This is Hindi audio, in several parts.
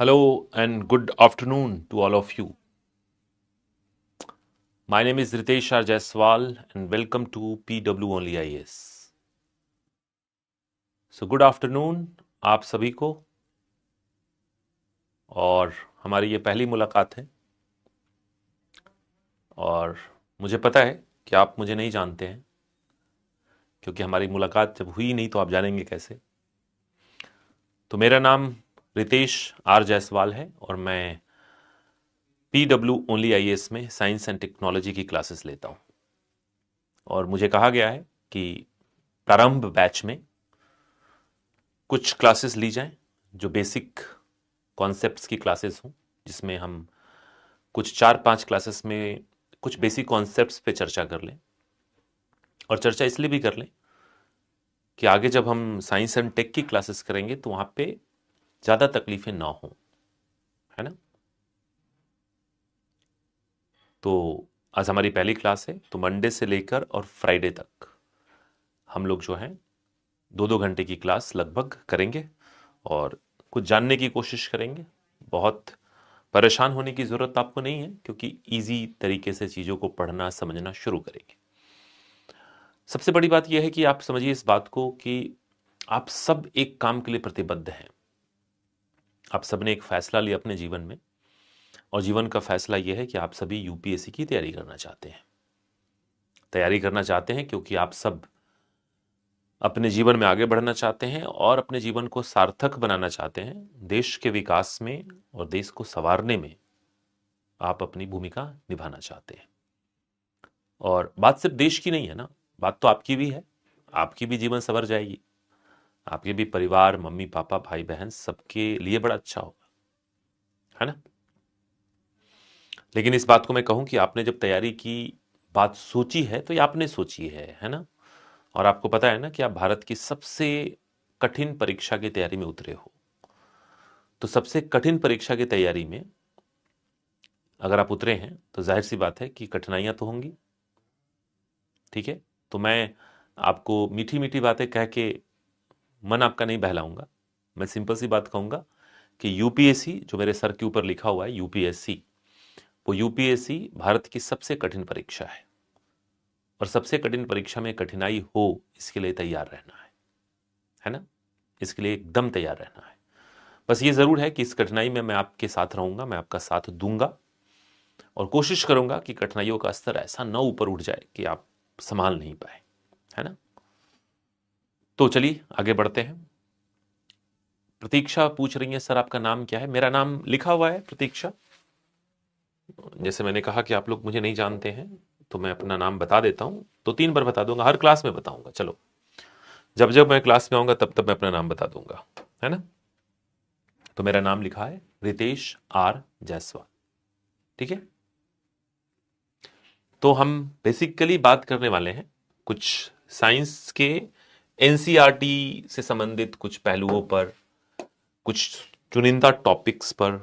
Hello and good afternoon to all of you. My name is Ritesh R. Jaiswal and welcome to PW Only IAS. So good afternoon आप सभी को। और हमारी ये पहली मुलाकात है और मुझे पता है कि आप मुझे नहीं जानते हैं, क्योंकि हमारी मुलाकात जब हुई नहीं तो आप जानेंगे कैसे। तो मेरा नाम रितेश आर जायसवाल है और मैं PW ओनली IAS में साइंस एंड टेक्नोलॉजी की क्लासेस लेता हूँ। और मुझे कहा गया है कि प्रारंभ बैच में कुछ क्लासेस ली जाएं जो बेसिक कॉन्सेप्ट्स की क्लासेस हों, जिसमें हम कुछ 4-5 क्लासेस में कुछ बेसिक कॉन्सेप्ट्स पे चर्चा कर लें। और चर्चा इसलिए भी कर लें कि आगे जब हम साइंस एंड टेक की क्लासेस करेंगे तो वहाँ पे ज़्यादा तकलीफें ना हों, है ना। तो आज हमारी पहली क्लास है, तो मंडे से लेकर और फ्राइडे तक हम लोग जो हैं 2-2 घंटे की क्लास लगभग करेंगे और कुछ जानने की कोशिश करेंगे। बहुत परेशान होने की ज़रूरत आपको नहीं है, क्योंकि इजी तरीके से चीज़ों को पढ़ना समझना शुरू करेंगे। सबसे बड़ी बात यह है कि आप समझिए इस बात को कि आप सब एक काम के लिए प्रतिबद्ध हैं। आप सब ने एक फैसला लिया अपने जीवन में, और जीवन का फैसला यह है कि आप सभी यूपीएससी की तैयारी करना चाहते हैं। तैयारी करना चाहते हैं क्योंकि आप सब अपने जीवन में आगे बढ़ना चाहते हैं और अपने जीवन को सार्थक बनाना चाहते हैं। देश के विकास में और देश को संवारने में आप अपनी भूमिका निभाना चाहते हैं। और बात सिर्फ देश की नहीं है ना, बात तो आपकी भी है। आपकी भी जीवन संवर जाएगी, आपके भी परिवार, मम्मी पापा, भाई बहन, सबके लिए बड़ा अच्छा होगा, है ना। लेकिन इस बात को मैं कहूं कि आपने जब तैयारी की बात सोची है तो ये आपने सोची है ना। और आपको पता है ना कि आप भारत की सबसे कठिन परीक्षा की तैयारी में उतरे हो। तो सबसे कठिन परीक्षा की तैयारी में अगर आप उतरे हैं तो जाहिर सी बात है कि कठिनाइयां तो होंगी, ठीक है। तो मैं आपको मीठी मीठी बातें कह के मन आपका नहीं बहलाऊंगा। मैं सिंपल सी बात कहूंगा कि यूपीएससी जो मेरे सर के ऊपर लिखा हुआ है यूपीएससी, वो यूपीएससी भारत की सबसे कठिन परीक्षा है। और सबसे कठिन परीक्षा में कठिनाई हो, इसके लिए तैयार रहना है ना। इसके लिए एकदम तैयार रहना है। बस ये जरूर है कि इस कठिनाई में मैं आपके साथ रहूंगा, मैं आपका साथ दूंगा और कोशिश करूंगा कि कठिनाइयों का स्तर ऐसा न ऊपर उठ जाए कि आप संभाल नहीं पाए, है ना। तो चलिए आगे बढ़ते हैं। प्रतीक्षा पूछ रही है, सर आपका नाम क्या है। मेरा नाम लिखा हुआ है प्रतीक्षा। जैसे मैंने कहा कि आप लोग मुझे नहीं जानते हैं, तो मैं अपना नाम बता देता हूं। 2-3 बार बता दूंगा, हर क्लास में बताऊंगा। चलो, जब जब मैं क्लास में आऊंगा तब तब मैं अपना नाम बता दूंगा, है ना। तो मेरा नाम लिखा है रितेश आर जायसवाल, ठीक है। तो हम बेसिकली बात करने वाले हैं कुछ साइंस के एनसीईआरटी से संबंधित कुछ पहलुओं पर, कुछ चुनिंदा टॉपिक्स पर,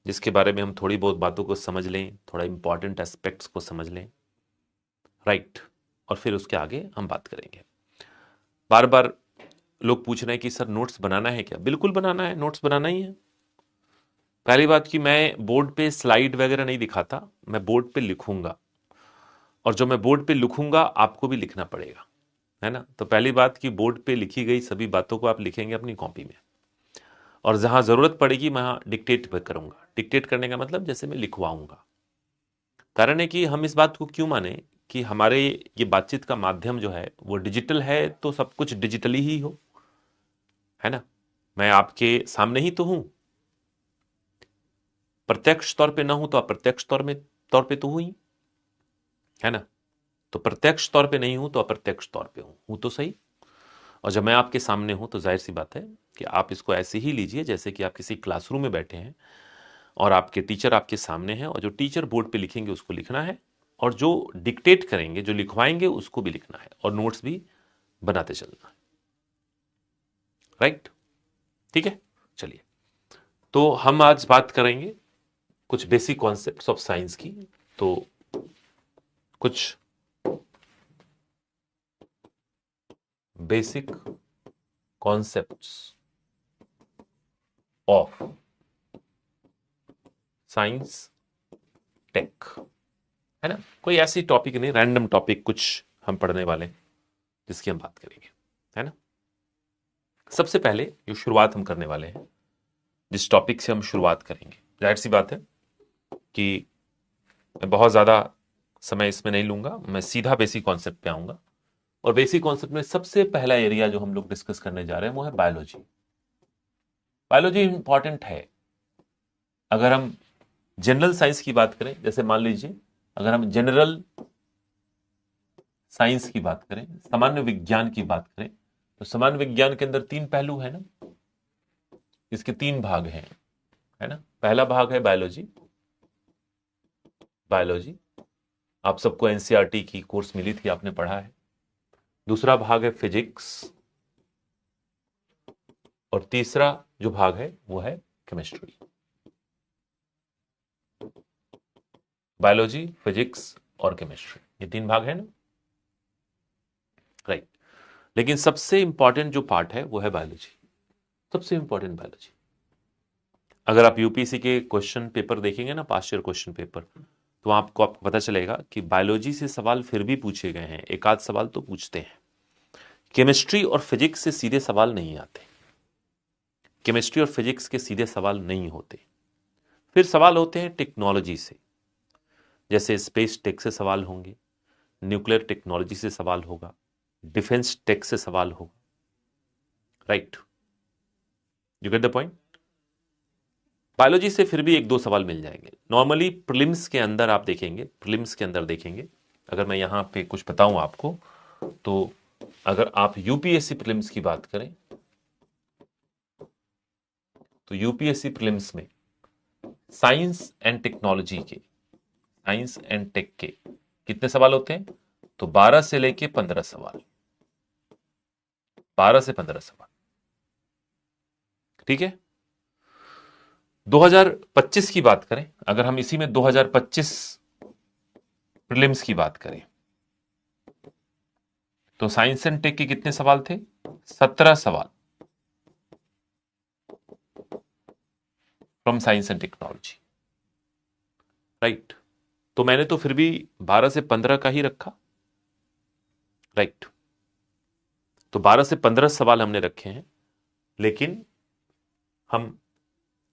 जिसके बारे में हम थोड़ी बहुत बातों को समझ लें, थोड़ा इंपॉर्टेंट एस्पेक्ट्स को समझ लें, राइट। और फिर उसके आगे हम बात करेंगे। बार बार लोग पूछ रहे हैं कि सर नोट्स बनाना है क्या। बिल्कुल बनाना है, नोट्स बनाना ही है। पहली बात कि मैं बोर्ड पे स्लाइड वगैरह नहीं दिखाता, मैं बोर्ड पे लिखूंगा। और जो मैं बोर्ड पे लिखूंगा आपको भी लिखना पड़ेगा, है ना। तो पहली बात कि बोर्ड पे लिखी गई सभी बातों को आप लिखेंगे अपनी कॉपी में, और जहां जरूरत पड़ेगी मैं डिक्टेट करूंगा। डिक्टेट करने का मतलब जैसे मैं लिखवाऊंगा। कारण है कि हम इस बात को क्यों माने कि हमारे ये बातचीत का माध्यम जो है वो डिजिटल है, तो सब कुछ डिजिटली ही हो, है ना। मैं आपके सामने ही तो हूं, प्रत्यक्ष तौर पे ना हूं तो अप्रत्यक्ष तौर पे तो हूं ही, है ना। तो प्रत्यक्ष तौर पे नहीं हूं तो अप्रत्यक्ष तौर पे हूं तो सही। और जब मैं आपके सामने हूं तो जाहिर सी बात है कि आप इसको ऐसे ही लीजिए जैसे कि आप किसी क्लासरूम में बैठे हैं और आपके टीचर आपके सामने हैं, और जो टीचर बोर्ड पे लिखेंगे उसको लिखना है, और जो डिक्टेट करेंगे, जो लिखवाएंगे, उसको भी लिखना है, और नोट्स भी बनाते चलना है, राइट। ठीक है, चलिए। तो हम आज बात करेंगे कुछ बेसिक कॉन्सेप्ट्स ऑफ साइंस की। तो कुछ basic concepts of science, tech, है ना। कोई ऐसी टॉपिक नहीं, रैंडम टॉपिक कुछ हम पढ़ने वाले हैं जिसकी हम बात करेंगे, है ना। सबसे पहले जो शुरुआत हम करने वाले हैं, जिस टॉपिक से हम शुरुआत करेंगे, जाहिर सी बात है कि मैं बहुत ज़्यादा समय इसमें नहीं लूंगा, मैं सीधा बेसिक कॉन्सेप्ट पे आऊंगा। और बेसिक कॉन्सेप्ट में सबसे पहला एरिया जो हम लोग डिस्कस करने जा रहे हैं वो है बायोलॉजी। बायोलॉजी इंपॉर्टेंट है। अगर हम जनरल साइंस की बात करें, जैसे मान लीजिए अगर हम जनरल साइंस की बात करें, सामान्य विज्ञान की बात करें, तो सामान्य विज्ञान के अंदर तीन पहलू है ना, इसके तीन भाग हैं, है ना। पहला भाग है बायोलॉजी। बायोलॉजी आप सबको एनसीईआरटी की कोर्स मिली थी, आपने पढ़ा है। दूसरा भाग है फिजिक्स, और तीसरा जो भाग है वो है केमिस्ट्री। बायोलॉजी, फिजिक्स और केमिस्ट्री, ये तीन भाग है ना, राइट। लेकिन सबसे इंपॉर्टेंट जो पार्ट है वो है बायोलॉजी, सबसे इंपॉर्टेंट बायोलॉजी। अगर आप यूपीएससी के क्वेश्चन पेपर देखेंगे ना, पास्ट ईयर क्वेश्चन पेपर, तो आपको पता चलेगा कि बायोलॉजी से सवाल फिर भी पूछे गए हैं, एक आध सवाल तो पूछते हैं। केमिस्ट्री और फिजिक्स से सीधे सवाल नहीं आते, केमिस्ट्री और फिजिक्स के सीधे सवाल नहीं होते। फिर सवाल होते हैं टेक्नोलॉजी से, जैसे स्पेस टेक से सवाल होंगे, न्यूक्लियर टेक्नोलॉजी से सवाल होगा, डिफेंस टेक से सवाल होगा, right. You get the point. Biology से फिर भी एक दो सवाल मिल जाएंगे नॉर्मली। प्रीलिम्स के अंदर आप देखेंगे, प्रीलिम्स के अंदर देखेंगे, अगर मैं यहां पे कुछ बताऊं आपको, तो अगर आप यूपीएससी प्रीलिम्स की बात करें, तो यूपीएससी प्रीलिम्स में साइंस एंड टेक्नोलॉजी के, साइंस एंड टेक के कितने सवाल होते हैं, तो 12 से लेके 15 सवाल, 12 से 15 सवाल, ठीक है। 2025 की बात करें, अगर हम इसी में 2025 प्रीलिम्स की बात करें, तो साइंस एंड टेक के कितने सवाल थे, 17 सवाल from science and technology, right. तो मैंने तो फिर भी 12 से 15 का ही रखा, राइट। तो 12 से 15 सवाल हमने रखे हैं, लेकिन हम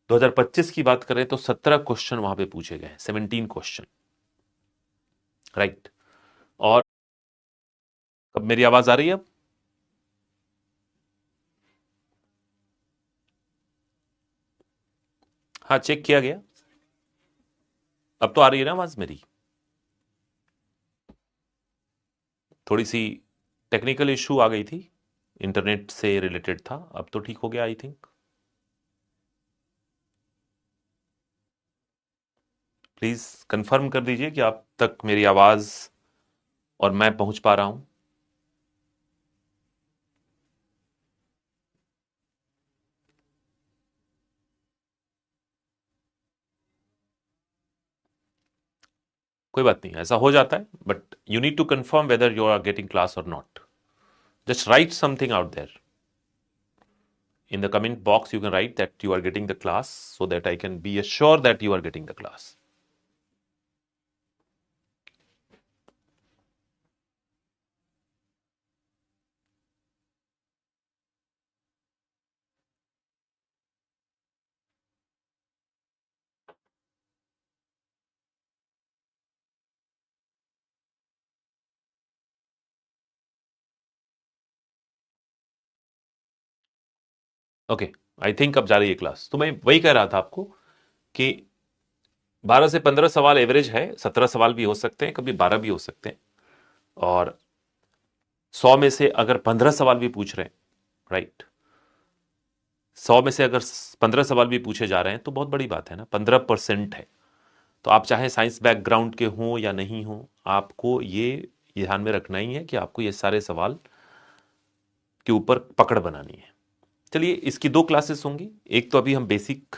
2025 की बात करें तो 17 क्वेश्चन वहां पे पूछे गए हैं, 17 क्वेश्चन, राइट। और अब मेरी आवाज आ रही है अब? हाँ, चेक किया गया, अब तो आ रही है ना आवाज मेरी। थोड़ी सी टेक्निकल इशू आ गई थी, इंटरनेट से रिलेटेड था, अब तो ठीक हो गया आई थिंक। प्लीज कंफर्म कर दीजिए कि आप तक मेरी आवाज और मैं पहुंच पा रहा हूं। कोई बात नहीं, ऐसा हो जाता है, but you need to confirm whether you are getting class और not. Just write something out there in the comment box. You can write that you are getting the class so that I can be assured that you are getting the class. Okay, I think अब जा रही है क्लास। तो मैं वही कह रहा था आपको कि 12 से 15 सवाल एवरेज है, 17 सवाल भी हो सकते हैं, कभी 12 भी हो सकते हैं। और 100 में से अगर 15 सवाल भी पूछ रहे हैं, राइट, 100 में से अगर 15 सवाल भी पूछे जा रहे हैं तो बहुत बड़ी बात है ना, 15% है। तो आप चाहे साइंस बैकग्राउंड के हों या नहीं हों, आपको ये ध्यान में रखना ही है कि आपको ये सारे सवाल के ऊपर पकड़ बनानी है। चलिए, इसकी दो क्लासेस होंगी। एक तो अभी हम बेसिक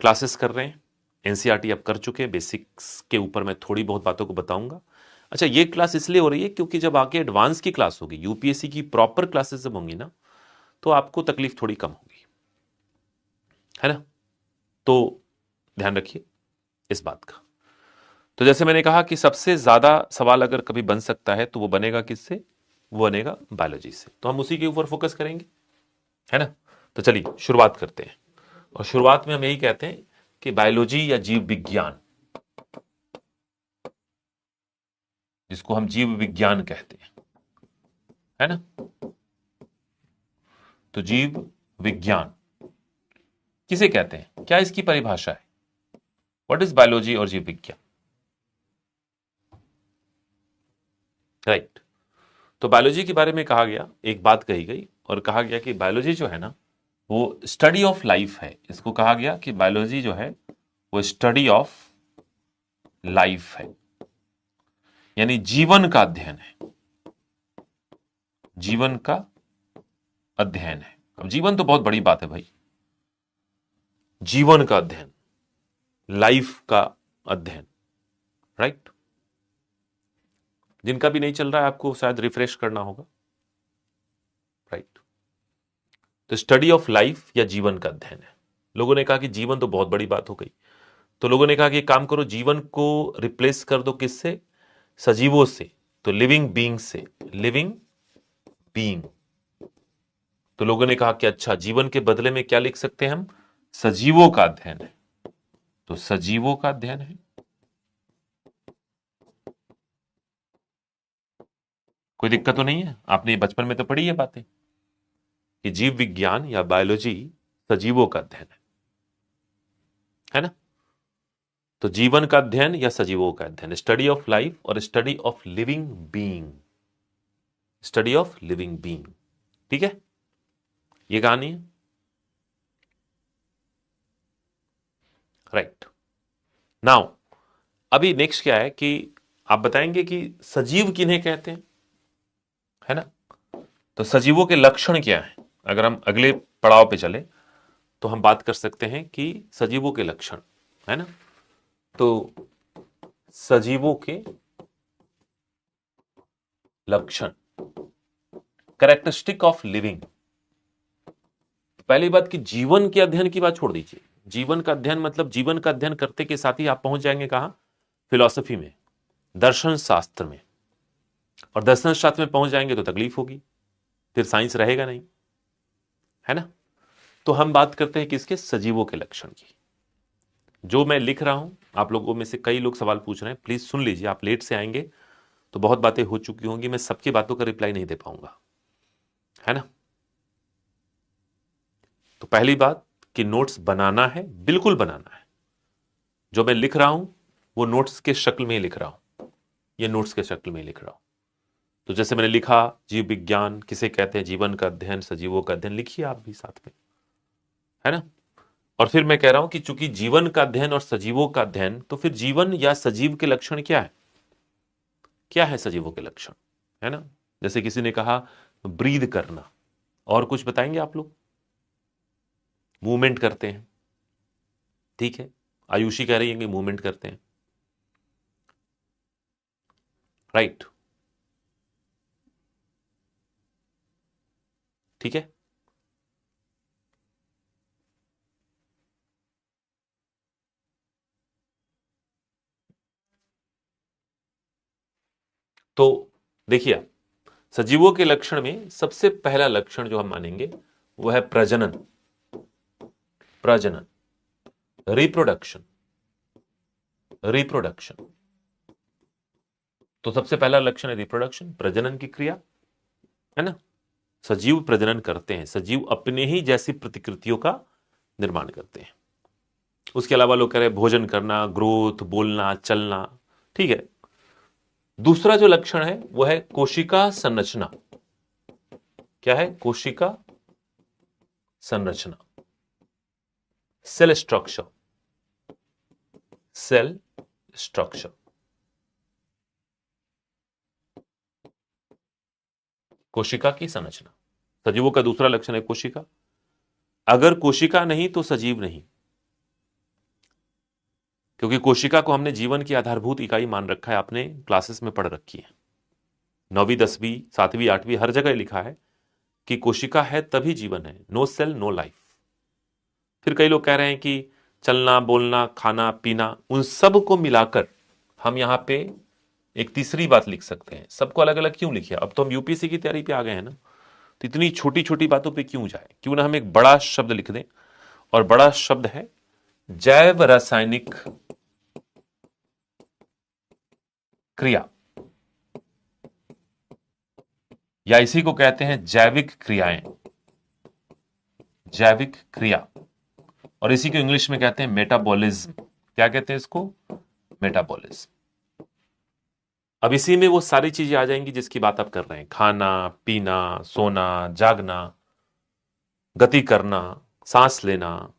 क्लासेस कर रहे हैं, एनसीईआरटी अब कर चुके हैं, बेसिक्स के ऊपर मैं थोड़ी बहुत बातों को बताऊंगा। अच्छा, ये क्लास इसलिए हो रही है क्योंकि जब आगे एडवांस की क्लास होगी, यूपीएससी की प्रॉपर क्लासेस जब होंगी ना, तो आपको तकलीफ थोड़ी कम होगी, है ना। तो ध्यान रखिए इस बात का। तो जैसे मैंने कहा कि सबसे ज्यादा सवाल अगर कभी बन सकता है तो वो बनेगा किससे? वो बनेगा बायोलॉजी से। तो हम उसी के ऊपर फोकस करेंगे, है ना। तो चलिए शुरुआत करते हैं। और शुरुआत में हम यही कहते हैं कि बायोलॉजी या जीव विज्ञान, जिसको हम जीव विज्ञान कहते हैं, है ना। तो जीव विज्ञान किसे कहते हैं? क्या इसकी परिभाषा है? व्हाट इज बायोलॉजी और जीव विज्ञान? राइट। तो बायोलॉजी के बारे में कहा गया, एक बात कही गई और कहा गया कि बायोलॉजी जो है ना वो स्टडी ऑफ लाइफ है। इसको कहा गया कि बायोलॉजी जो है वो स्टडी ऑफ लाइफ है, यानी जीवन का अध्ययन है। जीवन का अध्ययन है। अब जीवन तो बहुत बड़ी बात है भाई। जीवन का अध्ययन, लाइफ का अध्ययन, राइट। जिनका भी नहीं चल रहा है आपको शायद रिफ्रेश करना होगा, राइट। तो स्टडी ऑफ लाइफ या जीवन का अध्ययन है। लोगों ने कहा कि जीवन तो बहुत बड़ी बात हो गई, तो लोगों ने कहा कि एक काम करो, जीवन को रिप्लेस कर दो किससे? सजीवों से। तो लिविंग बीइंग से, लिविंग बीइंग। तो लोगों ने कहा कि अच्छा, जीवन के बदले में क्या लिख सकते हैं हम? सजीवों का अध्ययन है। तो सजीवों का अध्ययन है। कोई दिक्कत तो नहीं है? आपने बचपन में तो पढ़ी है बातें कि जीव विज्ञान या बायोलॉजी सजीवों का अध्ययन है ना। तो जीवन का अध्ययन या सजीवों का अध्ययन, स्टडी ऑफ लाइफ और study of living being, study of living being. ठीक है, ये कहानी है, राइट। नाउ अभी नेक्स्ट क्या है कि आप बताएंगे कि सजीव किन्हें कहते हैं, है ना। तो सजीवों के लक्षण क्या है? अगर हम अगले पड़ाव पे चले तो हम बात कर सकते हैं कि सजीवों के लक्षण, है ना। तो सजीवों के लक्षण, कैरेक्टरिस्टिक ऑफ लिविंग। पहली बात कि जीवन के अध्ययन की बात छोड़ दीजिए। जीवन का अध्ययन मतलब जीवन का अध्ययन करते के साथ ही आप पहुंच जाएंगे कहां? फिलॉसफी में, दर्शन शास्त्र में। और दर्शन शास्त्र में पहुंच जाएंगे तो तकलीफ होगी, फिर साइंस रहेगा नहीं, है ना। तो हम बात करते हैं किसके? सजीवों के लक्षण की। जो मैं लिख रहा हूं, आप लोगों में से कई लोग सवाल पूछ रहे हैं, प्लीज सुन लीजिए। आप लेट से आएंगे तो बहुत बातें हो चुकी होंगी, मैं सबकी बातों का रिप्लाई नहीं दे पाऊंगा, है ना। तो पहली बात कि नोट्स बनाना है, बिल्कुल बनाना है। जो मैं लिख रहा हूं वो नोट्स के शक्ल में ही लिख रहा हूं, ये नोट्स के शक्ल में ही लिख रहा हूं। तो जैसे मैंने लिखा जीव विज्ञान किसे कहते हैं, जीवन का अध्ययन, सजीवों का अध्ययन, लिखिए आप भी साथ में, है ना। और फिर मैं कह रहा हूं कि चूंकि जीवन का अध्ययन और सजीवों का अध्ययन, तो फिर जीवन या सजीव के लक्षण क्या है? क्या है सजीवों के लक्षण, है ना। जैसे किसी ने कहा ब्रीद करना, और कुछ बताएंगे आप लोग? मूवमेंट करते हैं, ठीक है। आयुषी कह रही है कि मूवमेंट करते हैं, राइट, ठीक है। तो देखिए आप, सजीवों के लक्षण में सबसे पहला लक्षण जो हम मानेंगे वो है प्रजनन, प्रजनन, रिप्रोडक्शन, रिप्रोडक्शन। तो सबसे पहला लक्षण है रिप्रोडक्शन, प्रजनन की क्रिया, है ना। सजीव प्रजनन करते हैं, सजीव अपने ही जैसी प्रतिकृतियों का निर्माण करते हैं। उसके अलावा लोग कह रहे हैं भोजन करना, ग्रोथ, बोलना, चलना, ठीक है। दूसरा जो लक्षण है वो है कोशिका संरचना। क्या है? कोशिका संरचना, सेल स्ट्रक्चर, सेल स्ट्रक्चर। कोशिका की संरचना, सजीवों का दूसरा लक्षण है कोशिका। अगर कोशिका नहीं तो सजीव नहीं, क्योंकि कोशिका को हमने जीवन की आधारभूत इकाई मान रखा है, आपने क्लासेस में पढ़ रखी है, 9वीं 10वीं 7वीं 8वीं हर जगह लिखा है कि कोशिका है तभी जीवन है, नो सेल नो लाइफ। फिर कई लोग कह रहे हैं कि चलना, बोलना, खाना, पीना, उन सब को मिलाकर हम यहां पे एक तीसरी बात लिख सकते हैं। सबको अलग अलग क्यों लिखे? अब तो हम यूपीएससी की तैयारी पे आ गए हैं ना, तो इतनी छोटी छोटी बातों पे क्यों जाए? क्यों ना हम एक बड़ा शब्द लिख दें, और बड़ा शब्द है जैव रासायनिक क्रिया, या इसी को कहते हैं जैविक क्रियाएं, जैविक क्रिया, और इसी को इंग्लिश में कहते हैं मेटाबॉलिज्म। क्या कहते हैं इसको? मेटाबॉलिज्म। अब इसी में वो सारी चीजें आ जाएंगी जिसकी बात आप कर रहे हैं, खाना, पीना, सोना, जागना, गति करना, सांस लेना,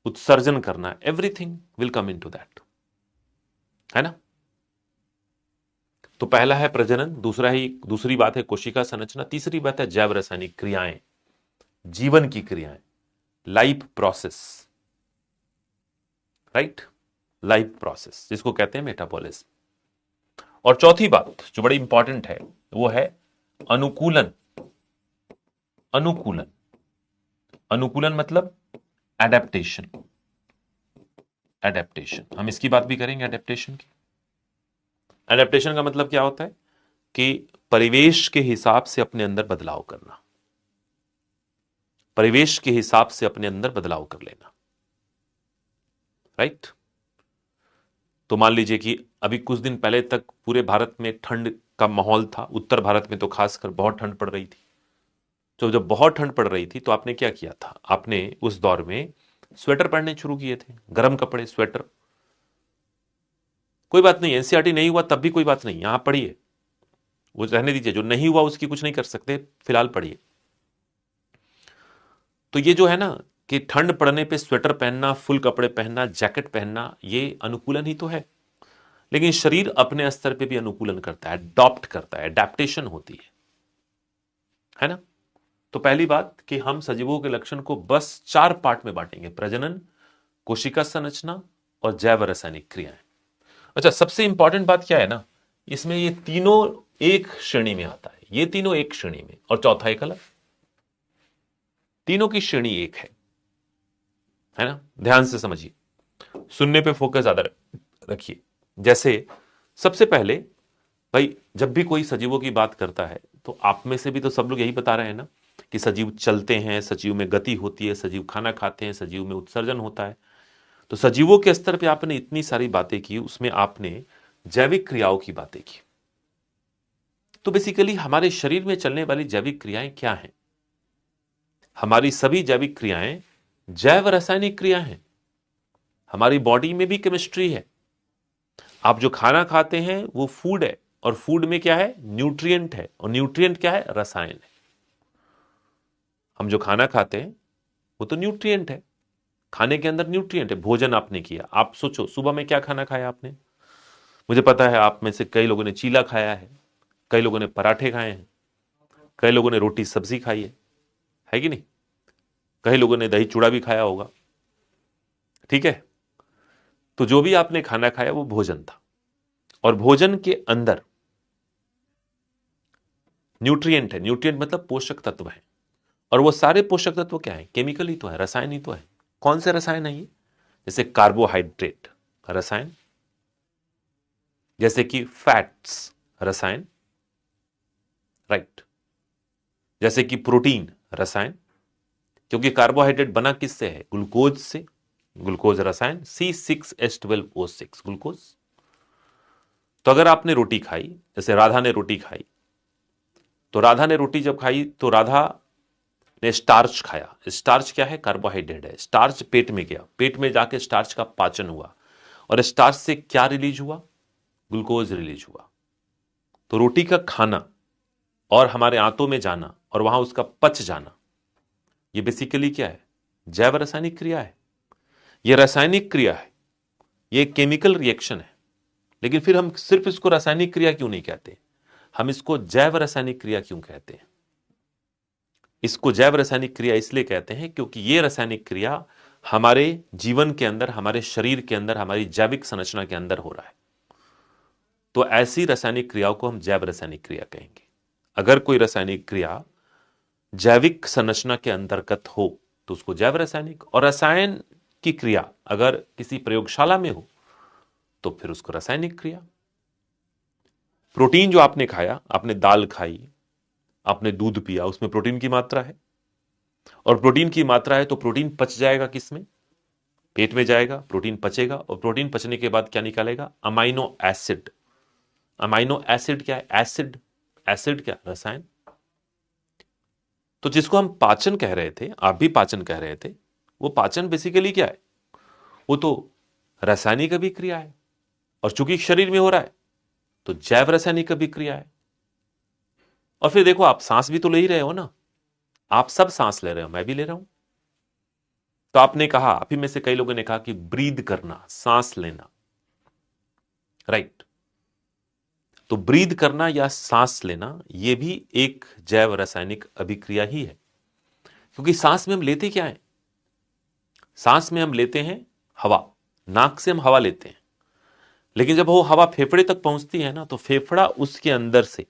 उत्सर्जन करना, everything will come into that, है ना। तो पहला है प्रजनन, दूसरी बात है कोशिका संरचना, तीसरी बात है जैव रासायनिक क्रियाएं, जीवन की क्रियाएं, life process, right, life process जिसको कहते हैं मेटाबॉलिज्म। और चौथी बात जो बड़ी इंपॉर्टेंट है वो है अनुकूलन। अनुकूलन, अनुकूलन मतलब एडेप्टेशन। एडेप्टेशन, हम इसकी बात भी करेंगे एडेप्टेशन की। एडेप्टेशन का मतलब क्या होता है कि परिवेश के हिसाब से अपने अंदर बदलाव करना, परिवेश के हिसाब से अपने अंदर बदलाव कर लेना, राइट। तो मान लीजिए कि अभी कुछ दिन पहले तक पूरे भारत में ठंड का माहौल था, उत्तर भारत में तो खासकर बहुत ठंड पड़ रही थी। तो जब बहुत ठंड पड़ रही थी तो आपने क्या किया था? आपने उस दौर में स्वेटर पहनने शुरू किए थे, गर्म कपड़े, स्वेटर। कोई बात नहीं, एनसीईआरटी नहीं हुआ तब भी कोई बात नहीं, यहां पढ़िए, वो रहने दीजिए, जो नहीं हुआ उसकी कुछ नहीं कर सकते, फिलहाल पढ़िए। तो ये जो है ना कि ठंड पड़ने पे स्वेटर पहनना, फुल कपड़े पहनना, जैकेट पहनना, ये अनुकूलन ही तो है। लेकिन शरीर अपने स्तर पे भी अनुकूलन करता है, अडॉप्ट करता है, अडेप्टेशन होती है ना। तो पहली बात कि हम सजीवों के लक्षण को बस 4 पार्ट में बांटेंगे: प्रजनन, कोशिका संरचना और जैव रासायनिक क्रियाएं। अच्छा, सबसे इंपॉर्टेंट बात क्या है ना, इसमें ये तीनों एक श्रेणी में आता है, ये तीनों एक श्रेणी में, और चौथा एक अलग। तीनों की श्रेणी एक है ना। ध्यान से समझिए, सुनने पे फोकस ज्यादा रखिए। जैसे सबसे पहले भाई, जब भी कोई सजीवों की बात करता है तो आप में से भी तो सब लोग यही बता रहे हैं ना कि सजीव चलते हैं, सजीव में गति होती है, सजीव खाना खाते हैं, सजीव में उत्सर्जन होता है। तो सजीवों के स्तर पे आपने इतनी सारी बातें की, उसमें आपने जैविक क्रियाओं की बातें की। तो बेसिकली हमारे शरीर में चलने वाली जैविक क्रियाएं क्या हैं? हमारी सभी जैविक क्रियाएं जैव रासायनिक क्रिया हैं। हमारी बॉडी में भी केमिस्ट्री है। आप जो खाना खाते हैं वो फूड है, और फूड में क्या है? न्यूट्रिएंट है, और न्यूट्रिएंट क्या है? रसायन है। हम जो खाना खाते हैं वो तो न्यूट्रिएंट है, खाने के अंदर न्यूट्रिएंट है। भोजन आपने किया, आप सोचो सुबह में क्या खाना खाया आपने। मुझे पता है आप में से कई लोगों ने चीला खाया है, कई लोगों ने पराठे खाए हैं, कई लोगों ने रोटी सब्जी खाई है कि नहीं? कई लोगों ने दही चूड़ा भी खाया होगा, ठीक है। तो जो भी आपने खाना खाया वो भोजन था, और भोजन के अंदर न्यूट्रिएंट है। न्यूट्रिएंट मतलब पोषक तत्व है, और वो सारे पोषक तत्व क्या है? केमिकल ही तो है, रसायन ही तो है। कौन से रसायन है ये? जैसे कार्बोहाइड्रेट रसायन, जैसे कि फैट्स रसायन, राइट, जैसे कि प्रोटीन रसायन, क्योंकि कार्बोहाइड्रेट बना किससे है? ग्लूकोज से, ग्लूकोज रसायन C6H12O6 ग्लूकोज। तो अगर आपने रोटी खाई, जैसे राधा ने रोटी खाई, तो राधा ने रोटी जब खाई तो राधा ने स्टार्च खाया। स्टार्च क्या है? कार्बोहाइड्रेट है। स्टार्च पेट में गया, पेट में जाके स्टार्च का पाचन हुआ, और स्टार्च से क्या रिलीज हुआ? ग्लूकोज रिलीज हुआ। तो रोटी का खाना और हमारे आंतों में जाना और वहां उसका पच जाना, ये बेसिकली क्या है? जैव रासायनिक क्रिया है। ये रासायनिक क्रिया है, ये केमिकल रिएक्शन है। लेकिन फिर हम सिर्फ इसको रासायनिक क्रिया क्यों नहीं कहते? हम इसको जैव रासायनिक क्रिया क्यों कहते हैं? इसको जैव रासायनिक क्रिया इसलिए कहते हैं क्योंकि ये रासायनिक क्रिया हमारे जीवन के अंदर, हमारे शरीर के अंदर, हमारी जैविक संरचना के अंदर हो रहा है। तो ऐसी रासायनिक क्रियाओं को हम जैव रासायनिक क्रिया कहेंगे। अगर कोई रासायनिक क्रिया जैविक संरचना के अंतर्गत हो तो उसको जैव रासायनिक। और रसायन की क्रिया अगर किसी प्रयोगशाला में हो तो फिर उसको रासायनिक क्रिया। प्रोटीन जो आपने खाया, आपने दाल खाई, आपने दूध पिया, उसमें प्रोटीन की मात्रा है, और प्रोटीन की मात्रा है तो प्रोटीन पच जाएगा किसमें? पेट में जाएगा, प्रोटीन पचेगा, और प्रोटीन पचने के बाद क्या निकालेगा? Amino acid. अमाइनो एसिड क्या है? एसिड। एसिड क्या? रसायन। तो जिसको हम पाचन कह रहे थे, आप भी पाचन कह रहे थे, वो पाचन बेसिकली क्या है? वो तो रासायनिक अभिक्रिया है, और चूंकि शरीर में हो रहा है तो जैव रासायनिक अभिक्रिया है। और फिर देखो, आप सांस भी तो ले ही रहे हो ना, आप सब सांस ले रहे हो, मैं भी ले रहा हूं। तो आपने कहा, आप ही में से कई लोगों ने कहा कि ब्रीद करना, सांस लेना, राइट। तो ब्रीद करना या सांस लेना यह भी एक जैव रासायनिक अभिक्रिया ही है, क्योंकि सांस में हम लेते क्या है? सांस में हम लेते हैं हवा, नाक से हम हवा लेते हैं, लेकिन जब वो हवा फेफड़े तक पहुंचती है ना, तो फेफड़ा उसके अंदर से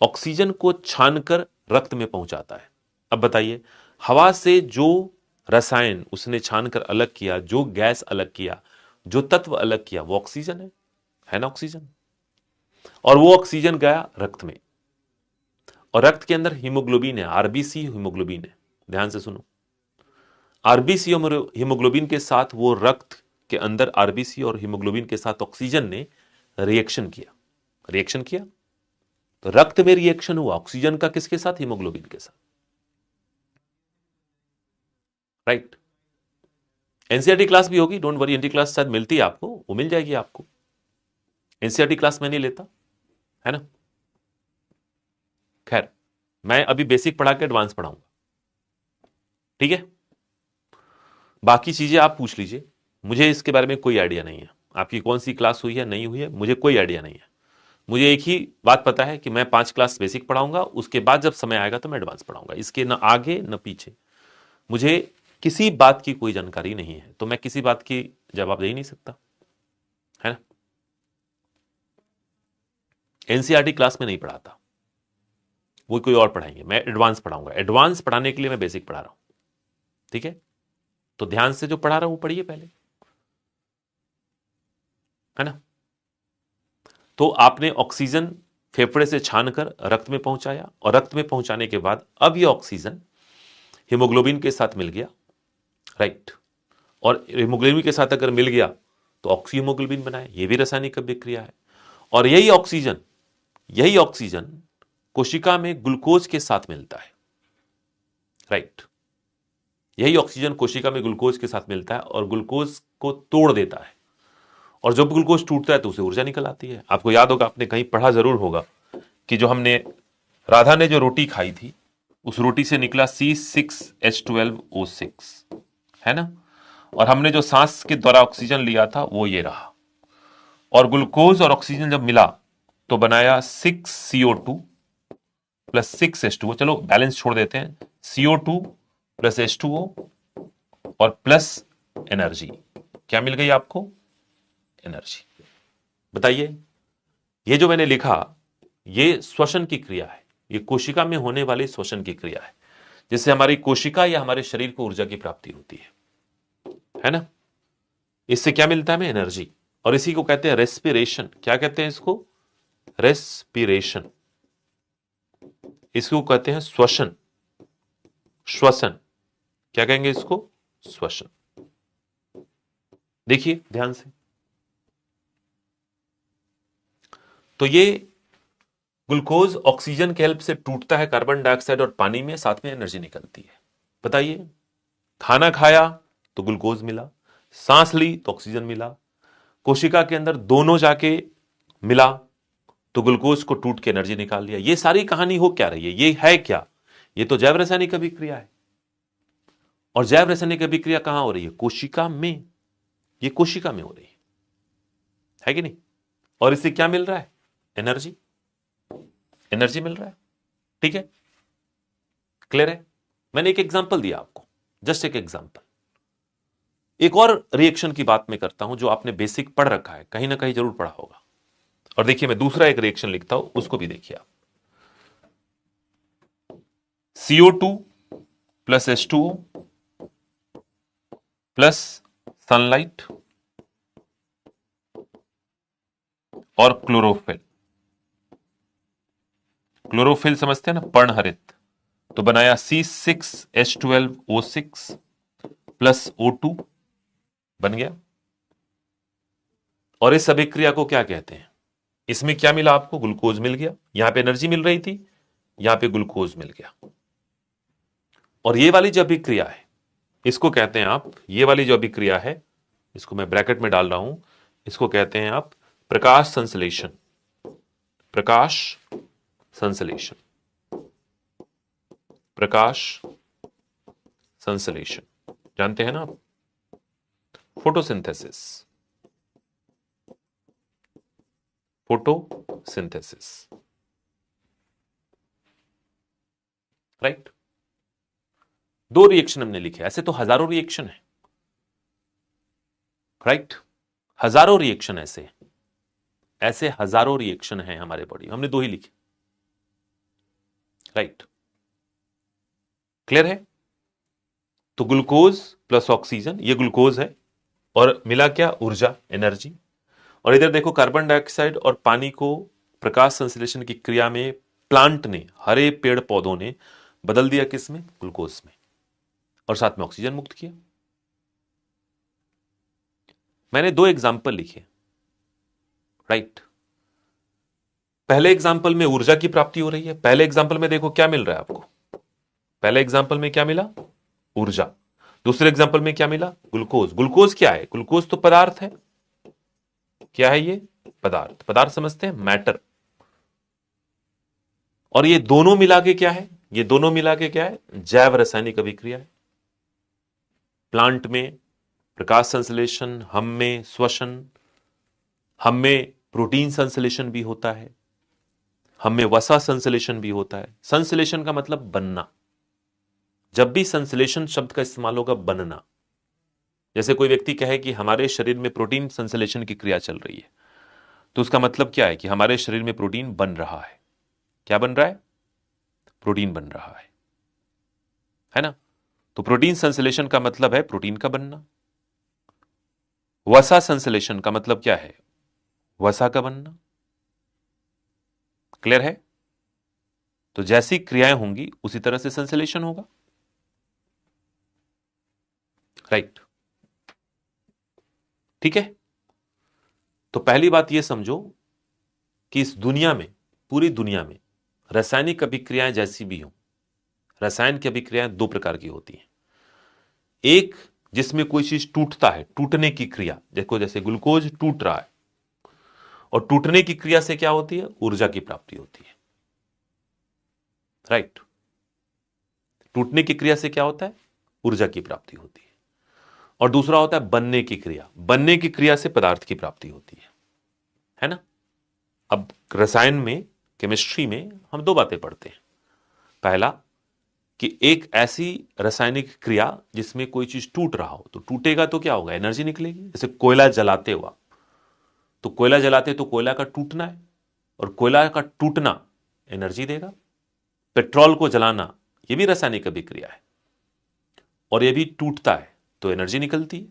ऑक्सीजन को छानकर रक्त में पहुंचाता है। अब बताइए, हवा से जो रसायन उसने छानकर अलग किया, जो गैस अलग किया, जो तत्व अलग किया, वो ऑक्सीजन है ना? ऑक्सीजन। और वो ऑक्सीजन गया रक्त में, और रक्त के अंदर हीमोग्लोबिन है, आरबीसी हीमोग्लोबिन है। ध्यान से सुनो, आरबीसी और हीमोग्लोबिन के साथ, वो रक्त के अंदर आरबीसी और हीमोग्लोबिन के साथ ऑक्सीजन ने रिएक्शन किया। रिएक्शन किया तो रक्त में रिएक्शन हुआ ऑक्सीजन का, किसके साथ? हीमोग्लोबिन के साथ, राइट। एनसीईआरटी क्लास भी होगी, डोंट वरी, एनटी क्लास शायद मिलती है आपको, वो मिल जाएगी आपको। एनसीईआरटी क्लास मैं नहीं लेता, है ना। खैर, मैं अभी बेसिक पढ़ा के एडवांस पढ़ाऊंगा, ठीक है। बाकी चीजें आप पूछ लीजिए, मुझे इसके बारे में कोई आइडिया नहीं है। आपकी कौन सी क्लास हुई है, नहीं हुई है, मुझे कोई आइडिया नहीं है। मुझे एक ही बात पता है कि मैं 5 क्लास बेसिक पढ़ाऊंगा, उसके बाद जब समय आएगा तो मैं एडवांस पढ़ाऊंगा। इसके न आगे न पीछे मुझे किसी बात की कोई जानकारी नहीं है, तो मैं किसी बात की जवाब दे ही नहीं सकता, है ना। एनसीईआरटी क्लास में नहीं पढ़ाता, वो कोई और पढ़ाएंगे, मैं एडवांस पढ़ाऊंगा। एडवांस पढ़ाने के लिए मैं बेसिक पढ़ा रहा हूं, ठीक है। तो ध्यान से जो पढ़ा रहा हूं पढ़िए पहले, है ना। तो आपने ऑक्सीजन फेफड़े से छानकर रक्त में पहुंचाया, और रक्त में पहुंचाने के बाद अब ये ऑक्सीजन हीमोग्लोबिन के साथ मिल गया, राइट। और हीमोग्लोबिन के साथ अगर मिल गया तो ऑक्सीहीमोग्लोबिन बनाए, ये भी रासायनिक अभिक्रिया है। और यही ऑक्सीजन कोशिका में ग्लूकोज के साथ मिलता है, राइट। यही ऑक्सीजन कोशिका में ग्लूकोज के साथ मिलता है और ग्लूकोज को तोड़ देता है, और जब ग्लूकोज टूटता है तो उसे ऊर्जा निकल आती है। आपको याद होगा, आपने कहीं पढ़ा जरूर होगा कि जो हमने, राधा ने जो रोटी खाई थी, उस रोटी से निकला C6H12O6, है ना। और हमने जो सांस के द्वारा ऑक्सीजन लिया था वो ये रहा, और ग्लूकोज और ऑक्सीजन जब मिला तो बनाया 6CO2 प्लस 6H2O। चलो बैलेंस छोड़ देते हैं, CO2 प्लस H2O और प्लस एनर्जी। क्या मिल गई आपको? एनर्जी। बताइए, ये जो मैंने लिखा, ये श्वसन की क्रिया है, ये कोशिका में होने वाली श्वसन की क्रिया है, जिससे हमारी कोशिका या हमारे शरीर को ऊर्जा की प्राप्ति होती है ना। इससे क्या मिलता है हमें? एनर्जी। और इसी को कहते हैं रेस्पिरेशन। क्या कहते हैं इसको? रेस्पिरेशन। इसको कहते हैं श्वसन। श्वसन क्या कहेंगे इसको? श्वसन। देखिए ध्यान से, तो ये ग्लूकोज ऑक्सीजन के हेल्प से टूटता है कार्बन डाइऑक्साइड और पानी में, साथ में एनर्जी निकलती है। बताइए, खाना खाया तो ग्लूकोज मिला, सांस ली तो ऑक्सीजन मिला, कोशिका के अंदर दोनों जाके मिला तो ग्लूकोज को टूट के एनर्जी निकाल लिया। ये सारी कहानी हो क्या रही है? ये है क्या? ये तो जैव रासायनिक अभिक्रिया है। और जैव रासायनिक अभिक्रिया कहां हो रही है? कोशिका में। ये कोशिका में हो रही है कि नहीं? और इससे क्या मिल रहा है? एनर्जी। एनर्जी मिल रहा है, ठीक है। क्लियर है? मैंने एक एग्जांपल दिया आपको, जस्ट एक एग्जांपल। एक और रिएक्शन की बात मैं करता हूं जो आपने बेसिक पढ़ रखा है, कहीं ना कहीं जरूर पढ़ा होगा। और देखिए, मैं दूसरा एक रिएक्शन लिखता हूं, उसको भी देखिए आप। CO2 plus H2O plus sunlight और क्लोरोफिल। क्लोरोफिल समझते हैं ना, पर्णहरित। तो बनाया C6H12O6 प्लस O2 बन गया। और इस अभिक्रिया को क्या कहते हैं? इसमें क्या मिला आपको? ग्लूकोज मिल गया। यहां पे एनर्जी मिल रही थी, यहां पे ग्लूकोज मिल गया। और ये वाली जो अभिक्रिया है इसको कहते हैं आप, ये वाली जो अभिक्रिया है इसको मैं ब्रैकेट में डाल रहा हूं, इसको कहते हैं आप प्रकाश संश्लेषण। प्रकाश संश्लेषण, प्रकाश संश्लेषण जानते हैं ना आप? Photosynthesis, photosynthesis, right. दो रिएक्शन हमने लिखे, ऐसे तो हजारों रिएक्शन है, राइट। हजारों रिएक्शन ऐसे ऐसे हजारों रिएक्शन हैं हमारे बॉडी, हमने दो ही लिखे, राइट। क्लियर है? तो ग्लूकोज प्लस ऑक्सीजन, ये ग्लूकोज है और मिला क्या? ऊर्जा, एनर्जी। और इधर देखो कार्बन डाइऑक्साइड और पानी को प्रकाश संश्लेषण की क्रिया में प्लांट ने, हरे पेड़ पौधों ने बदल दिया किसमें? ग्लूकोज में, और साथ में ऑक्सीजन मुक्त किया। मैंने दो एग्जाम्पल लिखे, राइट। पहले एग्जाम्पल में ऊर्जा की प्राप्ति हो रही है। पहले एग्जाम्पल में देखो क्या मिल रहा है आपको? पहले एग्जाम्पल में क्या मिला? ऊर्जा। दूसरे एग्जाम्पल में क्या मिला? ग्लूकोज। ग्लूकोज क्या है? ग्लूकोज तो पदार्थ है। क्या है ये? पदार्थ। पदार्थ समझते हैं, मैटर। और ये दोनों मिला के क्या है? ये दोनों मिला के क्या है? जैव रासायनिक अभिक्रिया है। प्लांट में प्रकाश संश्लेषण, हम में श्वसन, हम में प्रोटीन संश्लेषण भी होता है, हम में वसा संश्लेषण भी होता है। संश्लेषण का मतलब बनना। जब भी संश्लेषण शब्द का इस्तेमाल होगा, बनना। जैसे कोई व्यक्ति कहे कि हमारे शरीर में प्रोटीन संश्लेषण की क्रिया चल रही है, तो उसका मतलब क्या है? कि हमारे शरीर में प्रोटीन बन रहा है। क्या बन रहा है? प्रोटीन बन रहा है ना? तो प्रोटीन संश्लेषण का मतलब है प्रोटीन का बनना। वसा संश्लेषण का मतलब क्या है? वसा का बनना। क्लियर है? तो जैसी क्रियाएं होंगी उसी तरह से संश्लेषण होगा, राइट। ठीक है? तो पहली बात यह समझो कि इस दुनिया में, पूरी दुनिया में रासायनिक अभिक्रियाएं जैसी भी हों, रसायन की अभिक्रियाएं दो प्रकार की होती हैं। एक जिसमें कोई चीज टूटता है, टूटने की क्रिया, देखो जैसे ग्लूकोज टूट रहा है, और टूटने की क्रिया से क्या होती है? ऊर्जा की प्राप्ति होती है, राइट। टूटने की क्रिया से क्या होता है? ऊर्जा की प्राप्ति होती है। और दूसरा होता है बनने की क्रिया। बनने की क्रिया से पदार्थ की प्राप्ति होती है ना? अब रसायन में, केमिस्ट्री में हम दो बातें पढ़ते हैं। पहला कि एक ऐसी रासायनिक क्रिया जिसमें कोई चीज टूट रहा हो, तो टूटेगा तो क्या होगा? एनर्जी निकलेगी। जैसे कोयला जलाते हुआ, तो कोयला जलाते तो कोयला का टूटना है, और कोयला का टूटना एनर्जी देगा। पेट्रोल को जलाना, यह भी रासायनिक अभिक्रिया है, और यह भी टूटता है तो एनर्जी निकलती है।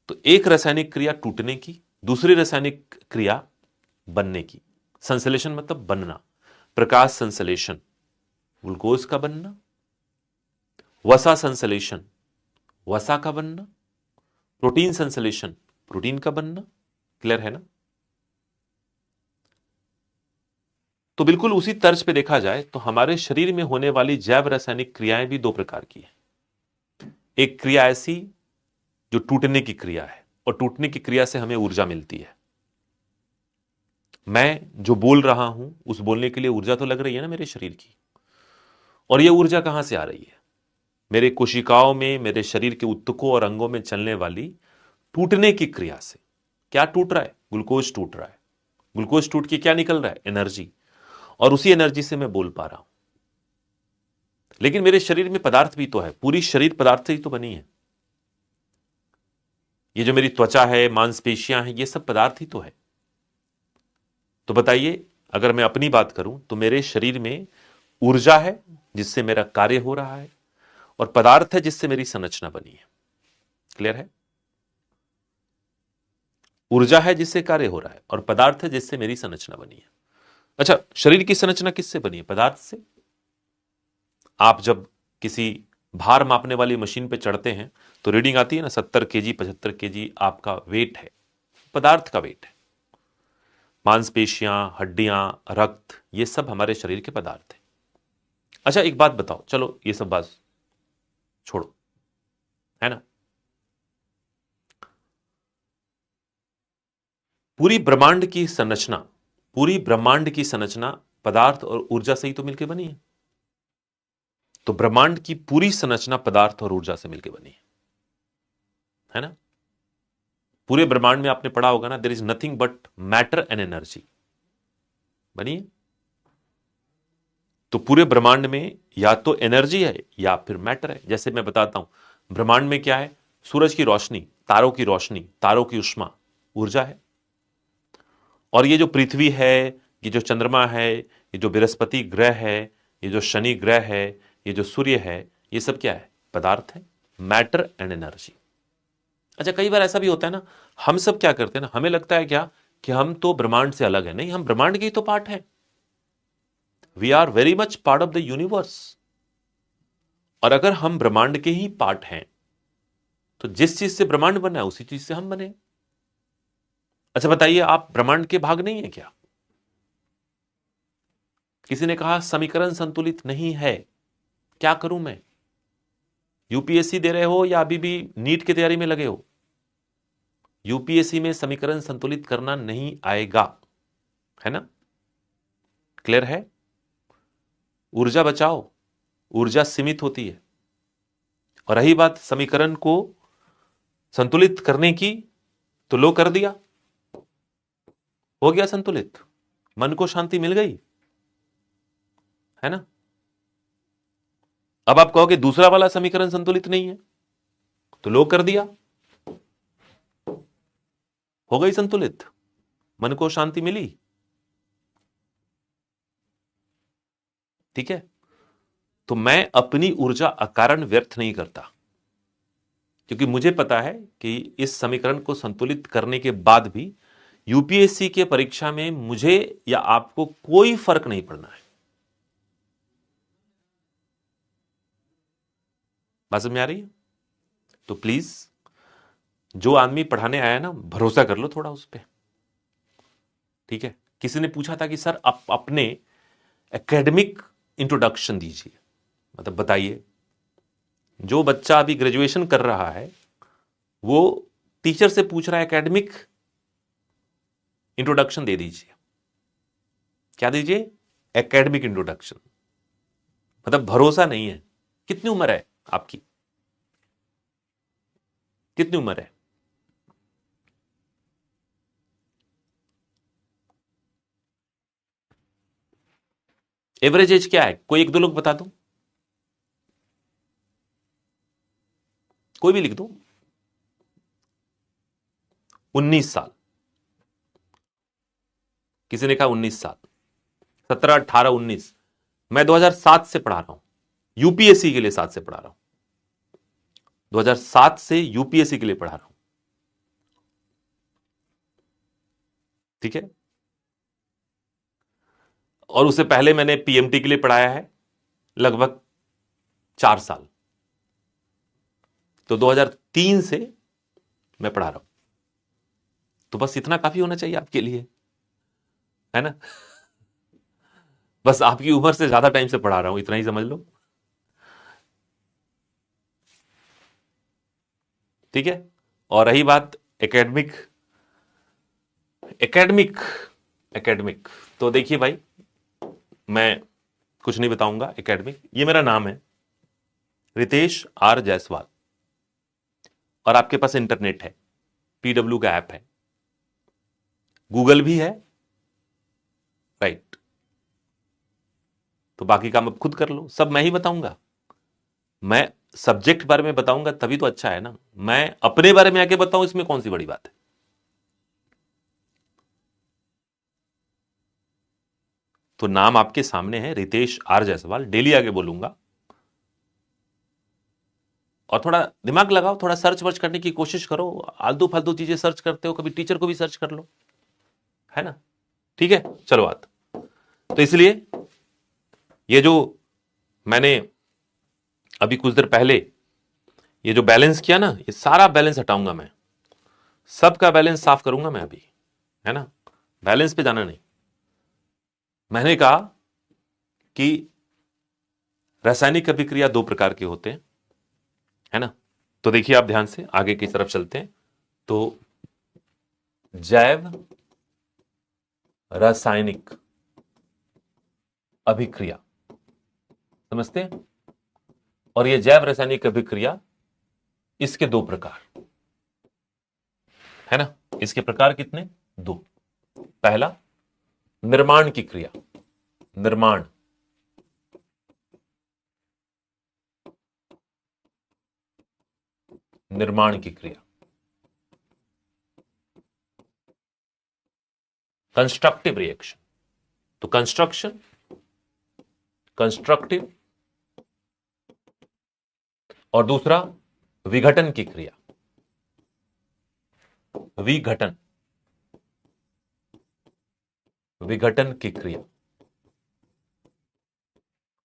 तो एक रासायनिक क्रिया टूटने की, दूसरी रासायनिक क्रिया बनने की। संश्लेषण मतलब बनना। प्रकाश संश्लेषण, ग्लूकोज का बनना। वसा संश्लेषण, वसा का बनना। प्रोटीन संश्लेषण, प्रोटीन का बनना। क्लियर है ना? तो बिल्कुल उसी तर्ज पे देखा जाए तो हमारे शरीर में होने वाली जैव रासायनिक क्रियाएं भी दो प्रकार की है। एक क्रिया ऐसी जो टूटने की क्रिया है, और टूटने की क्रिया से हमें ऊर्जा मिलती है। मैं जो बोल रहा हूं, उस बोलने के लिए ऊर्जा तो लग रही है ना मेरे शरीर की। और यह ऊर्जा कहां से आ रही है? मेरे कोशिकाओं में, मेरे शरीर के ऊतकों और अंगों में चलने वाली टूटने की क्रिया से। क्या टूट रहा है? ग्लूकोज टूट रहा है। ग्लूकोज टूट के क्या निकल रहा है? एनर्जी। और उसी एनर्जी से मैं बोल पा रहा हूं। लेकिन मेरे शरीर में पदार्थ भी तो है, पूरी शरीर पदार्थ से ही तो बनी है। ये जो मेरी त्वचा है, मांसपेशियां हैं, ये सब पदार्थ ही तो है। तो बताइए, अगर मैं अपनी बात करूं तो मेरे शरीर में ऊर्जा है जिससे मेरा कार्य हो रहा है, और पदार्थ है जिससे मेरी संरचना बनी है। क्लियर है? ऊर्जा है जिससे कार्य हो रहा है, और पदार्थ है जिससे मेरी संरचना बनी है। अच्छा, शरीर की संरचना किससे बनी है? पदार्थ से। आप जब किसी भार मापने वाली मशीन पे चढ़ते हैं तो रीडिंग आती है ना, 70 केजी 75 केजी आपका वेट है, पदार्थ का वेट है। मांसपेशियां, हड्डियां, रक्त, ये सब हमारे शरीर के पदार्थ हैं। अच्छा एक बात बताओ, चलो ये सब बात छोड़ो, है ना, पूरी ब्रह्मांड की संरचना, पूरी ब्रह्मांड की संरचना पदार्थ और ऊर्जा से ही तो मिलकर बनी है। तो ब्रह्मांड की पूरी संरचना पदार्थ और ऊर्जा से मिलकर बनी है ना। पूरे ब्रह्मांड में आपने पढ़ा होगा ना, there is nothing but matter and energy बनी है। तो पूरे ब्रह्मांड में या तो एनर्जी है या फिर मैटर है। जैसे मैं बताता हूं, ब्रह्मांड में क्या है? सूरज की रोशनी, तारों की रोशनी, तारों की उष्मा ऊर्जा है। और ये जो पृथ्वी है, ये जो चंद्रमा है, ये जो बृहस्पति ग्रह है, ये जो शनि ग्रह है, ये जो सूर्य है, ये सब क्या है? पदार्थ है, मैटर एंड एनर्जी। अच्छा कई बार ऐसा भी होता है ना, हम सब क्या करते हैं ना, हमें लगता है क्या कि हम तो ब्रह्मांड से अलग है। नहीं, हम ब्रह्मांड के ही तो पार्ट हैं। We are very much part of the universe. और अगर हम ब्रह्मांड के ही पार्ट हैं तो जिस चीज से ब्रह्मांड बना है उसी चीज से हम बने। अच्छा बताइए, आप ब्रह्मांड के भाग नहीं है क्या? किसी ने कहा समीकरण संतुलित नहीं है, क्या करूं मैं? यूपीएससी दे रहे हो या अभी भी नीट की तैयारी में लगे हो? यूपीएससी में समीकरण संतुलित करना नहीं आएगा, है ना? क्लियर है? ऊर्जा बचाओ, ऊर्जा सीमित होती है। और रही बात समीकरण को संतुलित करने की, तो लो कर दिया, हो गया संतुलित, मन को शांति मिल गई, है ना। अब आप कहोगे दूसरा वाला समीकरण संतुलित नहीं है, तो लो कर दिया, हो गई संतुलित, मन को शांति मिली। ठीक है, तो मैं अपनी ऊर्जा अकारण व्यर्थ नहीं करता, क्योंकि मुझे पता है कि इस समीकरण को संतुलित करने के बाद भी यूपीएससी के परीक्षा में मुझे या आपको कोई फर्क नहीं पड़ना है। बात समझ में आ रही है? तो प्लीज, जो आदमी पढ़ाने आया ना, भरोसा कर लो थोड़ा उस पर। ठीक है, किसी ने पूछा था कि सर आप अपने एकेडमिक इंट्रोडक्शन दीजिए, मतलब बताइए। जो बच्चा अभी ग्रेजुएशन कर रहा है वो टीचर से पूछ रहा है एकेडमिक इंट्रोडक्शन दे दीजिए। क्या दीजिए? Academic introduction. मतलब भरोसा नहीं है। कितनी उम्र है आपकी? कितनी उम्र है? एवरेज एज क्या है? कोई एक दो लोग बता दो, कोई भी लिख दो। 19 साल। किसी ने कहा 19 साल। 17 18 19। मैं 2007 से पढ़ा रहा हूं, यूपीएससी के लिए 7 से पढ़ा रहा हूं। 2007 से यूपीएससी के लिए पढ़ा रहा हूं। ठीक है, और उससे पहले मैंने पीएमटी के लिए पढ़ाया है लगभग 4 साल। तो 2003 से मैं पढ़ा रहा हूं। तो बस इतना काफी होना चाहिए आपके लिए, है ना। बस आपकी उम्र से ज्यादा टाइम से पढ़ा रहा हूं, इतना ही समझ लो। ठीक है, और रही बात एकेडमिक, एकेडमिक एकेडमिक तो देखिए भाई, मैं कुछ नहीं बताऊंगा। एकेडमिक, ये मेरा नाम है रितेश आर जायसवाल, और आपके पास इंटरनेट है, पीडब्ल्यू का ऐप है, गूगल भी है, राइट। तो बाकी काम अब खुद कर लो, सब मैं ही बताऊंगा। मैं सब्जेक्ट बारे में बताऊंगा तभी तो अच्छा है ना। मैं अपने बारे में आके बताऊं, इसमें कौन सी बड़ी बात है। तो नाम आपके सामने है, रितेश आर जायसवाल, डेली आगे बोलूंगा। और थोड़ा दिमाग लगाओ, थोड़ा सर्च वर्च करने की कोशिश करो। आलतू फालतू चीजें सर्च करते हो, कभी टीचर को भी सर्च कर लो, है ना। ठीक है, चलो बात। तो इसलिए ये जो मैंने अभी कुछ देर पहले ये जो बैलेंस किया ना, ये सारा बैलेंस हटाऊंगा मैं, सबका बैलेंस साफ करूंगा मैं अभी, है ना। बैलेंस पे जाना नहीं। मैंने कहा कि रासायनिक अभिक्रिया दो प्रकार के होते हैं, है ना। तो देखिए आप ध्यान से आगे की तरफ चलते हैं। तो जैव रासायनिक अभिक्रिया समझते हैं। और ये जैव रासायनिक अभिक्रिया, इसके दो प्रकार, है ना। इसके प्रकार कितने? दो। पहला, निर्माण की क्रिया, निर्माण, निर्माण की क्रिया, कंस्ट्रक्टिव रिएक्शन। तो कंस्ट्रक्शन, कंस्ट्रक्टिव, और दूसरा विघटन की क्रिया, विघटन, विघटन की क्रिया,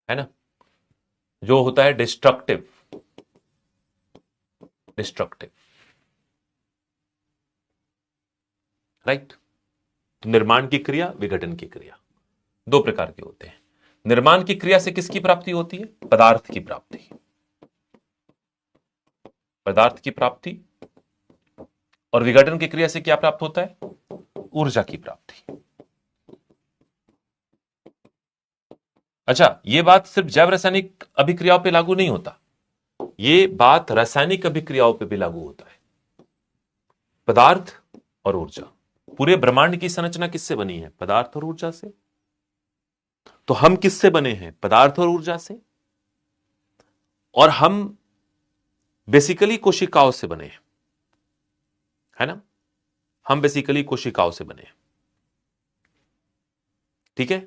है ना, जो होता है डिस्ट्रक्टिव, डिस्ट्रक्टिव, राइट। निर्माण की क्रिया, विघटन की क्रिया दो प्रकार के होते हैं। निर्माण की क्रिया से किसकी प्राप्ति होती है? पदार्थ की प्राप्ति, पदार्थ की प्राप्ति। और विघटन की क्रिया से क्या प्राप्त होता है? ऊर्जा की प्राप्ति। अच्छा, यह बात सिर्फ जैव रासायनिक अभिक्रियाओं पे लागू नहीं होता, यह बात रासायनिक अभिक्रियाओं पे भी लागू होता है। पदार्थ और ऊर्जा, पूरे ब्रह्मांड की संरचना किससे बनी है? पदार्थ और ऊर्जा से। तो हम किससे बने हैं? पदार्थ और ऊर्जा से। और हम बेसिकली कोशिकाओं से बने हैं, है ना। हम बेसिकली कोशिकाओं से बने हैं, ठीक है।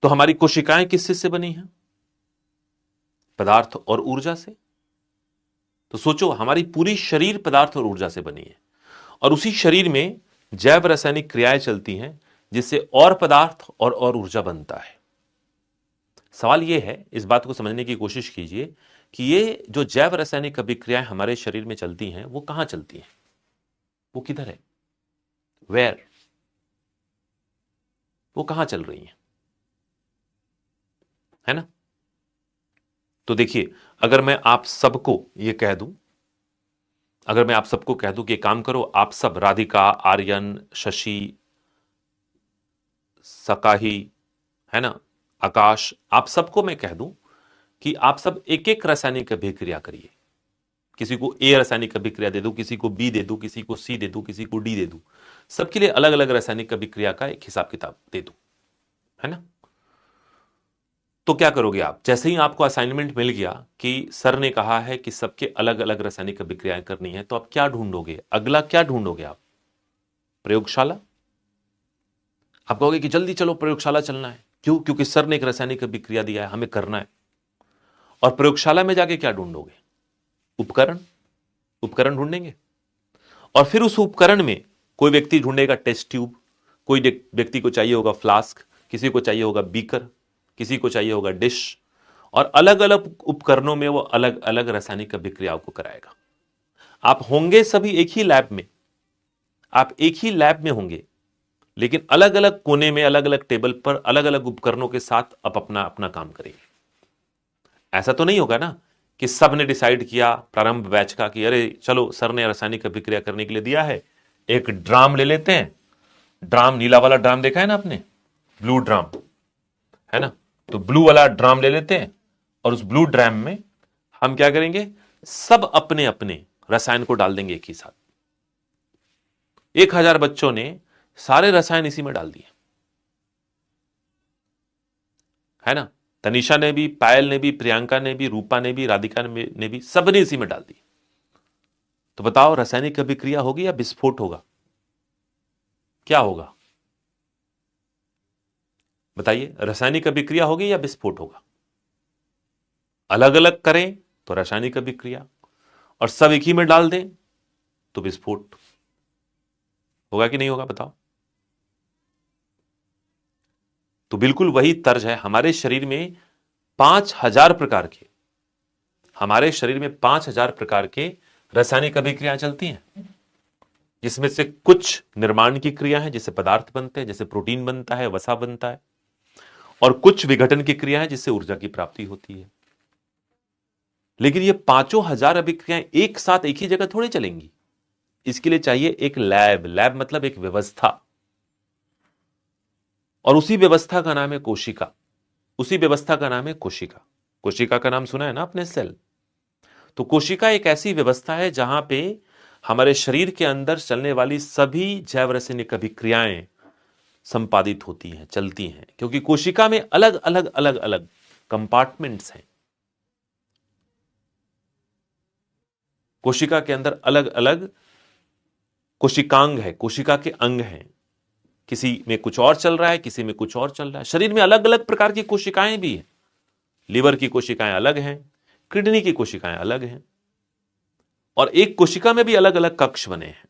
तो हमारी कोशिकाएं किससे से बनी हैं? पदार्थ और ऊर्जा से। तो सोचो, हमारी पूरी शरीर पदार्थ और ऊर्जा से बनी है, और उसी शरीर में जैव रासायनिक क्रियाएं चलती हैं, जिससे और पदार्थ और ऊर्जा बनता है। सवाल यह है, इस बात को समझने की कोशिश कीजिए कि ये जो जैव रासायनिक अभिक्रियाएं हमारे शरीर में चलती हैं, वो कहां चलती हैं? वो किधर है? वेयर? वो कहां चल रही है ना। तो देखिए, अगर मैं आप सबको ये कह दूं, अगर मैं आप सबको कह दूं कि काम करो, आप सब, राधिका, आर्यन, शशि, सकाही, है ना, आकाश, आप सबको मैं कह दूं कि आप सब एक एक रासायनिक अभिक्रिया करिए। किसी को ए रासायनिक अभिक्रिया दे दूं, किसी को बी दे दूं, किसी को सी दे दूं, किसी को डी दे दूं, सबके लिए अलग अलग रासायनिक अभिक्रिया का एक हिसाब किताब दे दूं, है ना। तो क्या करोगे आप? जैसे ही आपको असाइनमेंट मिल गया कि सर ने कहा है कि सबके अलग अलग रासायनिक अभिक्रियाएं करनी है, तो आप क्या ढूंढोगे? अगला क्या ढूंढोगे आप? प्रयोगशाला। आप कहोगे कि जल्दी चलो, प्रयोगशाला चलना है। क्यों? क्योंकि सर ने एक रासायनिक अभिक्रिया दिया है, हमें करना है। और प्रयोगशाला में जाके क्या ढूंढोगे? उपकरण, उपकरण ढूंढेंगे। और फिर उस उपकरण में कोई व्यक्ति ढूंढेगा टेस्ट ट्यूब, कोई व्यक्ति को चाहिए होगा फ्लास्क, किसी को चाहिए होगा बीकर, किसी को चाहिए होगा डिश, और अलग अलग उपकरणों में वो अलग अलग रासायनिक अभिक्रियाओं को कराएगा। आप होंगे सभी एक ही लैब में, आप एक ही लैब में होंगे, लेकिन अलग अलग कोने में, अलग अलग टेबल पर, अलग अलग उपकरणों के साथ आप अपना अपना काम करेंगे। ऐसा तो नहीं होगा ना कि सब ने डिसाइड किया प्रारंभ बैच का कि अरे चलो, सर ने रासायनिक अभिक्रिया करने के लिए दिया है, एक ड्राम ले लेते हैं। ड्राम, नीला वाला ड्राम देखा है ना आपने, ब्लू ड्राम, है ना। तो ब्लू वाला ड्राम ले लेते हैं, और उस ब्लू ड्राम में हम क्या करेंगे? सब अपने अपने रसायन को डाल देंगे एक ही साथ। 1000 बच्चों ने सारे रसायन इसी में डाल दिए, है ना। तनिषा ने भी, पायल ने भी, प्रियंका ने भी, रूपा ने भी, राधिका ने भी, सबने इसी में डाल दी। तो बताओ, रासायनिक अभिक्रिया होगी या विस्फोट होगा? क्या होगा बताइए? रासायनिक अभिक्रिया होगी या विस्फोट होगा? अलग अलग करें तो रासायनिक अभिक्रिया, और सब एक ही में डाल दें तो विस्फोट। होगा कि नहीं होगा बताओ? तो बिल्कुल वही तर्ज है। हमारे शरीर में 5000 प्रकार के, हमारे शरीर में 5000 प्रकार के रासायनिक अभिक्रियाएं चलती हैं, जिसमें से कुछ निर्माण की क्रिया है जिससे पदार्थ बनते हैं, जैसे प्रोटीन बनता है, वसा बनता है, और कुछ विघटन की क्रिया है जिससे ऊर्जा की प्राप्ति होती है। लेकिन ये 5000 अभिक्रियाएं एक साथ एक ही जगह थोड़ी चलेंगी। इसके लिए चाहिए एक लैब। लैब मतलब एक व्यवस्था, और उसी व्यवस्था का नाम है कोशिका। उसी व्यवस्था का नाम है कोशिका। कोशिका का नाम सुना है ना आपने, सेल। तो कोशिका एक ऐसी व्यवस्था है जहां पे हमारे शरीर के अंदर चलने वाली सभी जैव रासायनिक अभिक्रियाएं संपादित होती हैं, चलती हैं, क्योंकि कोशिका में अलग अलग अलग अलग कंपार्टमेंट्स हैं। कोशिका के अंदर अलग अलग कोशिकांग है, कोशिका के अंग हैं। किसी में कुछ और चल रहा है, किसी में कुछ और चल रहा है। शरीर में अलग अलग प्रकार की कोशिकाएं भी हैं। लीवर की कोशिकाएं अलग हैं, किडनी की कोशिकाएं अलग हैं, और एक कोशिका में भी अलग अलग कक्ष बने हैं,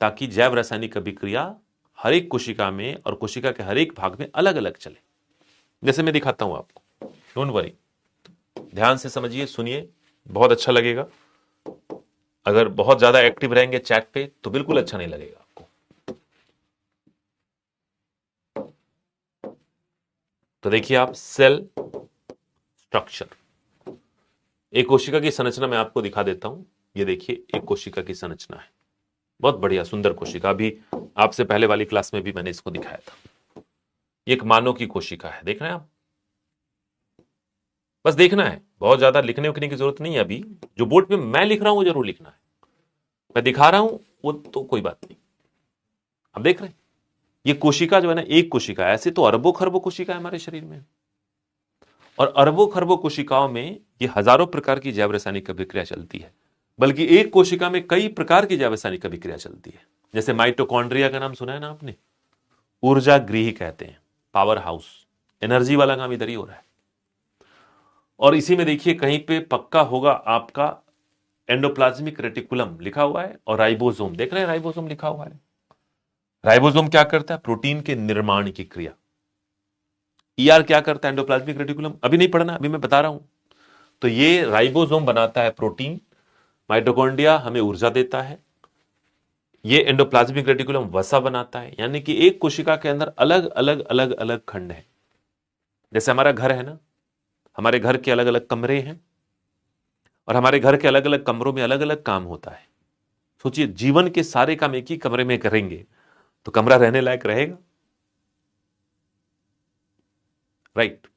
ताकि जैव रासायनिक अभिक्रिया हर एक कोशिका में और कोशिका के हर एक भाग में अलग अलग चले। जैसे मैं दिखाता हूं आपको, डोंट वरी, ध्यान से समझिए, सुनिए, बहुत अच्छा लगेगा। अगर बहुत ज्यादा एक्टिव रहेंगे चैट पे तो बिल्कुल अच्छा नहीं लगेगा आपको। तो देखिए आप, सेल स्ट्रक्चर, एक कोशिका की संरचना मैं आपको दिखा देता हूं। ये देखिए एक कोशिका की संरचना है, बहुत बढ़िया सुंदर कोशिका। अभी आपसे पहले वाली क्लास में भी मैंने इसको दिखाया था। एक मानव की कोशिका है, देख रहे हैं आप? बस देखना है, बहुत ज्यादा लिखने उखने की जरूरत नहीं है। अभी जो बोर्ड पे मैं लिख रहा हूं वो जरूर लिखना है, मैं दिखा रहा हूं वो तो कोई बात नहीं। अब देख रहे हैं ये कोशिका जो है ना, एक कोशिका, ऐसे तो अरबों खरबों कोशिका है हमारे शरीर में, और अरबों खरबों कोशिकाओं में ये हजारों प्रकार की जैव रासायनिक अभिक्रिया चलती है। बल्कि एक कोशिका में कई प्रकार की जैव रासायनिक अभिक्रिया चलती है। जैसे माइटोकॉन्ड्रिया का नाम सुना है ना आपने? ऊर्जा गृह कहते हैं, पावर हाउस, एनर्जी वाला काम इधर ही हो रहा है। और इसी में देखिए कहीं पे पक्का होगा आपका एंडोप्लाज्मिक रेटिकुलम लिखा हुआ है, और राइबोसोम, देख रहे हैं राइबोसोम लिखा हुआ है। राइबोसोम क्या करता है? प्रोटीन के निर्माण की क्रिया। ईआर क्या करता है? एंडोप्लाज्मिक रेटिकुलम, अभी नहीं पढ़ना, अभी मैं बता रहा हूं। तो ये राइबोसोम बनाता है प्रोटीन, माइटोकॉन्ड्रिया हमें ऊर्जा देता है, ये एंडोप्लाज्मिक रेटिकुलम वसा बनाता है। यानी कि एक कोशिका के अंदर अलग अलग अलग अलग खंड है। जैसे हमारा घर है ना, हमारे घर के अलग अलग कमरे हैं, और हमारे घर के अलग अलग कमरों में अलग अलग काम होता है। सोचिए, जीवन के सारे काम एक ही कमरे में करेंगे तो कमरा रहने लायक रहेगा? राइट।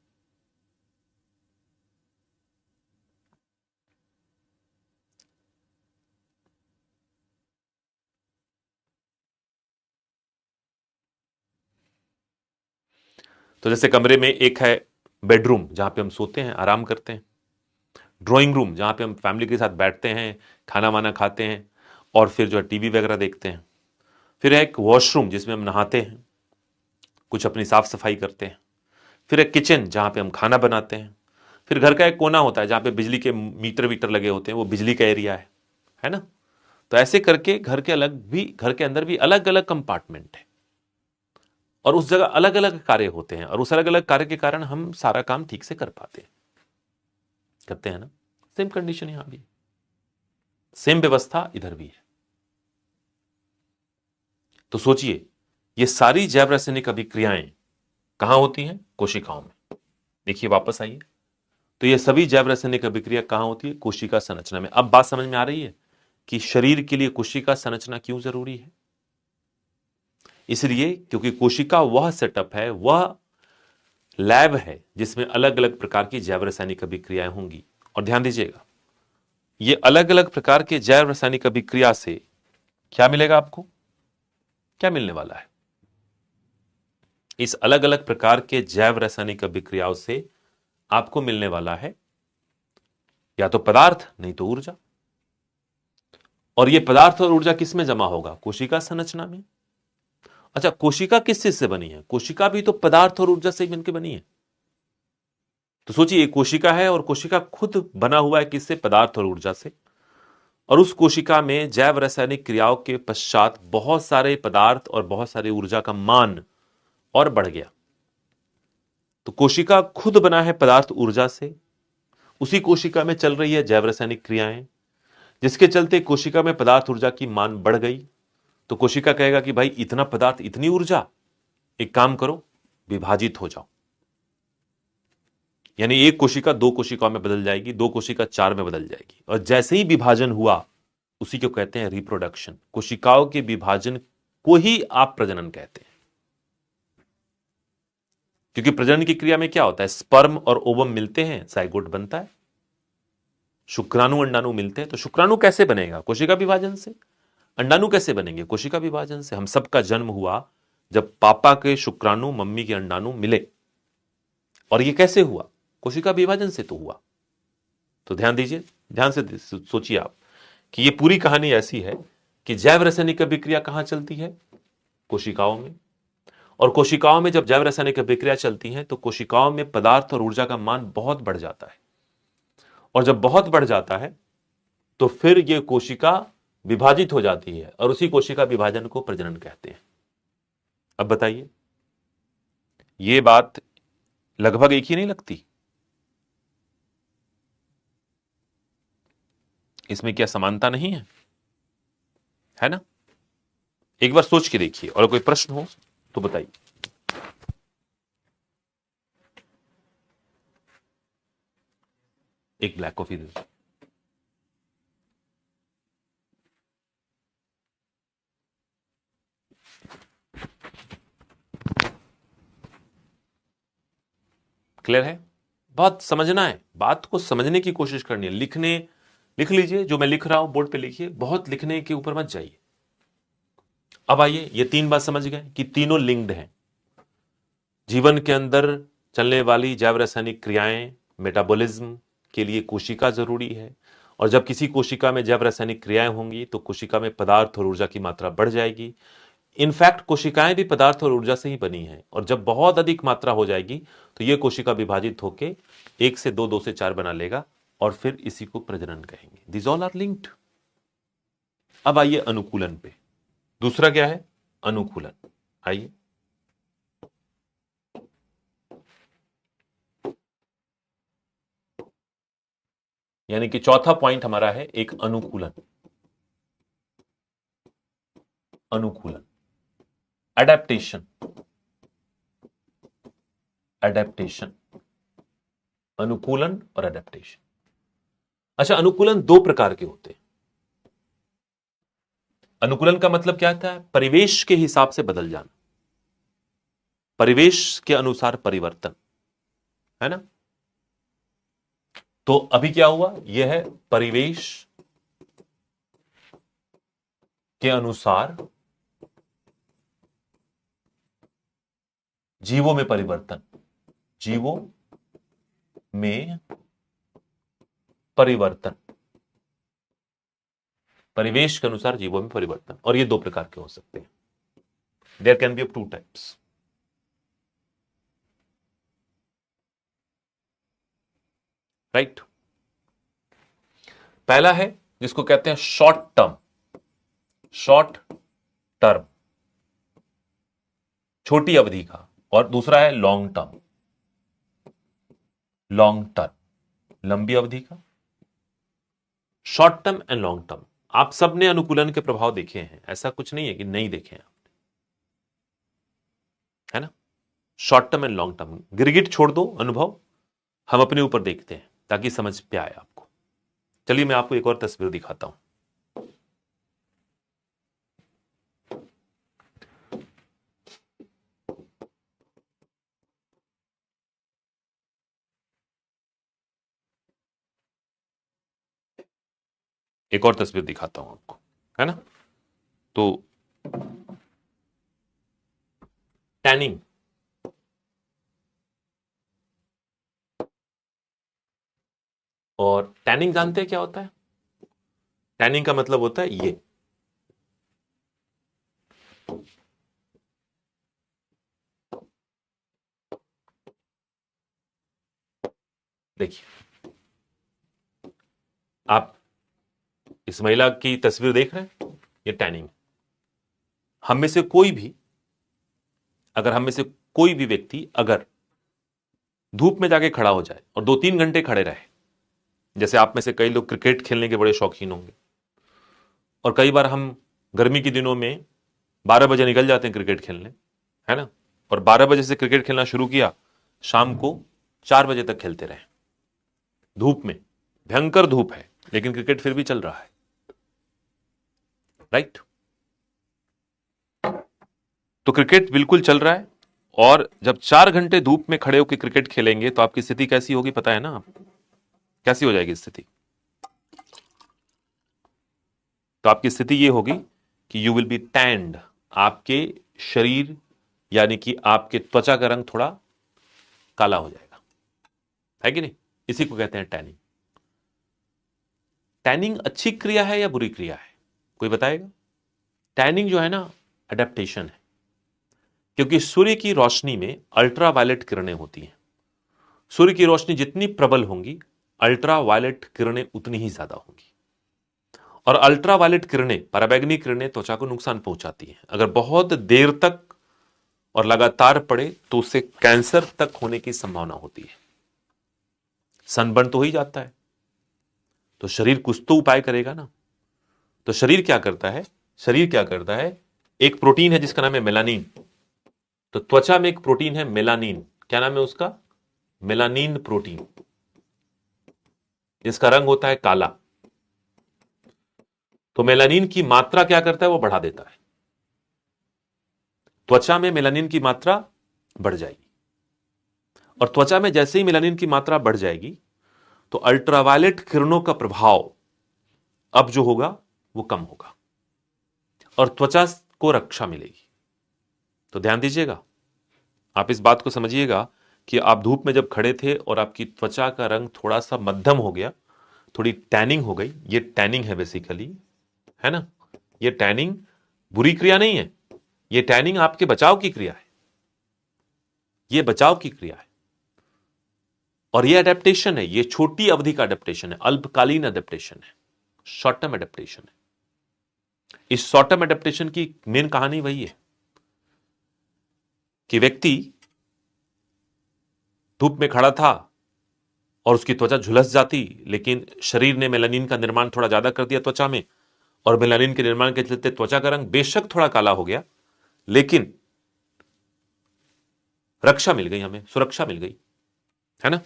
तो जैसे कमरे में एक है बेडरूम, जहां पे हम सोते हैं, आराम करते हैं। ड्राइंग रूम, जहां पे हम फैमिली के साथ बैठते हैं, खाना वाना खाते हैं, और फिर जो है टीवी वगैरह देखते हैं। फिर एक वॉशरूम जिसमें हम नहाते हैं, कुछ अपनी साफ सफाई करते हैं। फिर एक किचन जहां पे हम खाना बनाते हैं। फिर घर का एक कोना होता है जहां पे बिजली के मीटर वीटर लगे होते हैं, वो बिजली का एरिया है ना? तो ऐसे करके घर के अलग भी, घर के अंदर भी अलग अलग कंपार्टमेंट है, और उस जगह अलग अलग कार्य होते हैं, और उस अलग अलग कार्य के कारण हम सारा काम ठीक से कर पाते हैं, करते हैं ना? सेम कंडीशन यहां भी, सेम व्यवस्था इधर भी है। तो सोचिए, ये सारी जैव रासायनिक अभिक्रियाएं कहां होती हैं? कोशिकाओं में। देखिए वापस आइए, तो ये सभी जैव रासायनिक अभिक्रिया कहां होती है? कोशिका संरचना में। अब बात समझ में आ रही है कि शरीर के लिए कोशिका संरचना क्यों जरूरी है? इसलिए क्योंकि कोशिका वह सेटअप है, वह लैब है जिसमें अलग अलग प्रकार की जैव रासायनिक अभिक्रियाएं होंगी। और ध्यान दीजिएगा, ये अलग अलग प्रकार के जैव रासायनिक अभिक्रिया से क्या मिलेगा आपको? क्या मिलने वाला है? इस अलग अलग प्रकार के जैव रासायनिक अभिक्रियाओं से आपको मिलने वाला है या तो पदार्थ, नहीं तो ऊर्जा। और यह पदार्थ और ऊर्जा किस में जमा होगा? कोशिका संरचना में। अच्छा, कोशिका किस चीज से बनी है? कोशिका भी तो पदार्थ और ऊर्जा से ही मिलकर बनी है। तो सोचिए, एक कोशिका है और कोशिका खुद बना हुआ है किससे? पदार्थ और ऊर्जा से। और उस कोशिका में जैव रासायनिक क्रियाओं के पश्चात बहुत सारे पदार्थ और बहुत सारी ऊर्जा का मान और बढ़ गया। तो कोशिका खुद बना है पदार्थ ऊर्जा से, उसी कोशिका में चल रही है जैव रासायनिक क्रियाएं, जिसके चलते कोशिका में पदार्थ ऊर्जा की मान बढ़ गई। तो कोशिका कहेगा कि भाई इतना पदार्थ, इतनी ऊर्जा, एक काम करो, विभाजित हो जाओ। यानी एक कोशिका दो कोशिकाओं में बदल जाएगी, दो कोशिका चार में बदल जाएगी। और जैसे ही विभाजन हुआ, उसी को कहते हैं रिप्रोडक्शन। कोशिकाओं के विभाजन को ही आप प्रजनन कहते हैं। क्योंकि प्रजनन की क्रिया में क्या होता है? स्पर्म और ओवम मिलते हैं, जाइगोट बनता है। शुक्राणु अंडाणु मिलते हैं, तो शुक्राणु कैसे बनेगा? कोशिका विभाजन से। अंडाणु कैसे बनेंगे? कोशिका विभाजन से। हम सबका जन्म हुआ जब पापा के शुक्राणु मम्मी के अंडाणु मिले। और ये कैसे हुआ? कोशिका विभाजन से तो हुआ। तो ध्यान दीजिए, ध्यान से सोचिए आप कि ये पूरी कहानी ऐसी है कि जैव रासायनिक अभिक्रिया कहां चलती है? कोशिकाओं में। और कोशिकाओं में जब जैव रासायनिक अभिक्रिया चलती है तो कोशिकाओं में पदार्थ और ऊर्जा का मान बहुत बढ़ जाता है। और जब बहुत बढ़ जाता है तो फिर यह कोशिका विभाजित हो जाती है, और उसी कोशिका विभाजन को प्रजनन कहते हैं। अब बताइए, यह बात लगभग एक ही नहीं लगती? इसमें क्या समानता नहीं है? है ना? एक बार सोच के देखिए, और कोई प्रश्न हो तो बताइए। एक ब्लैक कॉफी दे दो। क्लियर है? बहुत समझना है, बात को समझने की कोशिश करनी है। लिख लीजिए, जो मैं लिख रहा हूं बोर्ड पे लिखिए, बहुत लिखने के ऊपर मत जाइए। अब आइए, ये तीन बात समझ गए कि तीनों लिंक्ड हैं। जीवन के अंदर चलने वाली जैव रासायनिक क्रियाएं, मेटाबॉलिज्म के लिए कोशिका जरूरी है। और जब किसी कोशिका में जैव रासायनिक क्रियाएं होंगी तो कोशिका में पदार्थ और ऊर्जा की मात्रा बढ़ जाएगी। इनफैक्ट कोशिकाएं भी पदार्थ और ऊर्जा से ही बनी हैं, और जब बहुत अधिक मात्रा हो जाएगी तो यह कोशिका विभाजित होकर एक से दो, दो से चार बना लेगा, और फिर इसी को प्रजनन कहेंगे। This all are linked. अब आइए अनुकूलन पे। दूसरा क्या है? अनुकूलन। आइए, यानी कि चौथा पॉइंट हमारा है एक अनुकूलन। अनुकूलन, अडेप्टेशन। अडेप्टेशन, अनुकूलन और अडेप्टेशन। अच्छा, अनुकूलन दो प्रकार के होते हैं। अनुकूलन का मतलब क्या था? परिवेश के हिसाब से बदल जाना, परिवेश के अनुसार परिवर्तन, है ना? तो अभी क्या हुआ? यह है परिवेश के अनुसार जीवों में परिवर्तन। जीवों में परिवर्तन, परिवेश के अनुसार जीवों में परिवर्तन। और ये दो प्रकार के हो सकते हैं। There can be of two types. Right? पहला है जिसको कहते हैं शॉर्ट टर्म। शॉर्ट टर्म, छोटी अवधि का। और दूसरा है लॉन्ग टर्म। लॉन्ग टर्म, लंबी अवधि का। Short term and long term. आप सबने अनुकूलन के प्रभाव देखे हैं, ऐसा कुछ नहीं है कि नहीं देखे हैं, है ना? Short term and long term. गिरगिट छोड़ दो अनुभव, हम अपने ऊपर देखते हैं ताकि समझ पे आए आपको। चलिए मैं आपको एक और तस्वीर दिखाता हूं। एक और तस्वीर दिखाता हूं आपको, है ना? तो टैनिंग, और टैनिंग जानते हैं क्या होता है? टैनिंग का मतलब होता है ये। देखिए, आप इस महिला की तस्वीर देख रहे हैं, ये टैनिंग। हम में से कोई भी, अगर हम में से कोई भी व्यक्ति अगर धूप में जाके खड़ा हो जाए और 2-3 घंटे खड़े रहे, जैसे आप में से कई लोग क्रिकेट खेलने के बड़े शौकीन होंगे, और कई बार हम गर्मी के दिनों में 12 बजे निकल जाते हैं क्रिकेट खेलने, है ना, और 12 बजे से क्रिकेट खेलना शुरू किया, शाम को 4 बजे तक खेलते रहे धूप में, भयंकर धूप है लेकिन क्रिकेट फिर भी चल रहा है, राइट। तो क्रिकेट बिल्कुल चल रहा है, और जब 4 घंटे धूप में खड़े होकर क्रिकेट खेलेंगे तो आपकी स्थिति कैसी होगी पता है ना? आप कैसी हो जाएगी स्थिति? तो आपकी स्थिति यह होगी कि यू विल बी टैंड, आपके शरीर यानी कि आपके त्वचा का रंग थोड़ा काला हो जाएगा, है कि नहीं? इसी को कहते हैं टैनिंग। टैनिंग अच्छी क्रिया है या बुरी क्रिया है, कोई बताएगा? टैनिंग जो है ना, अडेप्टेशन है, क्योंकि सूर्य की रोशनी में अल्ट्रावायलेट किरणें होती हैं। सूर्य की रोशनी जितनी प्रबल होंगी, अल्ट्रावायलेट किरणें उतनी ही ज्यादा होंगी, और अल्ट्रावायलेट किरणें, पराबैंगनी किरणें त्वचा को नुकसान पहुंचाती हैं। अगर बहुत देर तक और लगातार पड़े तो उससे कैंसर तक होने की संभावना होती है। सनबर्न तो हो ही जाता है, तो शरीर कुछ तो उपाय करेगा ना। तो शरीर क्या करता है? शरीर क्या करता है, एक प्रोटीन है जिसका नाम है मेलानिन। तो त्वचा में एक प्रोटीन है मेलानिन, क्या नाम है उसका? मेलानिन प्रोटीन, जिसका रंग होता है काला। तो मेलानिन की मात्रा क्या करता है? वो बढ़ा देता है। त्वचा में मेलानिन की मात्रा बढ़ जाएगी, और त्वचा में जैसे ही मेलानिन की मात्रा बढ़ जाएगी तो अल्ट्रावायलेट किरणों का प्रभाव अब जो होगा वो कम होगा, और त्वचा को रक्षा मिलेगी। तो ध्यान दीजिएगा, आप इस बात को समझिएगा कि आप धूप में जब खड़े थे और आपकी त्वचा का रंग थोड़ा सा मध्यम हो गया, थोड़ी टैनिंग हो गई, ये टैनिंग है बेसिकली, है ना? ये टैनिंग बुरी क्रिया नहीं है, ये टैनिंग आपके बचाव की क्रिया है, ये बचाव की क्रिया है। और ये अडेप्टेशन है, ये छोटी अवधि का अडेप्टेशन है, अल्पकालीन अडेप्टेशन है, शॉर्ट टर्म अडेप्टेशन है। इस शॉर्ट टर्म अडेप्टेशन की मेन कहानी वही है कि व्यक्ति धूप में खड़ा था और उसकी त्वचा झुलस जाती, लेकिन शरीर ने मेलानिन का निर्माण थोड़ा ज्यादा कर दिया त्वचा में, और मेलानिन के निर्माण के चलते त्वचा का रंग बेशक थोड़ा काला हो गया, लेकिन रक्षा मिल गई, हमें सुरक्षा मिल गई, है ना?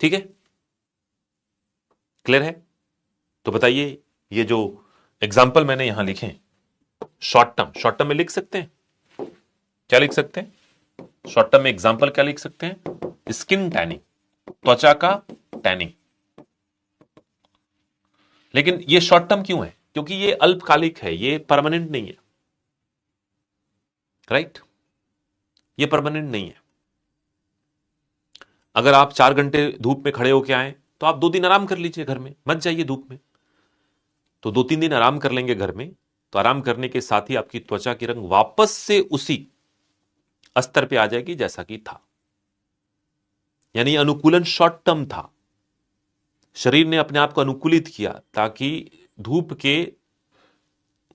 ठीक है, क्लियर है? तो बताइए, ये जो एग्जाम्पल मैंने यहां लिखे शॉर्ट टर्म में लिख सकते हैं, क्या लिख सकते हैं? शॉर्ट टर्म में एग्जाम्पल क्या लिख सकते हैं? स्किन टैनिंग, त्वचा का टैनिंग। लेकिन ये शॉर्ट टर्म क्यों है? क्योंकि ये अल्पकालिक है, ये परमानेंट नहीं है, राइट? ये परमानेंट नहीं है। अगर आप 4 घंटे धूप में खड़े होके आए तो आप 2 दिन आराम कर लीजिए, घर में मत जाइए धूप में। तो 2-3 दिन आराम कर लेंगे घर में, तो आराम करने के साथ ही आपकी त्वचा की रंग वापस से उसी स्तर पे आ जाएगी जैसा कि था। यानी अनुकूलन शॉर्ट टर्म था, शरीर ने अपने आप को अनुकूलित किया ताकि धूप के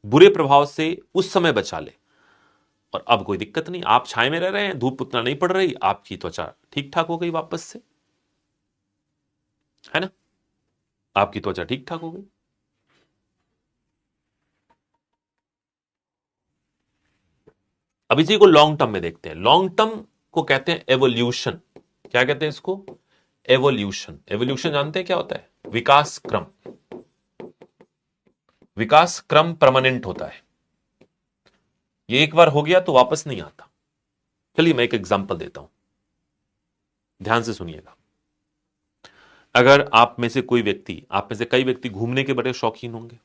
बुरे प्रभाव से उस समय बचा ले। और अब कोई दिक्कत नहीं, आप छाए में रह रहे हैं, धूप उतना नहीं पड़ रही, आपकी त्वचा ठीक ठाक हो गई वापस से, है ना? आपकी त्वचा ठीक ठाक हो गई। अब इसी को लॉन्ग टर्म में देखते हैं। लॉन्ग टर्म को कहते हैं एवोल्यूशन। क्या कहते हैं इसको? एवोल्यूशन। एवोल्यूशन जानते हैं क्या होता है? विकास क्रम। विकास क्रम परमानेंट होता है, ये एक बार हो गया तो वापस नहीं आता। चलिए मैं एक एग्जांपल देता हूं, ध्यान से सुनिएगा। अगर आप में से कोई व्यक्ति, आप में से कई व्यक्ति घूमने के बड़े शौकीन होंगे,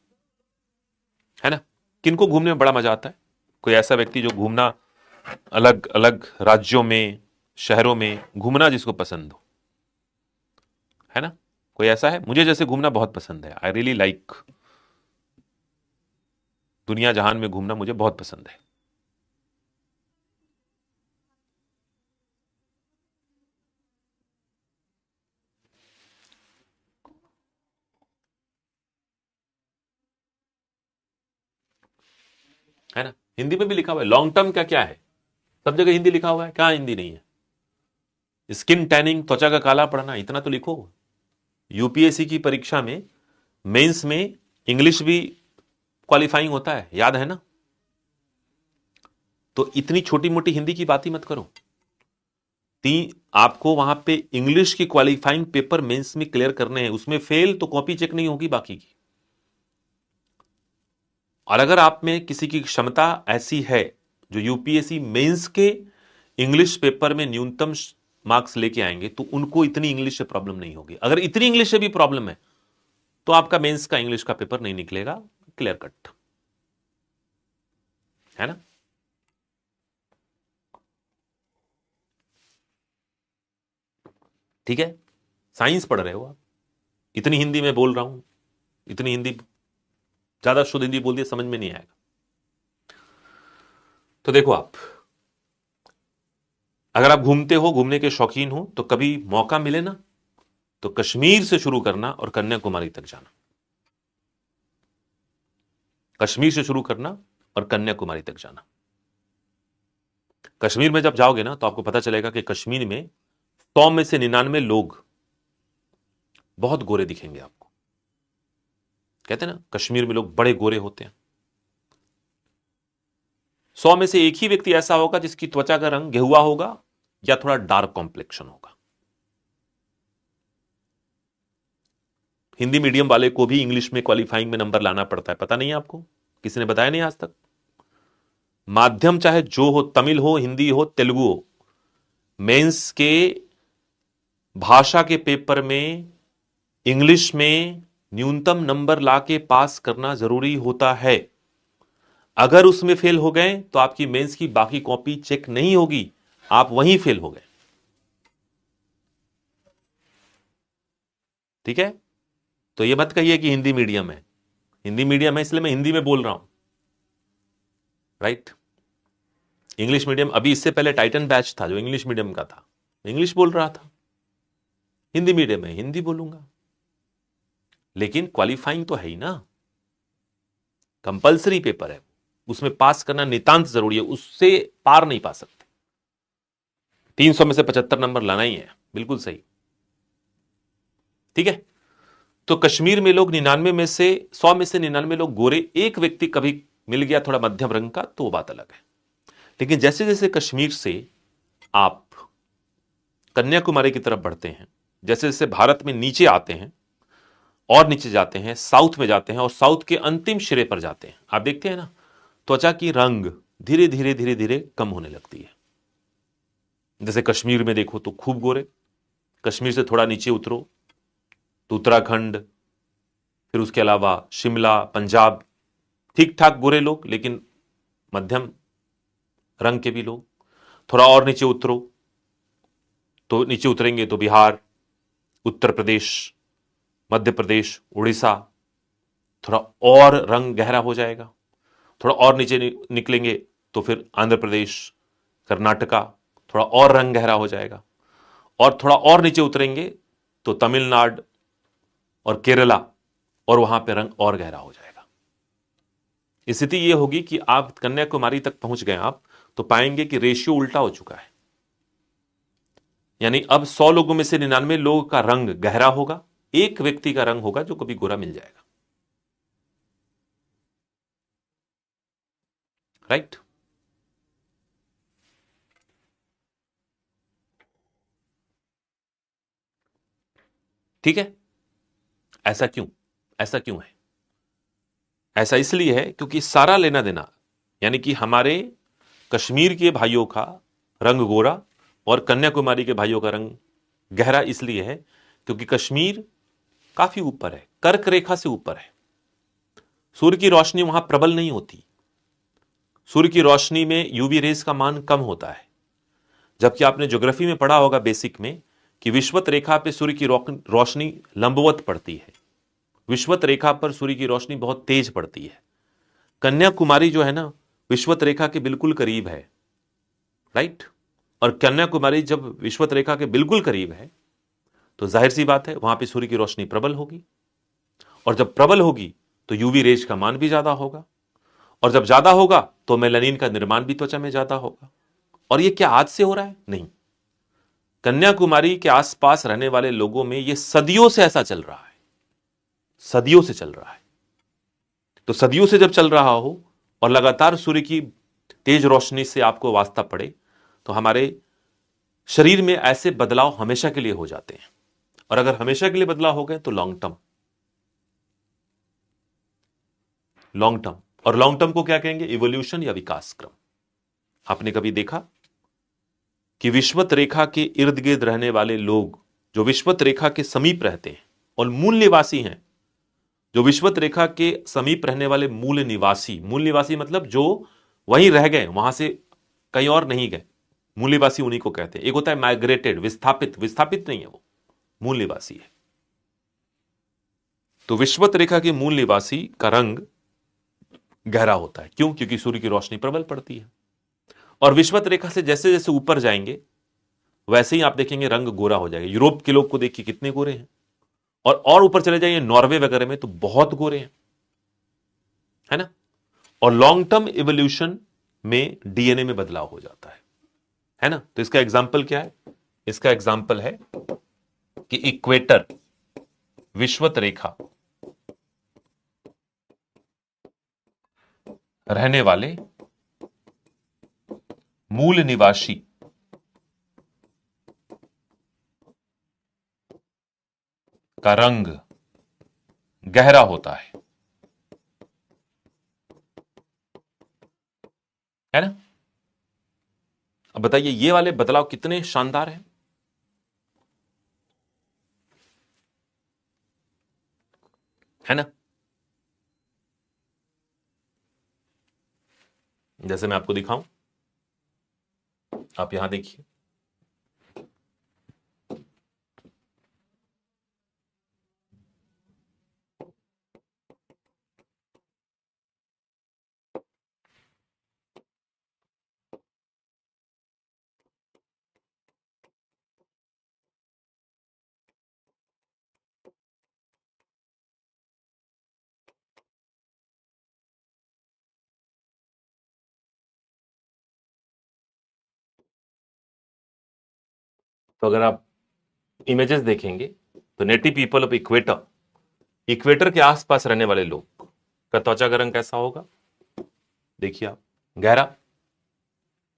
है ना? किनको घूमने में बड़ा मजा आता है? कोई ऐसा व्यक्ति जो घूमना, अलग अलग राज्यों में, शहरों में घूमना जिसको पसंद हो, है ना? कोई ऐसा है? मुझे जैसे घूमना बहुत पसंद है, आई रियली लाइक, दुनिया जहान में घूमना मुझे बहुत पसंद है। है ना। हिंदी में भी लिखा हुआ है, लॉन्ग टर्म का क्या है, सब जगह हिंदी लिखा हुआ है, कहां हिंदी नहीं है। स्किन टैनिंग, त्वचा का काला पड़ना, इतना तो लिखो। यूपीएससी की परीक्षा में मेंस में इंग्लिश भी क्वालिफाइंग होता है, याद है ना। तो इतनी छोटी मोटी हिंदी की बात ही मत करो। आपको वहां पे इंग्लिश की क्वालिफाइंग पेपर मेंस में क्लियर करने हैं, उसमें फेल तो कॉपी चेक नहीं होगी बाकी की। और अगर आप में किसी की क्षमता ऐसी है जो यूपीएससी मेंस के इंग्लिश पेपर में न्यूनतम मार्क्स लेके आएंगे, तो उनको इतनी इंग्लिश से प्रॉब्लम नहीं होगी। अगर इतनी इंग्लिश से भी प्रॉब्लम है तो आपका मेंस का इंग्लिश का पेपर नहीं निकलेगा क्लियर कट, है ना। ठीक है, साइंस पढ़ रहे हो आप, इतनी हिंदी में बोल रहा हूं, इतनी हिंदी, ज्यादा शुद्ध हिंदी बोल दिया समझ में नहीं आएगा। तो देखो आप, अगर आप घूमते हो, घूमने के शौकीन हो, तो कभी मौका मिले ना तो कश्मीर से शुरू करना और कन्याकुमारी तक जाना। कश्मीर से शुरू करना और कन्याकुमारी तक जाना। कश्मीर में जब जाओगे ना तो आपको पता चलेगा कि कश्मीर में 100 में से 99 लोग बहुत गोरे दिखेंगे आपको। कहते हैं ना कश्मीर में लोग बड़े गोरे होते हैं। 100 में से एक ही व्यक्ति ऐसा होगा जिसकी त्वचा का रंग गेहुआ होगा या थोड़ा डार्क कॉम्प्लेक्शन होगा। हिंदी मीडियम वाले को भी इंग्लिश में क्वालिफाइंग में नंबर लाना पड़ता है, पता नहीं है आपको, किसी ने बताया नहीं आज तक। माध्यम चाहे जो हो, तमिल हो, हिंदी हो, तेलुगु हो, मेंस के भाषा के पेपर में इंग्लिश में न्यूनतम नंबर लाके पास करना जरूरी होता है। अगर उसमें फेल हो गए तो आपकी मेंस की बाकी कॉपी चेक नहीं होगी, आप वहीं फेल हो गए। ठीक है, तो ये मत कहिए कि हिंदी मीडियम है। हिंदी मीडियम है इसलिए मैं हिंदी में बोल रहा हूं, राइट। इंग्लिश मीडियम, अभी इससे पहले टाइटन बैच था जो इंग्लिश मीडियम का था, इंग्लिश बोल रहा था। हिंदी मीडियम है, हिंदी बोलूंगा, लेकिन क्वालिफाइंग तो है ही ना, कंपल्सरी पेपर है, उसमें पास करना नितांत जरूरी है, उससे पार नहीं पा सकते। 300 में से 75 नंबर लाना ही है, बिल्कुल सही। ठीक है, तो कश्मीर में लोग 99 में से 100 में से 99 लोग गोरे, एक व्यक्ति कभी मिल गया थोड़ा मध्यम रंग का तो बात अलग है। लेकिन जैसे जैसे कश्मीर से आप कन्याकुमारी की तरफ बढ़ते हैं, जैसे जैसे भारत में नीचे आते हैं और नीचे जाते हैं, साउथ में जाते हैं और साउथ के अंतिम सिरे पर जाते हैं, आप देखते हैं ना त्वचा की रंग धीरे धीरे धीरे धीरे कम होने लगती है। जैसे कश्मीर में देखो तो खूब गोरे, कश्मीर से थोड़ा नीचे उतरो तो उत्तराखंड, फिर उसके अलावा शिमला, पंजाब, ठीक ठाक गोरे लोग लेकिन मध्यम रंग के भी लोग। थोड़ा और नीचे उतरो तो नीचे उतरेंगे तो बिहार, उत्तर प्रदेश, मध्य प्रदेश, उड़ीसा, थोड़ा और रंग गहरा हो जाएगा। थोड़ा और नीचे निकलेंगे तो फिर आंध्र प्रदेश, कर्नाटका, थोड़ा और रंग गहरा हो जाएगा। और थोड़ा और नीचे उतरेंगे तो तमिलनाडु और केरला, और वहां पे रंग और गहरा हो जाएगा। स्थिति यह होगी कि आप कन्याकुमारी तक पहुंच गए आप तो पाएंगे कि रेशियो उल्टा हो चुका है, यानी अब 100 लोगों में से 99 लोगों का रंग गहरा होगा, एक व्यक्ति का रंग होगा जो कभी गोरा मिल जाएगा, राइट। ठीक है, ऐसा क्यों, ऐसा क्यों है? ऐसा इसलिए है क्योंकि सारा लेना देना, यानी कि हमारे कश्मीर के भाइयों का रंग गोरा और कन्याकुमारी के भाइयों का रंग गहरा इसलिए है क्योंकि कश्मीर काफी ऊपर है, कर्क रेखा से ऊपर है, सूर्य की रोशनी वहां प्रबल नहीं होती, सूर्य की रोशनी में यूवी रेस का मान कम होता है। जबकि आपने ज्योग्राफी में पढ़ा होगा बेसिक में कि विषुवत रेखा पे सूर्य की रोशनी लंबवत पड़ती है, विषुवत रेखा पर सूर्य की रोशनी बहुत तेज पड़ती है। कन्याकुमारी जो है ना विषुवत रेखा के बिल्कुल करीब है, राइट। और कन्याकुमारी जब विषुवत रेखा के बिल्कुल करीब है तो जाहिर सी बात है वहां पे सूर्य की रोशनी प्रबल होगी, और जब प्रबल होगी तो यूवी रेज का मान भी ज्यादा होगा, और जब ज्यादा होगा तो मेलानिन का निर्माण भी त्वचा में ज्यादा होगा। और ये क्या आज से हो रहा है? नहीं, कन्याकुमारी के आसपास रहने वाले लोगों में ये सदियों से ऐसा चल रहा है, सदियों से चल रहा है। तो सदियों से जब चल रहा हो और लगातार सूर्य की तेज रोशनी से आपको वास्ता पड़े, तो हमारे शरीर में ऐसे बदलाव हमेशा के लिए हो जाते हैं। और अगर हमेशा के लिए बदलाव हो गए तो लॉन्ग टर्म, लॉन्ग टर्म। और लॉन्ग टर्म को क्या कहेंगे? इवोल्यूशन या विकास क्रम। आपने कभी देखा कि विषुवत रेखा के इर्द गिर्द रहने वाले लोग जो विषुवत रेखा के समीप रहते हैं और मूल निवासी हैं, जो विषुवत रेखा के समीप रहने वाले मूल निवासी, मूल निवासी मतलब जो वहीं रह गए, वहां से कहीं और नहीं गए, मूल निवासी उन्हीं को कहते हैं। एक होता है माइग्रेटेड, विस्थापित, विस्थापित नहीं है वो, मूल निवासी है। तो विषुवत रेखा के मूल निवासी का रंग गहरा होता है। क्यों? क्योंकि सूर्य की रोशनी प्रबल पड़ती है। और विषुवत रेखा से जैसे जैसे ऊपर जाएंगे वैसे ही आप देखेंगे रंग गोरा हो जाएगा। यूरोप के लोग को देखिए कितने गोरे हैं, और ऊपर चले जाइए नॉर्वे वगैरह में तो बहुत गोरे हैं, है ना। और लॉन्ग टर्म इवोल्यूशन में डीएनए में बदलाव हो जाता है ना। तो इसका एग्जाम्पल क्या है? इसका एग्जाम्पल है कि इक्वेटर, विषुवत रेखा रहने वाले मूल निवासी का रंग गहरा होता है ना। अब बताइए ये वाले बदलाव कितने शानदार हैं, है ना। जैसे मैं आपको दिखाऊं, आप यहां देखिए, तो अगर आप इमेजेस देखेंगे तो native people of equator, equator के आसपास रहने वाले लोग का त्वचा का रंग कैसा होगा? देखिए आप, गहरा।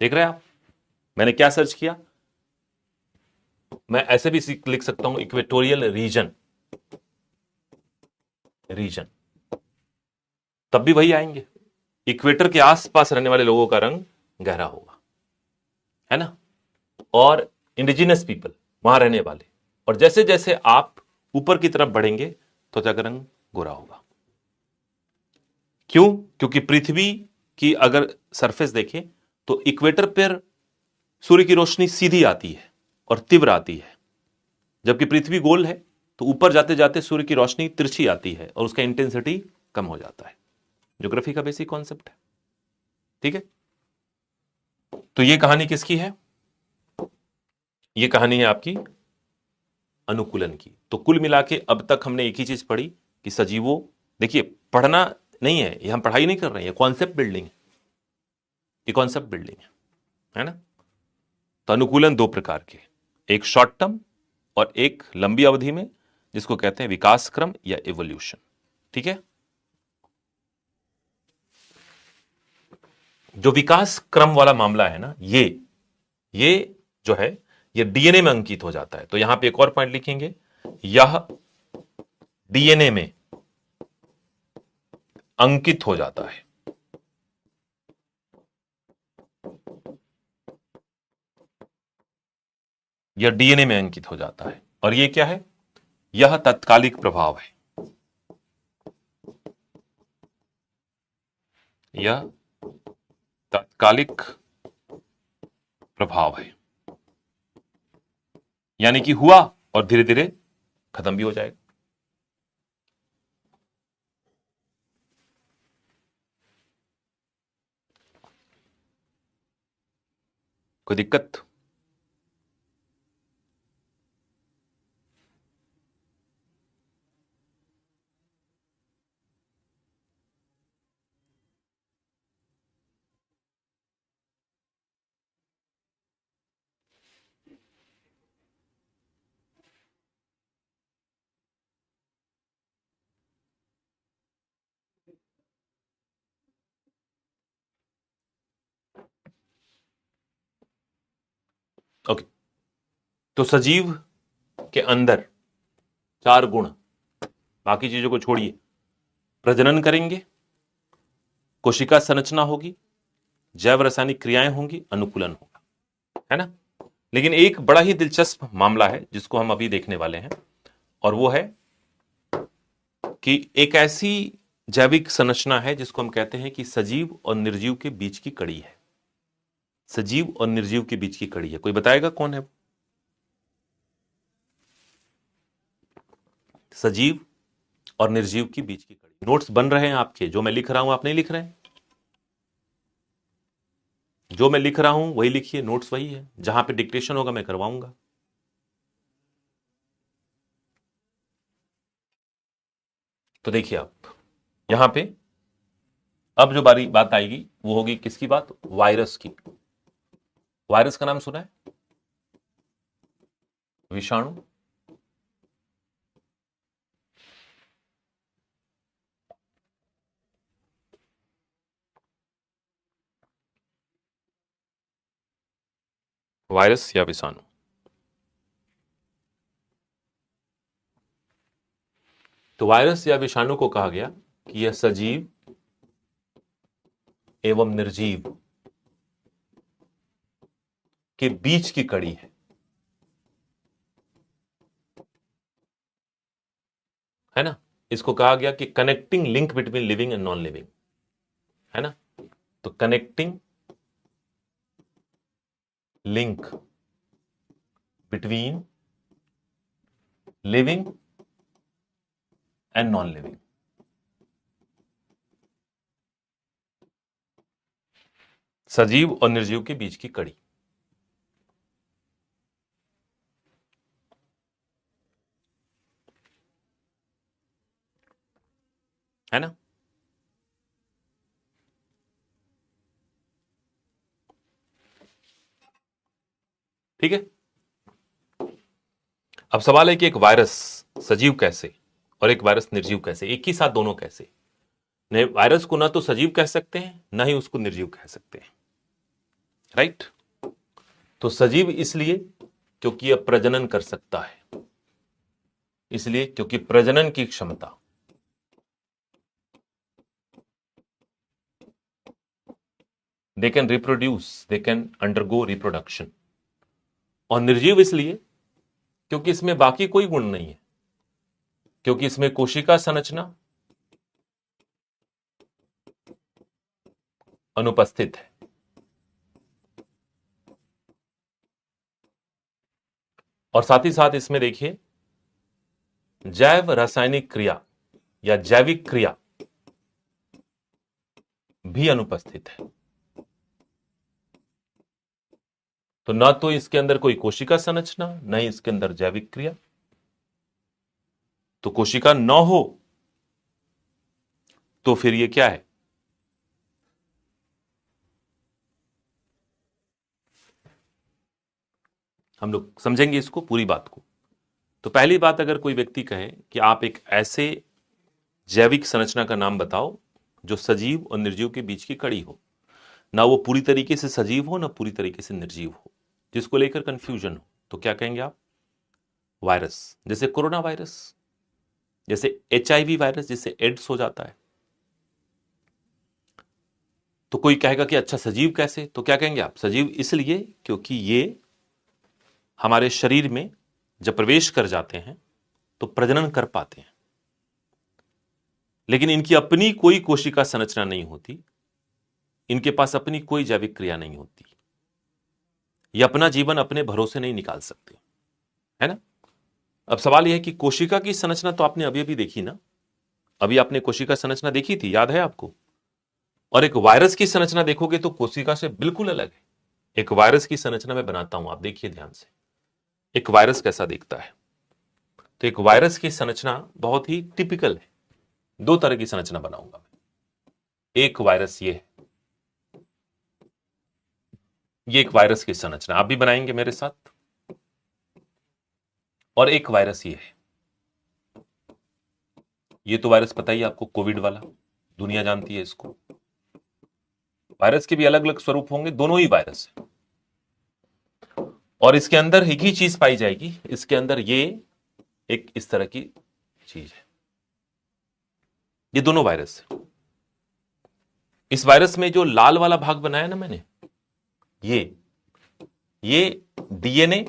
देख रहे हैं आप, मैंने क्या सर्च किया? मैं ऐसे भी लिख सकता हूं इक्वेटोरियल रीजन, रीजन, तब भी वही आएंगे। इक्वेटर के आसपास रहने वाले लोगों का रंग गहरा होगा, है ना। और इंडिजिनस पीपल, वहां रहने वाले, और जैसे जैसे आप ऊपर की तरफ बढ़ेंगे त्वचा का रंग गोरा होगा। क्यों? क्योंकि पृथ्वी की अगर सरफेस देखें तो इक्वेटर पर सूर्य की रोशनी सीधी आती है और तीव्र आती है, जबकि पृथ्वी गोल है तो ऊपर जाते जाते सूर्य की रोशनी तिरछी आती है और उसका इंटेंसिटी कम हो जाता है। ज्योग्राफी का बेसिक कॉन्सेप्ट है, ठीक है। तो ये कहानी किसकी है? ये कहानी है आपकी अनुकूलन की। तो कुल मिला के अब तक हमने एक ही चीज पढ़ी कि सजीवों, देखिए पढ़ना नहीं है, ये हम पढ़ाई नहीं कर रहे हैं, कॉन्सेप्ट बिल्डिंग है, ये कॉन्सेप्ट बिल्डिंग है ना। तो अनुकूलन दो प्रकार के, एक शॉर्ट टर्म और एक लंबी अवधि में, जिसको कहते हैं विकास क्रम या इवोल्यूशन, ठीक है। जो विकास क्रम वाला मामला है ना, ये जो है ये डीएनए में अंकित हो जाता है। तो यहां पे एक और पॉइंट लिखेंगे, यह डीएनए में अंकित हो जाता है। यह डीएनए में अंकित हो जाता है। और ये क्या है? यह तत्कालिक प्रभाव है। यह तात्कालिक प्रभाव है, यानी कि हुआ और धीरे धीरे खत्म भी हो जाएगा। कोई दिक्कत? तो सजीव के अंदर 4 गुण, बाकी चीजों को छोड़िए, प्रजनन करेंगे, कोशिका संरचना होगी, जैव रासायनिक क्रियाएं होंगी, अनुकूलन होगा, है ना। लेकिन एक बड़ा ही दिलचस्प मामला है जिसको हम अभी देखने वाले हैं, और वो है कि एक ऐसी जैविक संरचना है जिसको हम कहते हैं कि सजीव और निर्जीव के बीच की कड़ी है। सजीव और निर्जीव के बीच की कड़ी है। कोई बताएगा कौन है? सजीव और निर्जीव की बीच की कड़ी। नोट्स बन रहे हैं आपके, जो मैं लिख रहा हूं आप नहीं लिख रहे हैं? जो मैं लिख रहा हूं वही लिखिए, नोट्स वही है, जहां पे डिक्टेशन होगा मैं करवाऊंगा। तो देखिए आप यहां पे अब जो बारी बात आएगी वो होगी किसकी बात? वायरस की। वायरस का नाम सुना है? विषाणु। वायरस या विषाणु। तो वायरस या विषाणु को कहा गया कि यह सजीव एवं निर्जीव के बीच की कड़ी है ना। इसको कहा गया कि connecting link between living and non living, है ना। तो connecting link between living and non living. सजीव और निर्जीव के बीच की कड़ी, है ना। ठीक है। अब सवाल है कि एक वायरस सजीव कैसे और एक वायरस निर्जीव कैसे, एक ही साथ दोनों कैसे? नहीं, वायरस को ना तो सजीव कह सकते हैं ना ही उसको निर्जीव कह सकते हैं, राइट। तो सजीव इसलिए क्योंकि यह प्रजनन कर सकता है, इसलिए क्योंकि प्रजनन की क्षमता, they can reproduce, they can undergo reproduction. और निर्जीव इसलिए क्योंकि इसमें बाकी कोई गुण नहीं है, क्योंकि इसमें कोशिका संरचना अनुपस्थित है। और साथ ही साथ इसमें देखिए जैव रासायनिक क्रिया या जैविक क्रिया भी अनुपस्थित है। तो ना तो इसके अंदर कोई कोशिका संरचना, न ही इसके अंदर जैविक क्रिया। तो कोशिका न हो तो फिर ये क्या है? हम लोग समझेंगे इसको पूरी बात को। तो पहली बात, अगर कोई व्यक्ति कहे कि आप एक ऐसे जैविक संरचना का नाम बताओ जो सजीव और निर्जीव के बीच की कड़ी हो, ना वो पूरी तरीके से सजीव हो ना पूरी तरीके से निर्जीव हो, जिसको लेकर कंफ्यूजन हो, तो क्या कहेंगे आप? वायरस। जैसे कोरोना वायरस, जैसे HIV वायरस, जिससे एड्स हो जाता है। तो कोई कहेगा कि अच्छा सजीव कैसे? तो क्या कहेंगे आप? सजीव इसलिए क्योंकि ये हमारे शरीर में जब प्रवेश कर जाते हैं तो प्रजनन कर पाते हैं, लेकिन इनकी अपनी कोई कोशिका संरचना नहीं होती, इनके पास अपनी कोई जैविक क्रिया नहीं होती, ये अपना जीवन अपने भरोसे नहीं निकाल सकते, है ना। अब सवाल यह है कि कोशिका की संरचना तो आपने अभी अभी देखी ना, अभी आपने कोशिका संरचना देखी थी, याद है आपको? और एक वायरस की संरचना देखोगे तो कोशिका से बिल्कुल अलग है। एक वायरस की संरचना मैं बनाता हूं, आप देखिए ध्यान से, एक वायरस कैसा दिखता है। तो एक वायरस की संरचना बहुत ही टिपिकल है। 2 तरह की संरचना बनाऊंगा मैं। एक वायरस ये है, ये एक वायरस की संरचना आप भी बनाएंगे मेरे साथ। और एक वायरस ये है, ये तो वायरस पता ही आपको, कोविड वाला, दुनिया जानती है इसको। वायरस के भी अलग अलग स्वरूप होंगे, दोनों ही वायरस है। और इसके अंदर एक ही चीज पाई जाएगी, इसके अंदर ये एक इस तरह की चीज है। ये दोनों वायरस है। इस वायरस में जो लाल वाला भाग बनाया ना मैंने, ये डीएनए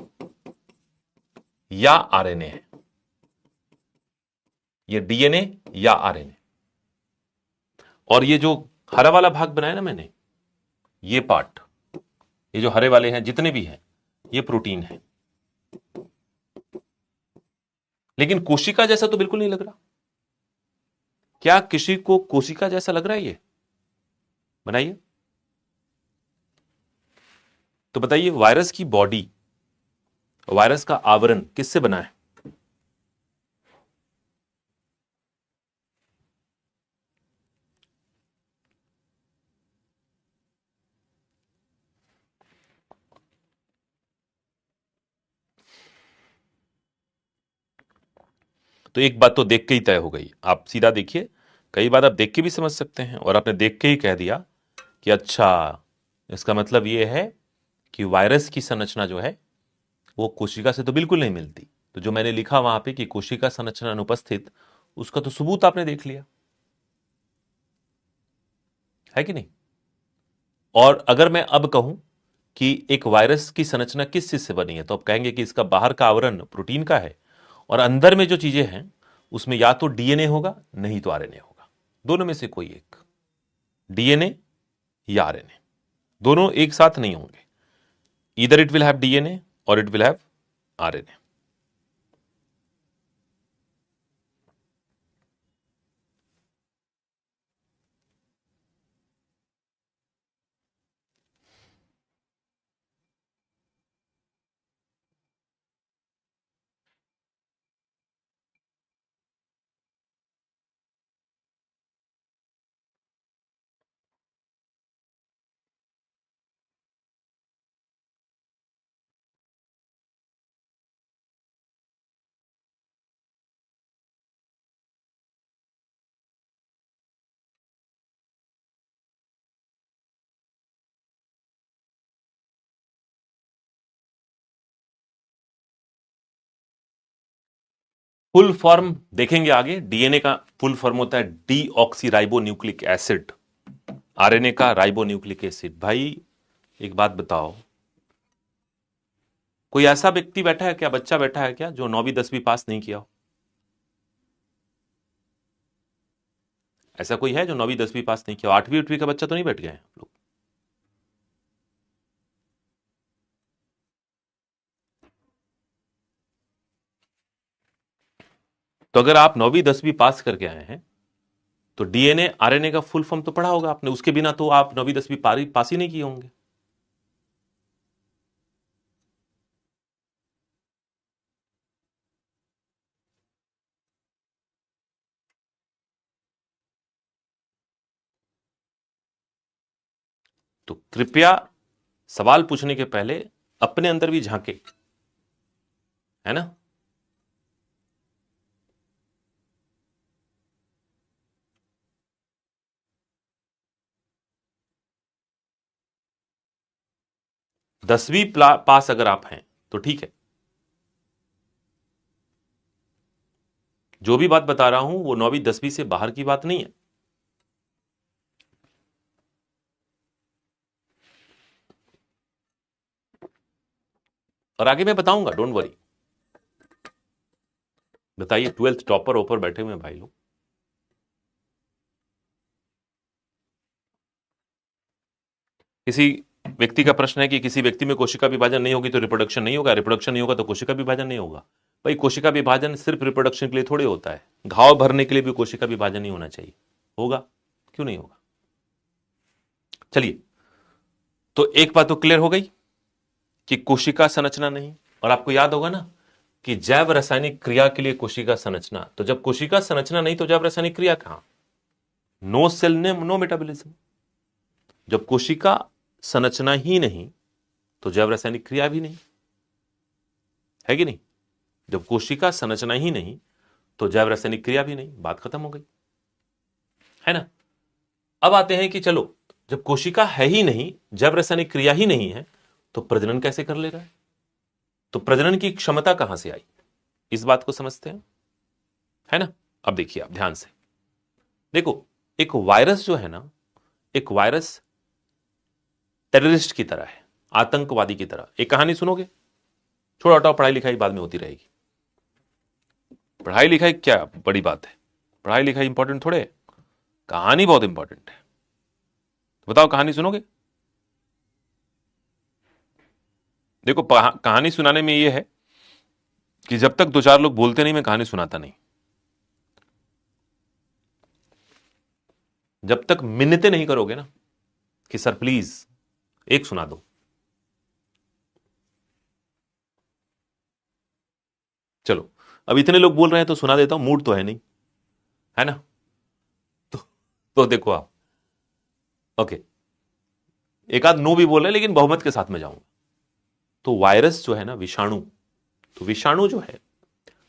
या आरएनए है। ये डीएनए या आरएनए। और ये जो हरा वाला भाग बनाया ना मैंने, ये पार्ट, ये जो हरे वाले हैं जितने भी हैं, ये प्रोटीन है। लेकिन कोशिका जैसा तो बिल्कुल नहीं लग रहा। क्या किसी को कोशिका जैसा लग रहा है? ये बनाइए तो बताइए, वायरस की बॉडी, वायरस का आवरण किससे बना है? तो एक बात तो देख के ही तय हो गई। आप सीधा देखिए, कई बार आप देख के भी समझ सकते हैं, और आपने देख के ही कह दिया कि अच्छा, इसका मतलब यह है कि वायरस की संरचना जो है वो कोशिका से तो बिल्कुल नहीं मिलती। तो जो मैंने लिखा वहां पे कि कोशिका संरचना अनुपस्थित, उसका तो सबूत आपने देख लिया है कि नहीं। और अगर मैं अब कहूं कि एक वायरस की संरचना किस चीज से बनी है, तो आप कहेंगे कि इसका बाहर का आवरण प्रोटीन का है, और अंदर में जो चीजें हैं उसमें या तो डीएनए होगा, नहीं तो आरएनए होगा। दोनों में से कोई एक, डीएनए या आरएनए, दोनों एक साथ नहीं होंगे। Either it will have DNA और it will have RNA. Full form देखेंगे आगे। डीएनए का फुल फॉर्म होता है डीऑक्सीराइबो न्यूक्लिक एसिड, आरएनए का राइबो न्यूक्लिक एसिड। भाई एक बात बताओ, कोई ऐसा व्यक्ति बैठा है क्या, बच्चा बैठा है क्या, जो 9वीं 10वीं पास नहीं किया हो? ऐसा कोई है जो 9वीं 10वीं पास नहीं किया हो? 8वीं 8वीं का बच्चा तो नहीं बैठ गए हैं लोग? तो अगर आप 9वीं 10वीं पास करके आए हैं तो डीएनए आरएनए का फुल फॉर्म तो पढ़ा होगा आपने, उसके बिना तो आप 9वीं 10वीं पास ही नहीं किए होंगे। तो कृपया सवाल पूछने के पहले अपने अंदर भी झांके, है ना। दसवीं पास अगर आप हैं तो ठीक है, जो भी बात बता रहा हूं वो 9वीं 10वीं से बाहर की बात नहीं है। और आगे मैं बताऊंगा, डोंट वरी। बताइए, 12th टॉपर ऊपर बैठे हुए भाई लोग, किसी व्यक्ति का प्रश्न है कि किसी व्यक्ति में कोशिका विभाजन नहीं होगी तो रिप्रोडक्शन नहीं होगा, रिप्रोडक्शन नहीं होगा तो कोशिका विभाजन नहीं होगा। भाई कोशिका विभाजन सिर्फ रिप्रोडक्शन के लिए थोड़े होता है, घाव भरने के लिए भी कोशिका विभाजन नहीं होना चाहिए। होगा? क्यों नहीं होगा? चलिए, तो एक बात तो क्लियर हो गई कि कोशिका संरचना नहीं। और आपको याद होगा ना कि जैव रासायनिक क्रिया के लिए कोशिका संरचना, तो जब कोशिका संरचना नहीं तो जैव रासायनिक क्रिया कहां? नो सेल ने नो मेटाबॉलिज्म। जब कोशिका संरचना ही नहीं तो जैव रासायनिक क्रिया भी नहीं, है कि नहीं। जब कोशिका संरचना ही नहीं तो जैव रासायनिक क्रिया भी नहीं, बात खत्म हो गई, है ना। अब आते हैं कि चलो, जब कोशिका है ही नहीं, जैव रासायनिक क्रिया ही नहीं है, तो प्रजनन कैसे कर ले रहा है? तो प्रजनन की क्षमता कहां से आई, इस बात को समझते हैं, है ना। अब देखिए आप ध्यान से देखो, एक वायरस जो है ना, एक वायरस टेररिस्ट की तरह है, आतंकवादी की तरह। एक कहानी सुनोगे, छोड़ो हटाओ, पढ़ाई लिखाई बाद में होती रहेगी। पढ़ाई लिखाई क्या बड़ी बात है, पढ़ाई लिखाई इंपॉर्टेंट थोड़े है, कहानी बहुत इंपॉर्टेंट है। तो बताओ कहानी सुनोगे। देखो कहानी सुनाने में यह है कि जब तक दो चार लोग बोलते नहीं, मैं कहानी सुनाता नहीं। जब तक मिन्नतें नहीं करोगे ना कि सर प्लीज एक सुना दो। चलो अब इतने लोग बोल रहे हैं तो सुना देता हूं, मूड तो है नहीं, है ना। तो, तो देखो आप, ओके, एक आध नो भी बोल रहे हैं लेकिन बहुमत के साथ में जाऊंगा। तो वायरस जो है ना, विषाणु, तो विषाणु जो है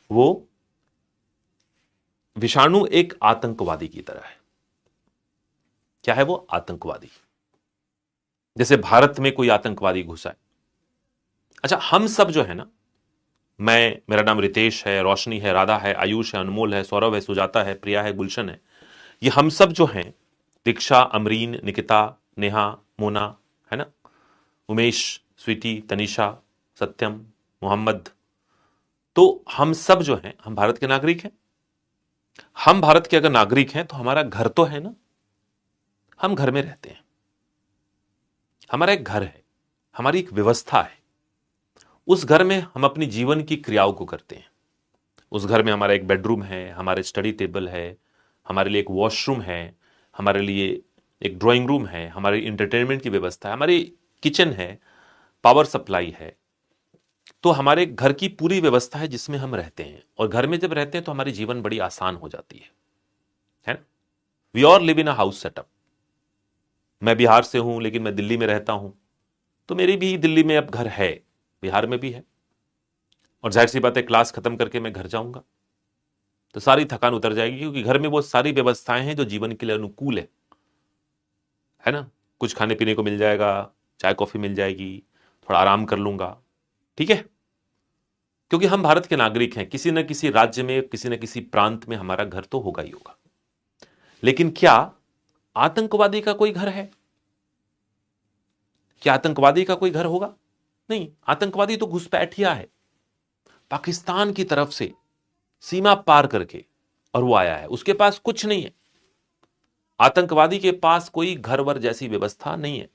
वो, विषाणु एक आतंकवादी की तरह है। क्या है वो, आतंकवादी। जैसे भारत में कोई आतंकवादी घुसा है। अच्छा, हम सब जो है ना, मैं, मेरा नाम रितेश है, रोशनी है, राधा है, आयुष है, अनमोल है, सौरभ है, सुजाता है, प्रिया है, गुलशन है, ये हम सब जो हैं, दीक्षा, अमरीन, निकिता, नेहा, मोना, है ना, उमेश, स्वीटी, तनिषा, सत्यम, मोहम्मद, तो हम सब जो हैं, हम भारत के नागरिक हैं। हम भारत के अगर नागरिक हैं तो हमारा घर तो है ना, हम घर में रहते हैं, हमारा एक घर है, हमारी एक व्यवस्था है। उस घर में हम अपनी जीवन की क्रियाओं को करते हैं। उस घर में हमारा एक बेडरूम है, हमारे स्टडी टेबल है, हमारे लिए एक वॉशरूम है, हमारे लिए एक ड्राइंग रूम है, हमारी इंटरटेनमेंट की व्यवस्था है, हमारी किचन है, पावर सप्लाई है। तो हमारे घर की पूरी व्यवस्था है जिसमें हम रहते हैं, और घर में जब रहते हैं तो हमारी जीवन बड़ी आसान हो जाती है ना। We all live in a house setup. मैं बिहार से हूं लेकिन मैं दिल्ली में रहता हूं, तो मेरी भी दिल्ली में अब घर है, बिहार में भी है, और जाहिर सी बात है क्लास खत्म करके मैं घर जाऊंगा तो सारी थकान उतर जाएगी, क्योंकि घर में वो सारी व्यवस्थाएं हैं जो जीवन के लिए अनुकूल है ना। कुछ खाने पीने को मिल जाएगा, चाय कॉफी मिल जाएगी, थोड़ा आराम कर लूंगा, ठीक है। क्योंकि हम भारत के नागरिक हैं, किसी न किसी राज्य में, किसी न किसी प्रांत में हमारा घर तो होगा ही होगा। लेकिन क्या आतंकवादी का कोई घर है? क्या आतंकवादी का कोई घर होगा? नहीं, आतंकवादी तो घुसपैठिया है, पाकिस्तान की तरफ से सीमा पार करके, और वो आया है, उसके पास कुछ नहीं है। आतंकवादी के पास कोई घर वर जैसी व्यवस्था नहीं है,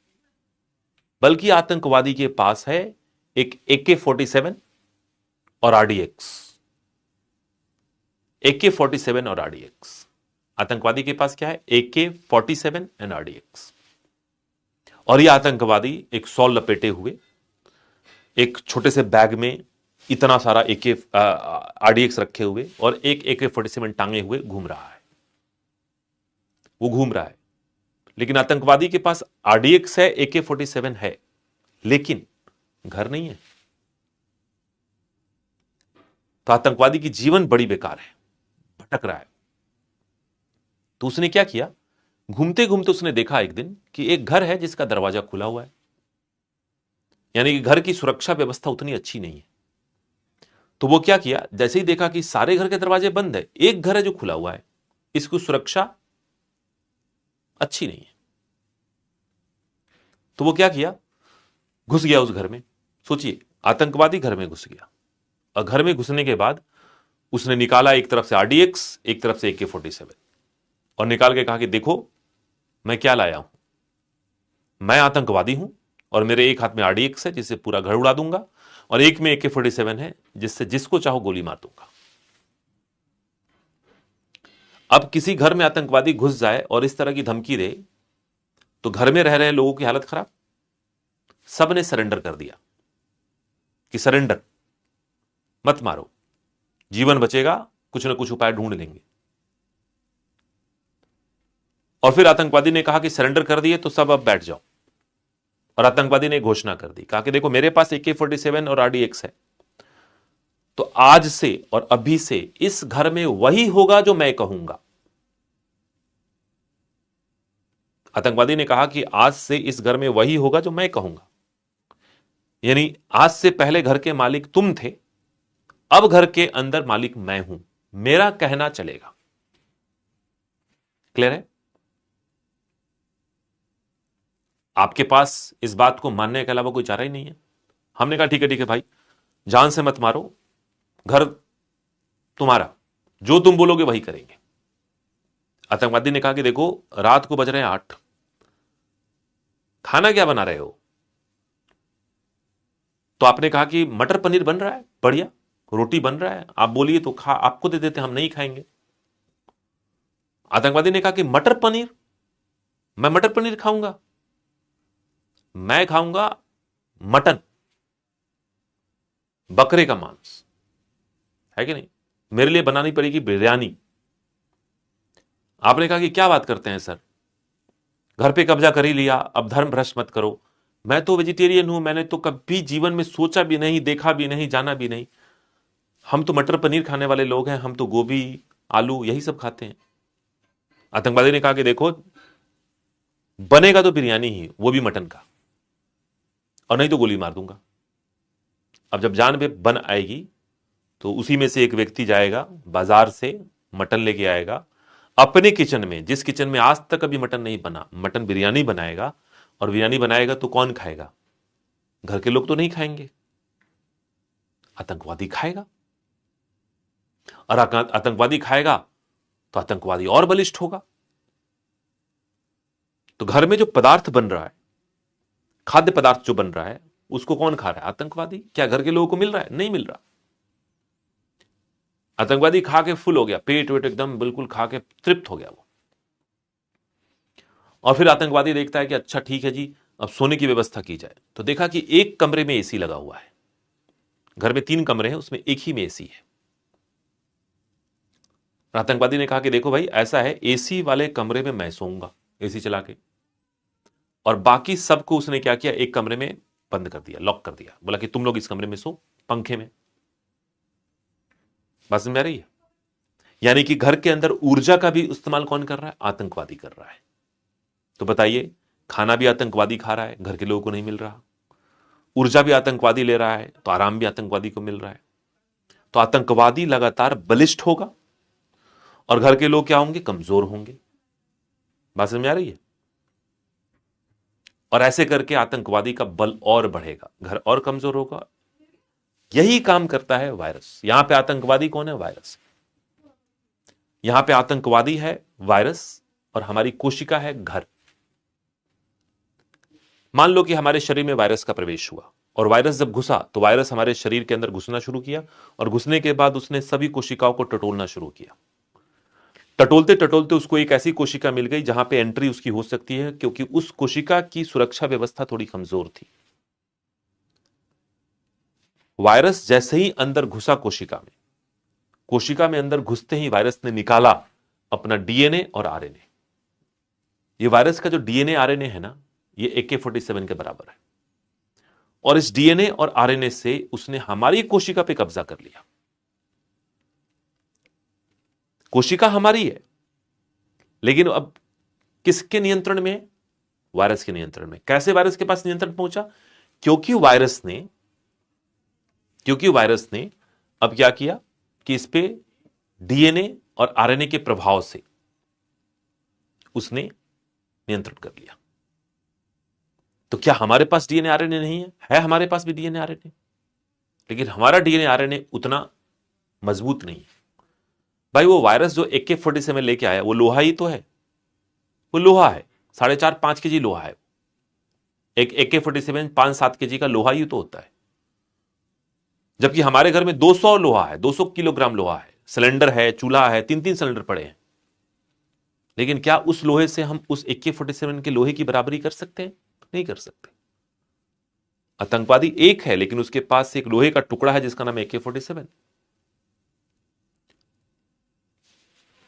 बल्कि आतंकवादी के पास है एक AK-47 और RDX। AK-47 और RDX, आतंकवादी के पास क्या है, AK-47 एंड RDX। और यह आतंकवादी एक शॉल लपेटे हुए, एक छोटे से बैग में इतना सारा RDX रखे हुए और एक AK-47 टांगे हुए घूम रहा है। वो घूम रहा है, लेकिन आतंकवादी के पास RDX है, AK-47 है, लेकिन घर नहीं है। तो आतंकवादी की जीवन बड़ी बेकार है, भटक रहा है। तो उसने क्या किया, घूमते घूमते उसने देखा एक दिन कि एक घर है जिसका दरवाजा खुला हुआ है, यानी कि घर की सुरक्षा व्यवस्था उतनी अच्छी नहीं है। तो वो क्या किया, जैसे ही देखा कि सारे घर के दरवाजे बंद है, एक घर है जो खुला हुआ है, इसकी सुरक्षा अच्छी नहीं है, तो वो क्या किया, घुस गया उस घर में। सोचिए, आतंकवादी घर में घुस गया, और घर में घुसने के बाद उसने निकाला एक तरफ से RDX, एक तरफ से AK-47, और निकाल के कहा कि देखो मैं क्या लाया हूं, मैं आतंकवादी हूं, और मेरे एक हाथ में RDX है जिससे पूरा घर उड़ा दूंगा, और एक में AK-47 है जिससे जिसको चाहो गोली मार दूंगा। अब किसी घर में आतंकवादी घुस जाए और इस तरह की धमकी दे, तो घर में रह रहे लोगों की हालत खराब। सब ने सरेंडर कर दिया कि सरेंडर, मत मारो, जीवन बचेगा, कुछ ना कुछ उपाय ढूंढ लेंगे। और फिर आतंकवादी ने कहा कि सरेंडर कर दिए तो सब अब बैठ जाओ, और आतंकवादी ने घोषणा कर दी, कहा कि देखो मेरे पास AK-47 और RDX है, तो आज से और अभी से इस घर में वही होगा जो मैं कहूंगा। आतंकवादी ने कहा कि आज से इस घर में वही होगा जो मैं कहूंगा। यानी आज से पहले घर के मालिक तुम थे, अब घर के अंदर मालिक मैं हूं, मेरा कहना चलेगा। क्लियर है? आपके पास इस बात को मानने के अलावा कोई चारा ही नहीं है। हमने कहा ठीक है भाई, जान से मत मारो, घर तुम्हारा, जो तुम बोलोगे वही करेंगे। आतंकवादी ने कहा कि देखो रात को बज रहे हैं 8, खाना क्या बना रहे हो? तो आपने कहा कि मटर पनीर बन रहा है, बढ़िया, रोटी बन रहा है, आप बोलिए तो खा, आपको दे देते, हम नहीं खाएंगे। आतंकवादी ने कहा कि मटर पनीर, मैं मटर पनीर खाऊंगा? मैं खाऊंगा मटन, बकरे का मांस, है कि नहीं? मेरे लिए बनानी पड़ेगी बिरयानी। आपने कहा कि क्या बात करते हैं सर, घर पे कब्जा कर ही लिया, अब धर्म भ्रष्ट मत करो। मैं तो वेजिटेरियन हूं, मैंने तो कभी जीवन में सोचा भी नहीं, देखा भी नहीं, जाना भी नहीं। हम तो मटर पनीर खाने वाले लोग हैं, हम तो गोभी आलू यही सब खाते हैं। आतंकवादी ने कहा कि देखो बनेगा तो बिरयानी ही, वो भी मटन का, और नहीं तो गोली मार दूंगा। अब जब जान पे बन आएगी तो उसी में से एक व्यक्ति जाएगा बाजार से मटन लेके आएगा, अपने किचन में, जिस किचन में आज तक अभी मटन नहीं बना, मटन बिरयानी बनाएगा। और बिरयानी बनाएगा तो कौन खाएगा? घर के लोग तो नहीं खाएंगे, आतंकवादी खाएगा। और आतंकवादी खाएगा तो आतंकवादी और बलिष्ठ होगा। तो घर में जो पदार्थ बन रहा है, खाद्य पदार्थ जो बन रहा है, उसको कौन खा रहा है? आतंकवादी। क्या घर के लोगों को मिल रहा है? नहीं मिल रहा। आतंकवादी खा के फुल हो गया, पेट वेट एकदम बिल्कुल खा के तृप्त हो गया वो। और फिर आतंकवादी देखता है कि अच्छा ठीक है जी, अब सोने की व्यवस्था की जाए। तो देखा कि एक कमरे में एसी लगा हुआ है, घर में 3 कमरे हैं, उसमें एक ही में एसी है। आतंकवादी ने कहा कि देखो भाई ऐसा है, एसी वाले कमरे में मैं सोऊंगा एसी चला के, और बाकी सबको उसने क्या किया, एक कमरे में बंद कर दिया, लॉक कर दिया, बोला कि तुम लोग इस कमरे में सो पंखे में। बात समझ में आ रही है? यानी कि घर के अंदर ऊर्जा का भी इस्तेमाल कौन कर रहा है? आतंकवादी कर रहा है। तो बताइए, खाना भी आतंकवादी खा रहा है, घर के लोगों को नहीं मिल रहा। ऊर्जा भी आतंकवादी ले रहा है, तो आराम भी आतंकवादी को मिल रहा है। तो आतंकवादी लगातार बलिष्ठ होगा और घर के लोग क्या होंगे? कमजोर होंगे। बात समझ में आ रही है? और ऐसे करके आतंकवादी का बल और बढ़ेगा, घर और कमजोर होगा। यही काम करता है वायरस। यहां पे आतंकवादी कौन है? वायरस। यहां पे आतंकवादी है वायरस, और हमारी कोशिका है घर। मान लो कि हमारे शरीर में वायरस का प्रवेश हुआ, और वायरस जब घुसा तो वायरस हमारे शरीर के अंदर घुसना शुरू किया, और घुसने के बाद उसने सभी कोशिकाओं को टटोलना शुरू किया। टटोलते टटोलते उसको एक ऐसी कोशिका मिल गई जहां पे एंट्री उसकी हो सकती है, क्योंकि उस कोशिका की सुरक्षा व्यवस्था थोड़ी कमजोर थी। वायरस जैसे ही अंदर घुसा कोशिका में अंदर घुसते ही वायरस ने निकाला अपना डीएनए और आरएनए। ये वायरस का जो डीएनए आरएनए है ना, ये AK-47 के बराबर है। और इस डीएनए और आरएनए से उसने हमारी कोशिका पे कब्जा कर लिया। कोशिका हमारी है, लेकिन अब किसके नियंत्रण में? वायरस के नियंत्रण में। कैसे वायरस के पास नियंत्रण पहुंचा? क्योंकि वायरस ने अब क्या किया कि इस पे डीएनए और आरएनए के प्रभाव से उसने नियंत्रण कर लिया। तो क्या हमारे पास डीएनए आरएनए नहीं है? है हमारे पास भी डीएनए आरएनए, लेकिन हमारा डीएनए आरएनए उतना मजबूत नहीं है। भाई वो वायरस जो AK-47 लेके आया, वो लोहा ही तो है। वो लोहा है, 4.5-5 केजी लोहा है। एक AK-47 5-7 केजी का लोहा ही तो होता है। जबकि हमारे घर में 200 लोहा है, 200 किलोग्राम लोहा है, सिलेंडर है, चूल्हा है, 3-3 सिलेंडर पड़े हैं। लेकिन क्या उस लोहे से हम उस AK-47 के लोहे की बराबरी कर सकते हैं? नहीं कर सकते। आतंकवादी एक है, लेकिन उसके पास एक लोहे का टुकड़ा है जिसका नाम है AK-47।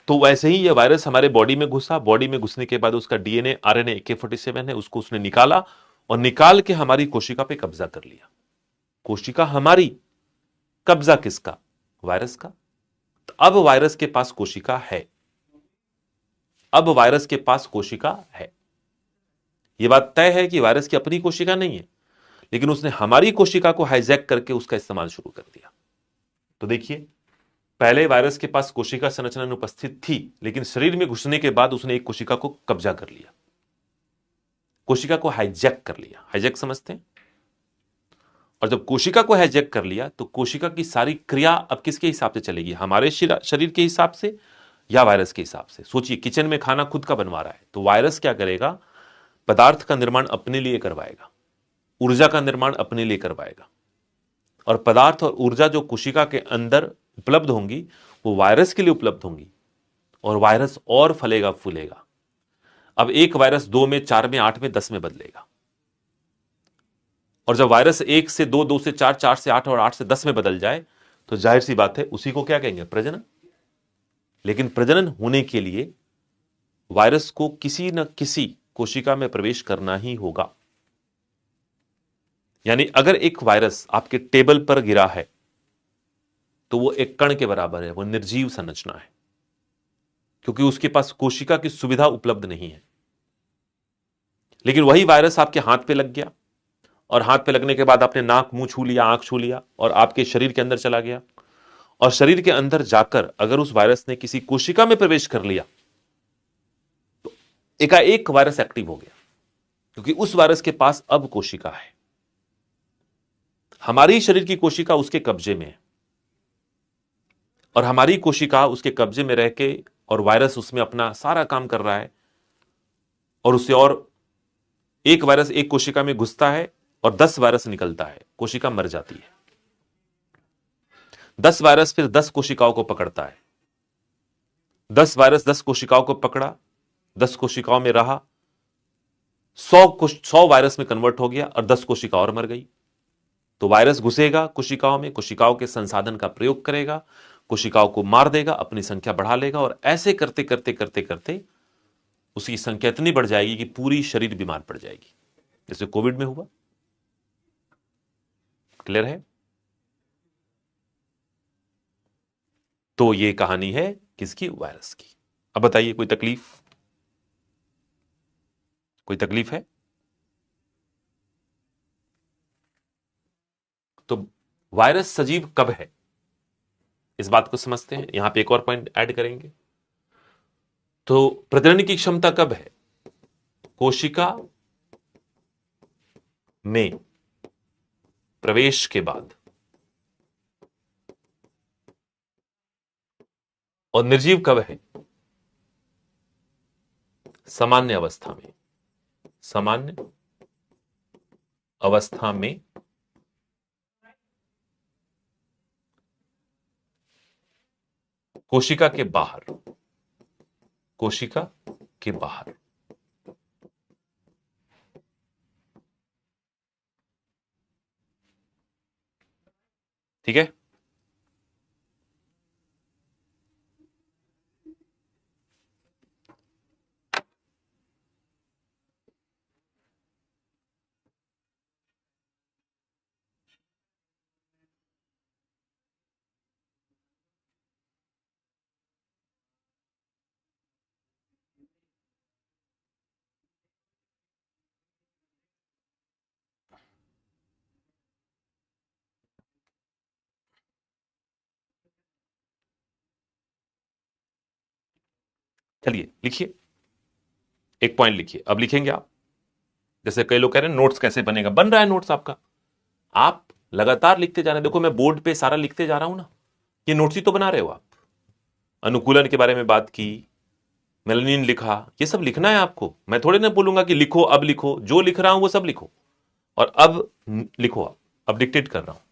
तो वैसे ही ये वायरस हमारे बॉडी में घुसा, बॉडी में घुसने के बाद उसका डीएनए आरएनए AK-47 है, उसको उसने निकाला, और निकाल के हमारी कोशिका पे कब्जा कर लिया। कोशिका हमारी, कब्जा किसका? वायरस का। तो अब वायरस के पास कोशिका है, अब वायरस के पास कोशिका है। यह बात तय है कि वायरस की अपनी कोशिका नहीं है, लेकिन उसने हमारी कोशिका को हाईजैक करके उसका इस्तेमाल शुरू कर दिया। तो देखिए, पहले वायरस के पास कोशिका संरचना अनुपस्थित थी, लेकिन शरीर में घुसने के बाद उसने एक कोशिका को कब्जा कर लिया, कोशिका को हाईजैक कर लिया। हाईजैक समझते हैं? और जब कोशिका को हाईजैक कर लिया तो कोशिका की सारी क्रिया अब किसके हिसाब से चलेगी? हमारे शरीर के हिसाब से या वायरस के हिसाब से? सोचिए, किचन में खाना खुद का बनवा रहा है, तो वायरस क्या करेगा? पदार्थ का निर्माण अपने लिए करवाएगा, ऊर्जा का निर्माण अपने लिए करवाएगा, और पदार्थ और ऊर्जा जो कोशिका के अंदर उपलब्ध होंगी वो वायरस के लिए उपलब्ध होंगी, और वायरस और फलेगा फूलेगा। अब एक वायरस 2 में, 4 में, 8 में, 10 में बदलेगा, और जब वायरस 1 से 2, 2 से 4, 4 से 8 और 8 से 10 में बदल जाए तो जाहिर सी बात है उसी को क्या कहेंगे? प्रजनन। लेकिन प्रजनन होने के लिए वायरस को किसी न किसी कोशिका में प्रवेश करना ही होगा। यानी अगर एक वायरस आपके टेबल पर गिरा है तो वो एक कण के बराबर है, वो निर्जीव संरचना है, क्योंकि उसके पास कोशिका की सुविधा उपलब्ध नहीं है। लेकिन वही वायरस आपके हाथ पे लग गया, और हाथ पे लगने के बाद आपने नाक मुंह छू लिया, आंख छू लिया, और आपके शरीर के अंदर चला गया, और शरीर के अंदर जाकर अगर उस वायरस ने किसी कोशिका में प्रवेश कर लिया तो एकाएक वायरस एक्टिव हो गया, क्योंकि उस वायरस के पास अब कोशिका है। हमारी शरीर की कोशिका उसके कब्जे में है, और हमारी कोशिका उसके कब्जे में रह के, और वायरस उसमें अपना सारा काम कर रहा है, और उससे और एक वायरस एक कोशिका में घुसता है और 10 वायरस निकलता है, कोशिका मर जाती है। 10 वायरस फिर 10 कोशिकाओं को पकड़ता है, 10 वायरस 10 कोशिकाओं को पकड़ा, 10 कोशिकाओं में रहा, 100 वायरस में कन्वर्ट हो गया, और 10 कोशिका और मर गई। तो वायरस घुसेगा कोशिकाओं में, कोशिकाओं के संसाधन का प्रयोग करेगा, कोशिकाओं को मार देगा, अपनी संख्या बढ़ा लेगा, और ऐसे करते करते करते करते उसकी संख्या इतनी बढ़ जाएगी कि पूरी शरीर बीमार पड़ जाएगी, जैसे कोविड में हुआ। क्लियर है? तो ये कहानी है किसकी? वायरस की। अब बताइए, कोई तकलीफ? कोई तकलीफ है? तो वायरस सजीव कब है, इस बात को समझते हैं। यहां पे एक और पॉइंट ऐड करेंगे। तो प्रजनन की क्षमता कब है? कोशिका में प्रवेश के बाद। और निर्जीव कब है? सामान्य अवस्था में। सामान्य अवस्था में कोशिका के बाहर। कोशिका के बाहर। ठीक है? चलिए लिखिए, एक पॉइंट लिखिए। अब लिखेंगे आप, जैसे कई लोग कह रहे हैं नोट्स कैसे बनेगा? बन रहा है नोट्स आपका, आप लगातार लिखते जा रहे हैं। देखो, मैं बोर्ड पे सारा लिखते जा रहा हूं ना, ये नोट्स ही तो बना रहे हो आप। अनुकूलन के बारे में बात की, मेलानिन लिखा, ये सब लिखना है आपको। मैं थोड़े ना बोलूंगा कि लिखो, अब लिखो। जो लिख रहा हूं वो सब लिखो, और अब लिखो। आप अब डिक्टेट कर रहा हूं,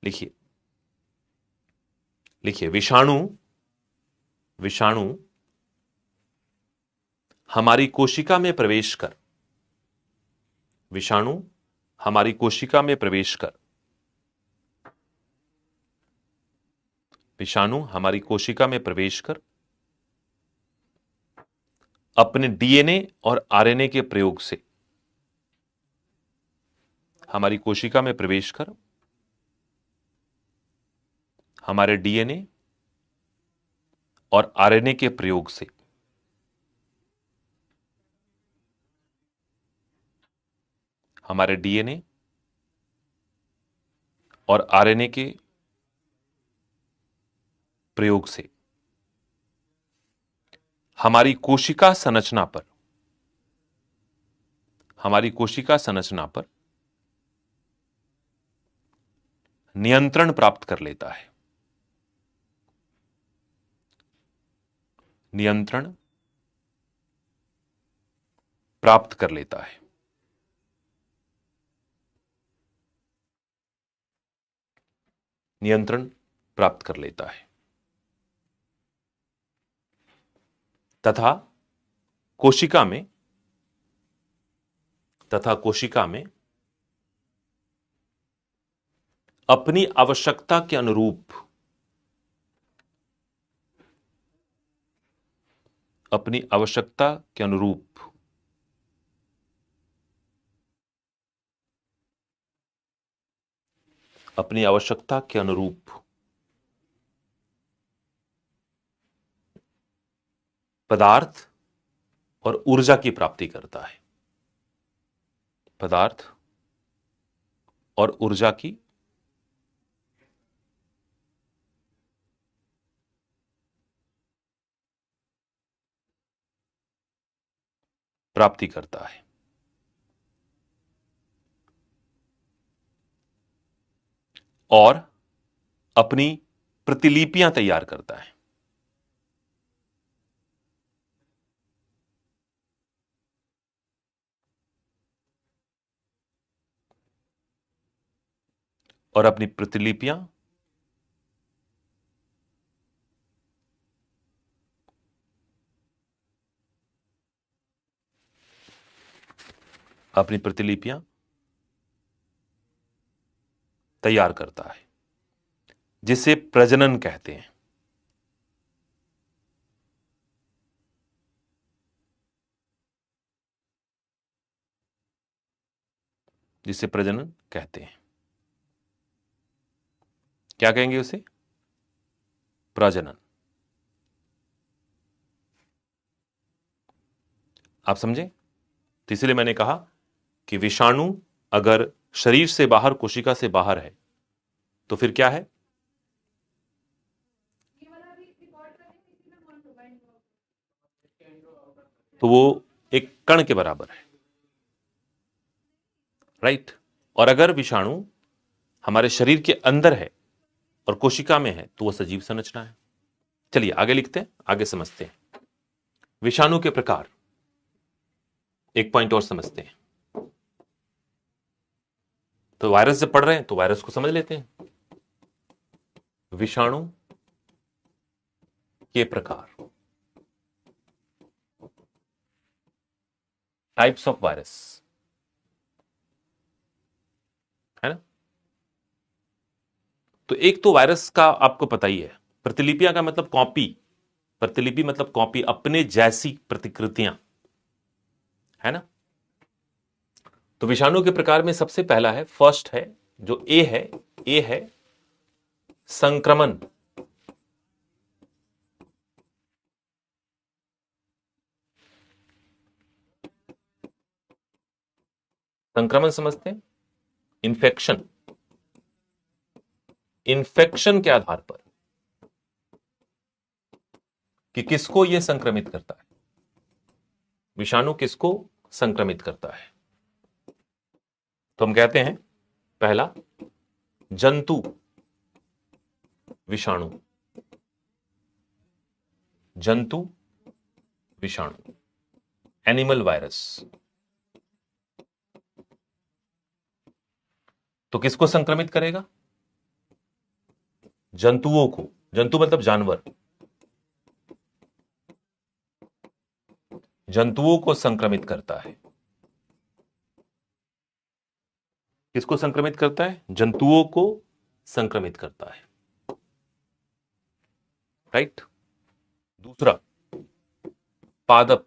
लिखिए। लिखिए, विषाणु। विषाणु हमारी कोशिका में प्रवेश कर। विषाणु हमारी कोशिका में प्रवेश कर। विषाणु हमारी कोशिका में प्रवेश कर अपने डीएनए और आरएनए के प्रयोग से। हमारी कोशिका में प्रवेश कर हमारे डीएनए और आरएनए के प्रयोग से हमारे डीएनए और आरएनए के प्रयोग से हमारी कोशिका संरचना पर नियंत्रण प्राप्त कर लेता है। नियंत्रण प्राप्त कर लेता है। नियंत्रण प्राप्त कर लेता है तथा कोशिका में अपनी आवश्यकता के अनुरूप पदार्थ और ऊर्जा की प्राप्ति करता है। पदार्थ और ऊर्जा की प्राप्ति करता है और अपनी प्रतिलिपियां तैयार करता है। और अपनी प्रतिलिपियां तैयार करता है, जिसे प्रजनन कहते हैं। जिसे प्रजनन कहते हैं। क्या कहेंगे उसे? प्रजनन। आप समझे? तो इसलिए मैंने कहा कि विषाणु अगर शरीर से बाहर, कोशिका से बाहर है, तो फिर क्या है? तो वो एक कण के बराबर है, राइट? और अगर विषाणु हमारे शरीर के अंदर है और कोशिका में है, तो वो सजीव संरचना है। चलिए आगे लिखते हैं, आगे समझते हैं विषाणु के प्रकार। एक पॉइंट और समझते हैं। तो वायरस जब पढ़ रहे हैं तो वायरस को समझ लेते हैं। विषाणु के प्रकार, टाइप्स ऑफ वायरस, है ना? तो एक तो वायरस का आपको पता ही है, प्रतिलिपियां का मतलब कॉपी। प्रतिलिपि मतलब कॉपी, अपने जैसी प्रतिकृतियां, है ना? तो विषाणु के प्रकार में सबसे पहला है, फर्स्ट है, जो ए है संक्रमण। संक्रमण समझते हैं? इन्फेक्शन। इन्फेक्शन के आधार पर कि किसको यह संक्रमित करता है, विषाणु किसको संक्रमित करता है। तो हम कहते हैं पहला जंतु विषाणु। जंतु विषाणु, एनिमल वायरस। तो किसको संक्रमित करेगा? जंतुओं को। जंतु मतलब जानवर। जंतुओं को संक्रमित करता है। किसको संक्रमित करता है? जंतुओं को संक्रमित करता है, राइट? दूसरा पादप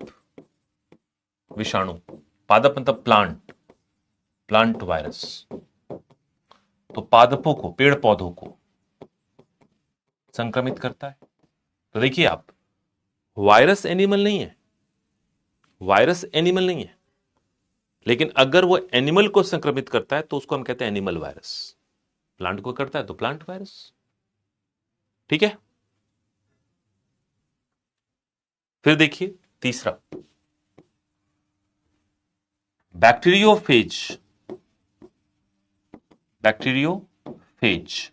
विषाणु। पादप मतलब प्लांट, प्लांट वायरस। तो पादपों को, पेड़ पौधों को संक्रमित करता है। तो देखिए आप, वायरस एनिमल नहीं है, वायरस एनिमल नहीं है, लेकिन अगर वो एनिमल को संक्रमित करता है तो उसको हम कहते हैं एनिमल वायरस। प्लांट को करता है तो प्लांट वायरस। ठीक है, फिर देखिए तीसरा, बैक्टीरियोफेज। बैक्टीरियोफेज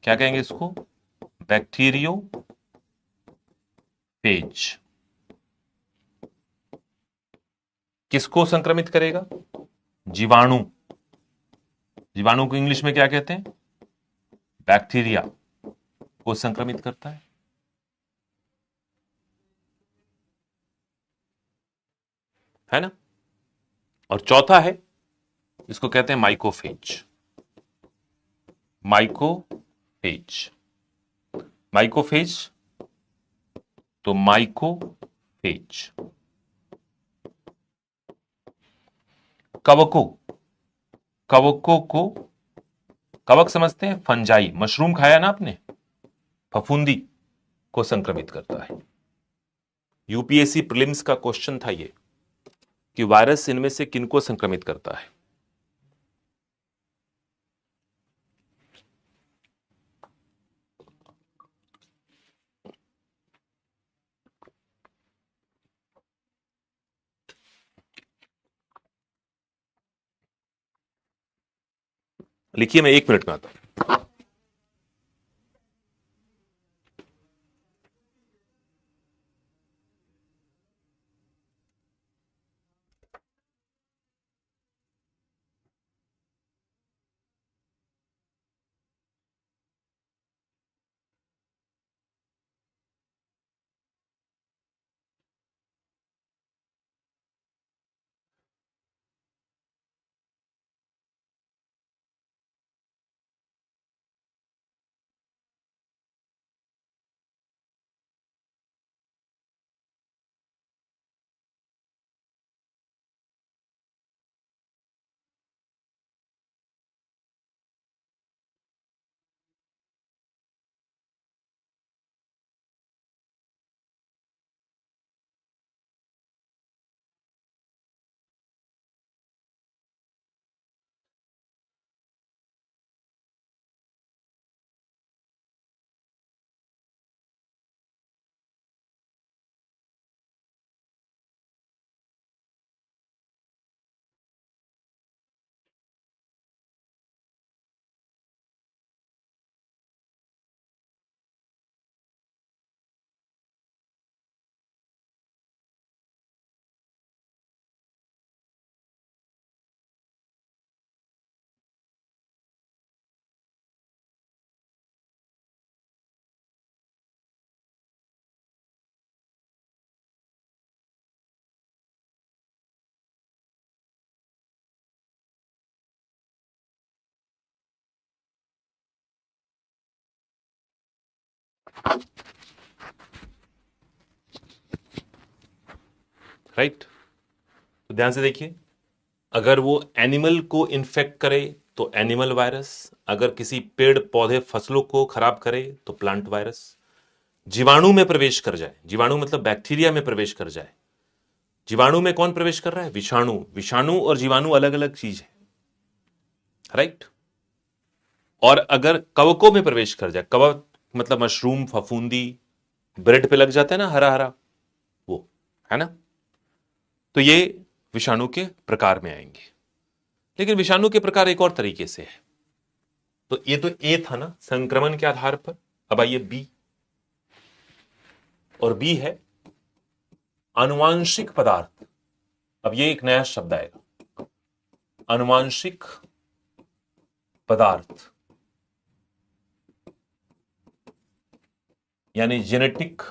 क्या कहेंगे इसको? बैक्टीरियोफेज किसको संक्रमित करेगा? जीवाणु। जीवाणु को इंग्लिश में क्या कहते हैं? बैक्टीरिया को संक्रमित करता है ना। और चौथा है, इसको कहते हैं माइकोफेज। माइकोफेज। माइकोफेज तो माइकोफेज कवकों, कवकों को, कवक समझते हैं? फंजाई, मशरूम खाया ना आपने, फफूंदी को संक्रमित करता है। यूपीएससी प्रीलिम्स का क्वेश्चन था ये कि वायरस इनमें से किनको संक्रमित करता है। लिखिए, मैं 1 मिनट में आता हूं। राइट, तो ध्यान से देखिए, अगर वो एनिमल को इन्फेक्ट करे तो एनिमल वायरस, अगर किसी पेड़ पौधे फसलों को खराब करे तो प्लांट वायरस, जीवाणु में प्रवेश कर जाए, जीवाणु मतलब बैक्टीरिया में प्रवेश कर जाए। जीवाणु में कौन प्रवेश कर रहा है? विषाणु। विषाणु और जीवाणु अलग अलग चीज है, राइट। और अगर कवकों में प्रवेश कर जाए, कवक मतलब मशरूम, फफूंदी, ब्रेड पे लग जाता है ना हरा हरा, वो है ना, तो ये विषाणु के प्रकार में आएंगे। लेकिन विषाणु के प्रकार एक और तरीके से है। तो ये तो ए था ना, संक्रमण के आधार पर। अब आइए बी, और बी है आनुवांशिक पदार्थ। अब ये एक नया शब्द आएगा, आनुवांशिक पदार्थ, यानी जेनेटिक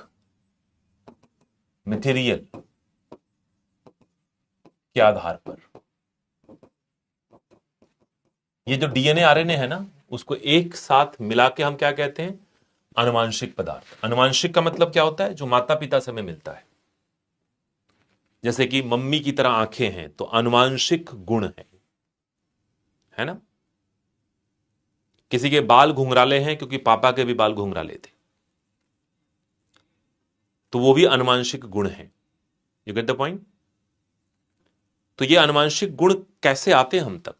मटेरियल के आधार पर। ये जो डीएनए आरएनए है ना, उसको एक साथ मिला के हम क्या कहते हैं? आनुवांशिक पदार्थ। आनुवांशिक का मतलब क्या होता है? जो माता पिता से हमें मिलता है। जैसे कि मम्मी की तरह आंखें हैं, तो आनुवांशिक गुण है ना। किसी के बाल घुंघराले हैं क्योंकि पापा के भी बाल घुंघराले थे, तो वो भी आनुवांशिक गुण है। You get the point? तो ये आनुवंशिक गुण कैसे आते हैं हम तक,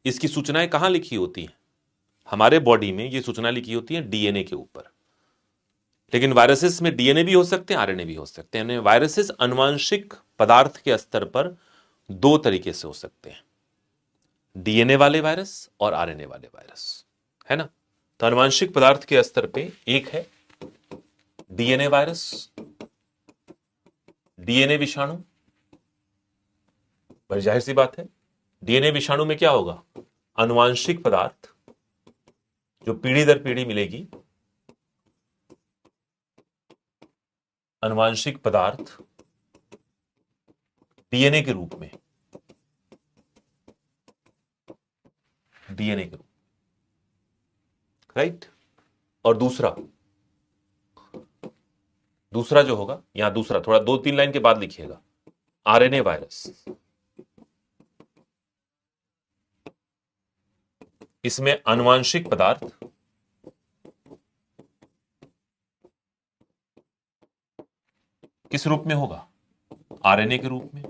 इसकी सूचनाएं कहां लिखी होती हैं? हमारे बॉडी में ये सूचना लिखी होती है डीएनए के ऊपर। लेकिन वायरसेस में डीएनए भी हो सकते हैं, आरएनए भी हो सकते हैं। वायरसेस आनुवंशिक पदार्थ के स्तर पर दो तरीके से हो सकते हैं, डीएनए वाले वायरस और आरएनए वाले वायरस, है ना। तो आनुवंशिक पदार्थ के स्तर पे एक है डीएनए वायरस, डीएनए विषाणु। बड़ी जाहिर सी बात है, डीएनए विषाणु में क्या होगा, आनुवंशिक पदार्थ जो पीढ़ी दर पीढ़ी मिलेगी, आनुवंशिक पदार्थ डीएनए के रूप में, डीएनए के रूप, राइट। और दूसरा जो होगा, यहां दूसरा थोड़ा 2-3 लाइन के बाद लिखिएगा, आरएनए वायरस। इसमें आनुवंशिक पदार्थ किस रूप में होगा, आरएनए के रूप में।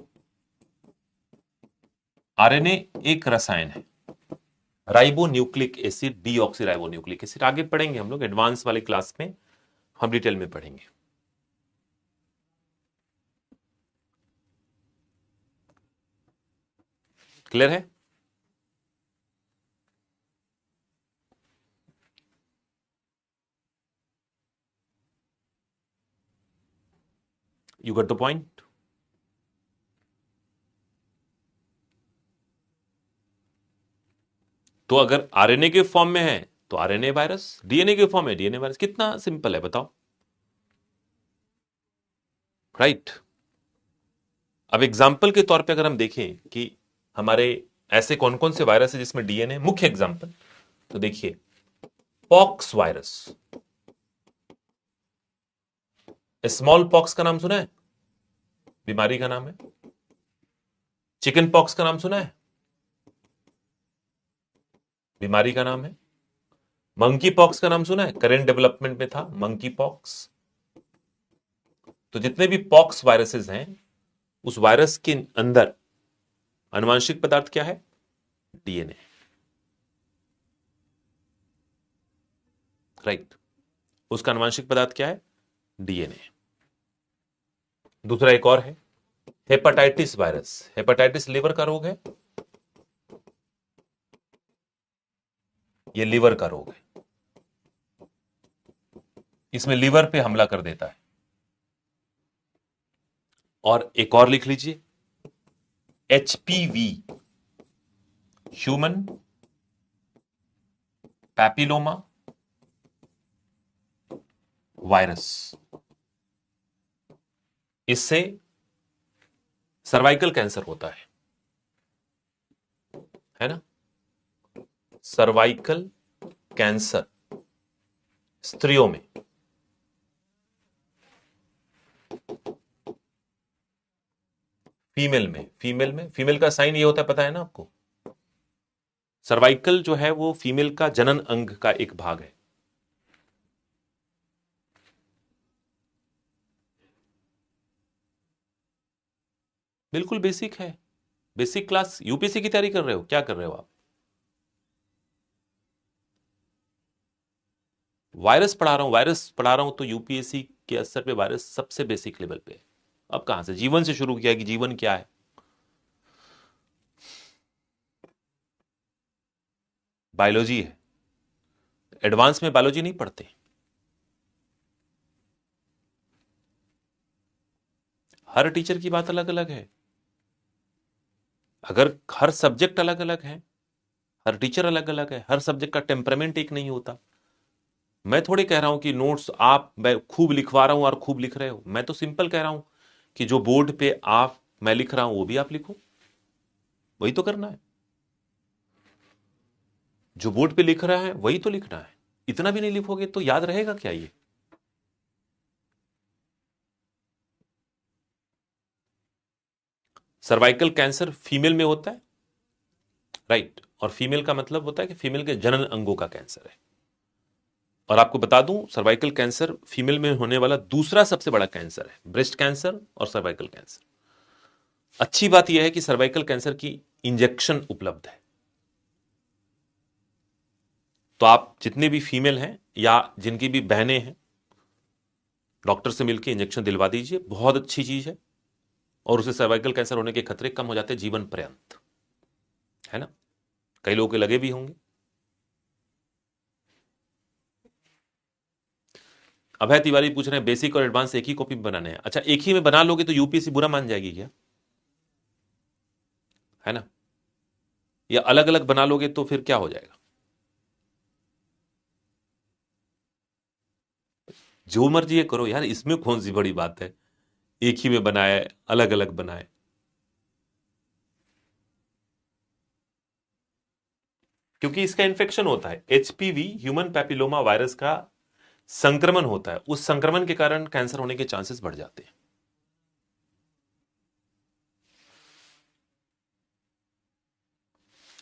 आरएनए एक रसायन है, ribo nucleic acid, deoxy ribo nucleic acid. आगे पढ़ेंगे हम लोग एडवांस वाले क्लास में, हम डिटेल में पढ़ेंगे। क्लियर है? You got the point? तो अगर आरएनए के फॉर्म में है तो आरएनए वायरस, डीएनए के फॉर्म में डीएनए वायरस। कितना सिंपल है बताओ, राइट। अब एग्जाम्पल के तौर पे अगर हम देखें कि हमारे ऐसे कौन कौन से वायरस है जिसमें डीएनए, मुख्य एग्जाम्पल तो देखिए, पॉक्स वायरस। स्मॉल पॉक्स का नाम सुना है, बीमारी का नाम है। चिकन पॉक्स का नाम सुना है, बीमारी का नाम है। मंकी पॉक्स का नाम सुना है, करेंट डेवलपमेंट में था मंकी पॉक्स। तो जितने भी पॉक्स वायरसेस हैं, उस वायरस के अंदर आनुवंशिक पदार्थ क्या है, डीएनए, राइट। उसका आनुवंशिक पदार्थ क्या है, डीएनए। दूसरा एक और है हेपेटाइटिस वायरस। हेपेटाइटिस लीवर का रोग है, ये लीवर का रोग है, इसमें लीवर पे हमला कर देता है। और एक और लिख लीजिए, एचपीवी, ह्यूमन पैपिलोमा वायरस। इससे सर्वाइकल कैंसर होता है ना। सर्वाइकल कैंसर स्त्रियों में, फीमेल का साइन ये होता है, पता है ना आपको। सर्वाइकल जो है वो फीमेल का जनन अंग का एक भाग है। बिल्कुल बेसिक है, बेसिक क्लास। यूपीएससी की तैयारी कर रहे हो, क्या कर रहे हो आप? वायरस पढ़ा रहा हूं तो यूपीएससी के स्तर पे वायरस सबसे बेसिक लेवल पे है। अब कहां से जीवन से शुरू किया कि जीवन क्या है। बायोलॉजी है, एडवांस में बायोलॉजी नहीं पढ़ते। हर टीचर की बात अलग अलग है। अगर हर सब्जेक्ट अलग अलग है, हर टीचर अलग अलग है, हर सब्जेक्ट का टेम्परामेंट एक नहीं होता। मैं थोड़ी कह रहा हूं कि नोट्स आप, मैं खूब लिखवा रहा हूं और खूब लिख रहे हो। मैं तो सिंपल कह रहा हूं कि जो बोर्ड पे आप, मैं लिख रहा हूं वो भी आप लिखो, वही तो करना है। जो बोर्ड पे लिख रहा है वही तो लिखना है। इतना भी नहीं लिखोगे तो याद रहेगा क्या ये? सर्वाइकल कैंसर फीमेल में होता है, राइट। और फीमेल का मतलब होता है कि फीमेल के जनन अंगों का कैंसर है। और आपको बता दूं, सर्वाइकल कैंसर फीमेल में होने वाला दूसरा सबसे बड़ा कैंसर है, ब्रेस्ट कैंसर और सर्वाइकल कैंसर। अच्छी बात यह है कि सर्वाइकल कैंसर की इंजेक्शन उपलब्ध है। तो आप जितने भी फीमेल हैं या जिनकी भी बहनें हैं, डॉक्टर से मिलकर इंजेक्शन दिलवा दीजिए, बहुत अच्छी चीज है। और उसे सर्वाइकल कैंसर होने के खतरे कम हो जाते हैं जीवन पर्यंत, है ना। कई लोगों के लगे भी होंगे। अभय तिवारी पूछ रहे हैं बेसिक और एडवांस एक ही कॉपी में बनाने हैं। अच्छा, एक ही में बना लोगे तो यूपीएससी बुरा मान जाएगी क्या, है ना। या अलग अलग बना लोगे तो फिर क्या हो जाएगा। जो मर्जी ये करो यार, इसमें कौन सी बड़ी बात है। एक ही में बनाए अलग अलग बनाए। क्योंकि इसका इन्फेक्शन होता है, एचपीवी ह्यूमन पैपिलोमा वायरस का संक्रमण होता है, उस संक्रमण के कारण कैंसर होने के चांसेस बढ़ जाते हैं।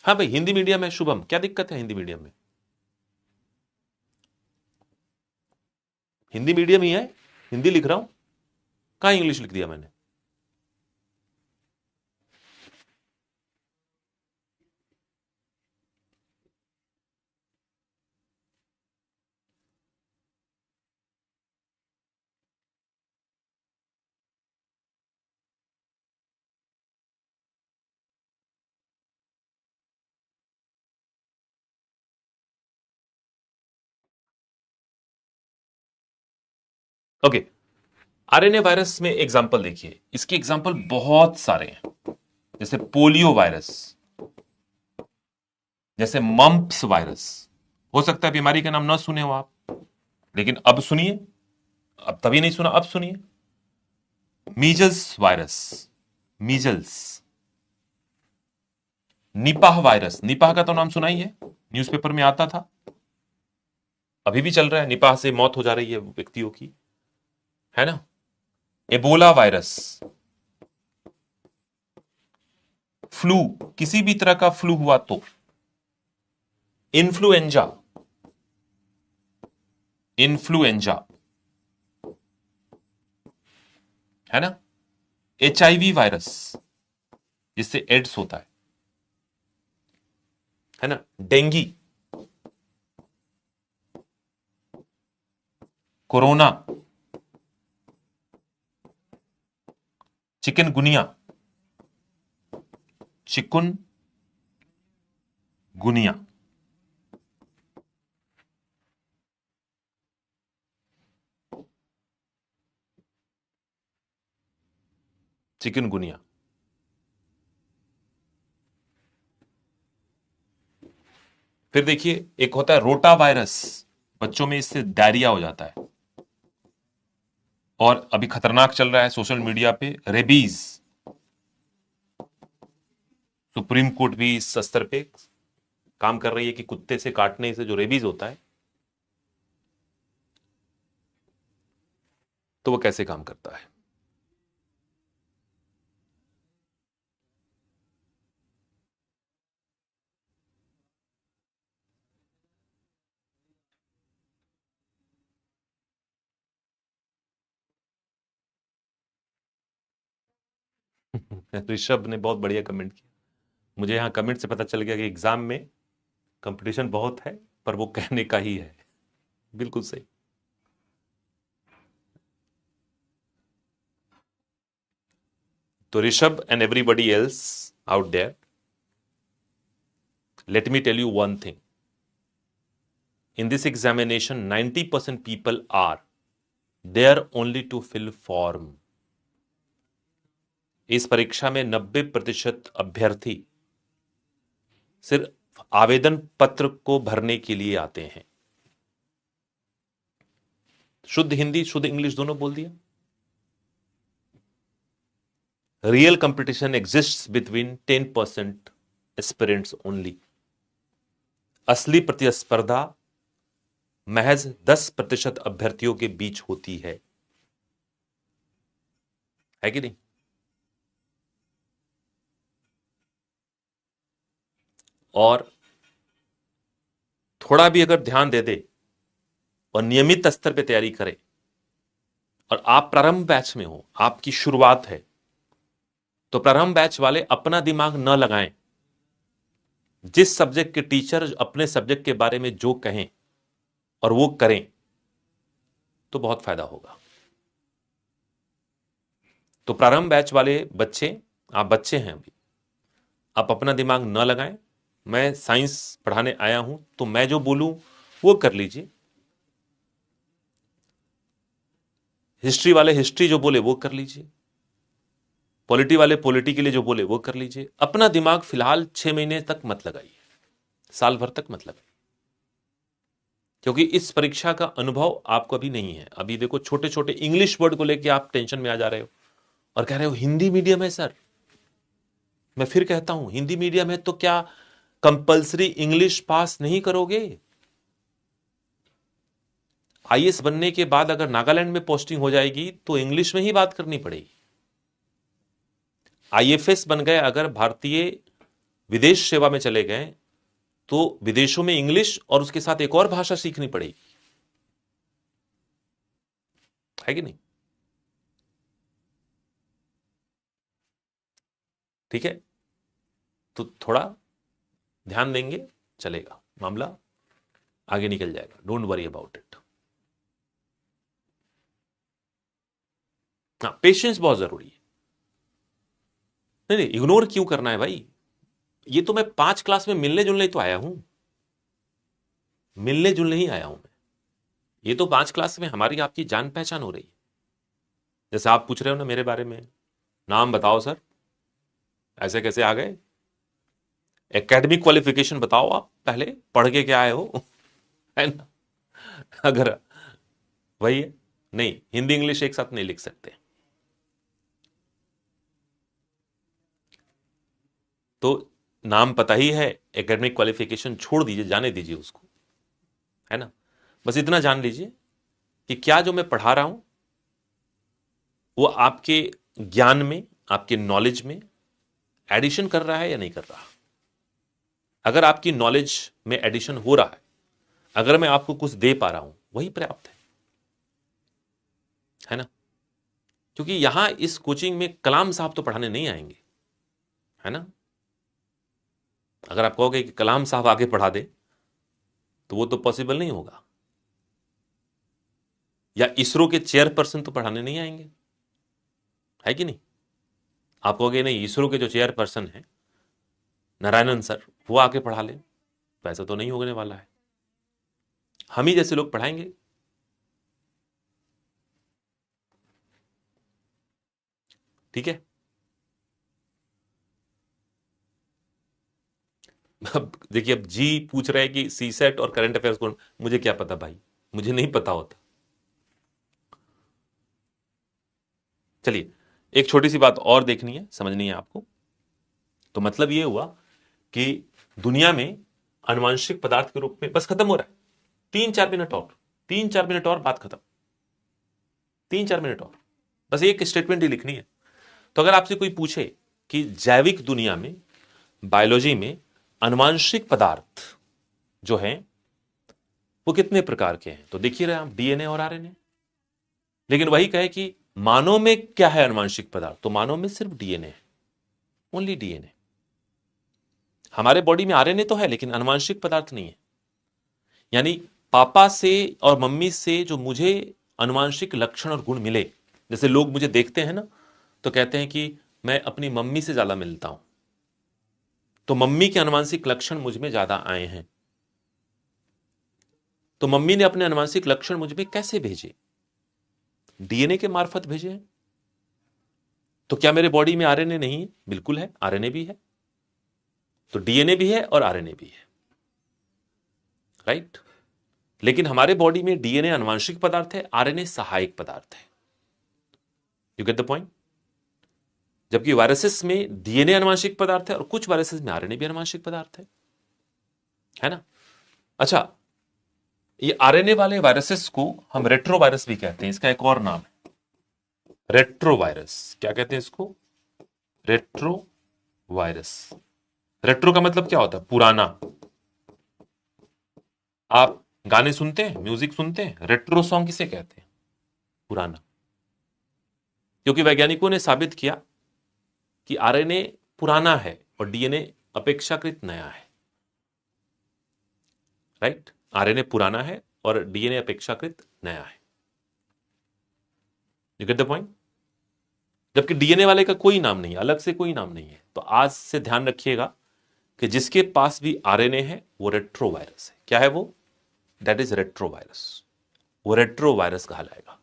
हाँ भाई, हिंदी मीडियम है शुभम, क्या दिक्कत है हिंदी मीडियम में। हिंदी मीडियम ही है, हिंदी लिख रहा हूं, कहां इंग्लिश लिख दिया मैंने। ओके, आरएनए वायरस में एग्जाम्पल देखिए, इसके एग्जाम्पल बहुत सारे हैं। जैसे पोलियो वायरस, जैसे मम्प्स वायरस। हो सकता है बीमारी का नाम ना सुने हो आप, लेकिन अब सुनिए। अब तभी नहीं सुना, अब सुनिए। Measles virus, measles. Nipah virus, Nipah का तो नाम सुना ही है, न्यूज़पेपर में आता था, अभी भी चल रहा है। निपाह से मौत हो जा रही है व्यक्तियों की, है ना। एबोला वायरस, फ्लू, किसी भी तरह का फ्लू हुआ तो। इन्फ्लुएंजा, इन्फ्लुएंजा, है ना। एचआईवी वायरस, जिससे एड्स होता है ना। Dengue, corona, chikungunya, chikungunya, chikungunya. फिर देखिए, एक होता है रोटा वायरस, बच्चों में इससे डायरिया हो जाता है। और अभी खतरनाक चल रहा है सोशल मीडिया पे, रेबीज। सुप्रीम कोर्ट भी इस स्तर पे काम कर रही है कि कुत्ते से काटने से जो रेबीज होता है, तो वो कैसे काम करता है। ऋषभ ने बहुत बढ़िया कमेंट किया। मुझे यहां कमेंट से पता चल गया कि एग्जाम में कंपटीशन बहुत है, पर वो कहने का ही है। बिल्कुल सही। तो Rishabh and everybody else out there, let me tell you one thing. In this examination, 90% people are there only to fill form. इस परीक्षा में 90% अभ्यर्थी सिर्फ आवेदन पत्र को भरने के लिए आते हैं। शुद्ध हिंदी शुद्ध इंग्लिश दोनों बोल दिया। Real competition exists between 10% aspirants only. असली प्रतिस्पर्धा महज 10% अभ्यर्थियों के बीच होती है कि नहीं। और थोड़ा भी अगर ध्यान दे दे और नियमित स्तर पे तैयारी करे, और आप प्रारंभ बैच में हो, आपकी शुरुआत है, तो प्रारंभ बैच वाले अपना दिमाग न लगाएं, जिस सब्जेक्ट के टीचर अपने सब्जेक्ट के बारे में जो कहें और वो करें तो बहुत फायदा होगा। तो प्रारंभ बैच वाले बच्चे, आप बच्चे हैं अभी, आप अपना दिमाग न लगाएं। मैं साइंस पढ़ाने आया हूं तो मैं जो बोलूं वो कर लीजिए, हिस्ट्री वाले हिस्ट्री जो बोले वो कर लीजिए, पॉलिटी वाले पॉलिटी के लिए जो बोले वो कर लीजिए। अपना दिमाग फिलहाल 6 महीने तक मत लगाइए, साल भर तक मत लगाइए, क्योंकि इस परीक्षा का अनुभव आपको अभी नहीं है। अभी देखो छोटे छोटे इंग्लिश वर्ड को लेके आप टेंशन में आ जा रहे हो और कह रहे हो हिंदी मीडियम है सर। मैं फिर कहता हूं हिंदी मीडियम है तो क्या कंपलसरी इंग्लिश पास नहीं करोगे? आईएएस बनने के बाद अगर नागालैंड में पोस्टिंग हो जाएगी तो इंग्लिश में ही बात करनी पड़ेगी। आईएफएस बन गए अगर भारतीय विदेश सेवा में चले गए तो विदेशों में इंग्लिश और उसके साथ एक और भाषा सीखनी पड़ेगी, है कि नहीं? ठीक है, तो थोड़ा ध्यान देंगे, चलेगा, मामला आगे निकल जाएगा। Don't worry about it. हाँ, पेशेंस बहुत जरूरी है। नहीं नहीं, इग्नोर क्यों करना है भाई? ये तो मैं 5 क्लास में मिलने जुलने तो आया हूं, मिलने जुलने ही आया हूं मैं। ये तो 5 क्लास में हमारी आपकी जान पहचान हो रही है। जैसे आप पूछ रहे हो ना मेरे बारे में, नाम बताओ सर, ऐसे कैसे आ गए? एकेडमिक क्वालिफिकेशन बताओ, आप पहले पढ़ के क्या आए हो है ना? अगर वही है, नहीं, हिंदी इंग्लिश एक साथ नहीं लिख सकते। तो नाम पता ही है, एकेडमिक क्वालिफिकेशन छोड़ दीजिए, जाने दीजिए उसको, है ना? बस इतना जान लीजिए कि क्या जो मैं पढ़ा रहा हूं वो आपके ज्ञान में, आपके नॉलेज में एडिशन कर रहा है या नहीं कर रहा। अगर आपकी नॉलेज में एडिशन हो रहा है, अगर मैं आपको कुछ दे पा रहा हूं, वही पर्याप्त है ना? क्योंकि यहां इस कोचिंग में कलाम साहब तो पढ़ाने नहीं आएंगे, है ना? अगर आप कहोगे कि कलाम साहब आगे पढ़ा दे तो वो तो पॉसिबल नहीं होगा। या इसरो के चेयरपर्सन तो पढ़ाने नहीं आएंगे, है कि नहीं? आप कहोगे नहीं, इसरो के जो चेयरपर्सन है नारायणन सर, वो आके पढ़ा ले, तो ऐसा तो नहीं होने वाला है। हम ही जैसे लोग पढ़ाएंगे। ठीक है, अब देखिए, अब जी पूछ रहे हैं कि सी सेट और करंट अफेयर्स कौन, मुझे क्या पता भाई, मुझे नहीं पता होता। चलिए, एक छोटी सी बात और देखनी है, समझनी है आपको। तो मतलब ये हुआ कि दुनिया में आनुवंशिक पदार्थ के रूप में, बस खत्म हो रहा है, 3-4 मिनट और, 3-4 मिनट और, बात खत्म, 3-4 मिनट और, बस एक स्टेटमेंट ही लिखनी है। तो अगर आपसे कोई पूछे कि जैविक दुनिया में, बायोलॉजी में आनुवंशिक पदार्थ जो हैं वो कितने प्रकार के हैं, तो देखिए रहे आप, डीएनए और आरएनए। लेकिन वही कहे कि मानव में क्या है आनुवंशिक पदार्थ, तो मानव में सिर्फ डीएनए है, ओनली डीएनए। हमारे बॉडी में आरएनए तो है लेकिन आनुवंशिक पदार्थ नहीं है। यानी पापा से और मम्मी से जो मुझे आनुवंशिक लक्षण और गुण मिले, जैसे लोग मुझे देखते हैं ना तो कहते हैं कि मैं अपनी मम्मी से ज्यादा मिलता हूं, तो मम्मी के आनुवंशिक लक्षण मुझ में ज्यादा आए हैं। तो मम्मी ने अपने आनुवंशिक लक्षण मुझ में कैसे भेजे? डीएनए के मार्फत भेजे हैं। तो क्या मेरे बॉडी में आरएनए नहीं है? बिल्कुल है, आरएनए भी है। तो डीएनए भी है और आरएनए भी है, राइट? लेकिन हमारे बॉडी में डीएनए आनुवंशिक पदार्थ है, आरएनए सहायक पदार्थ है। You get the point? जबकि वायरसेस में डीएनए आनुवंशिक पदार्थ है और कुछ वायरसेस में आरएनए भी आनुवंशिक पदार्थ है ना? अच्छा, ये आरएनए वाले वायरसेस को हम रेट्रो वायरस भी कहते हैं, इसका एक और नाम है रेट्रो वायरस। क्या कहते हैं इसको? Retro virus. रेट्रो का मतलब क्या होता है? पुराना। आप गाने सुनते हैं, म्यूजिक सुनते हैं, रेट्रो सॉन्ग किसे कहते हैं? पुराना। क्योंकि वैज्ञानिकों ने साबित किया कि आरएनए पुराना है और डीएनए अपेक्षाकृत नया है, राइट? आरएनए पुराना है और डीएनए अपेक्षाकृत नया है। You get the point? जबकि डीएनए वाले का कोई नाम नहीं है, अलग से कोई नाम नहीं है। तो आज से ध्यान रखिएगा कि जिसके पास भी आरएनए है वो रेट्रोवायरस है। क्या है वो? That is retrovirus. वो रेट्रोवायरस कहा जाएगा।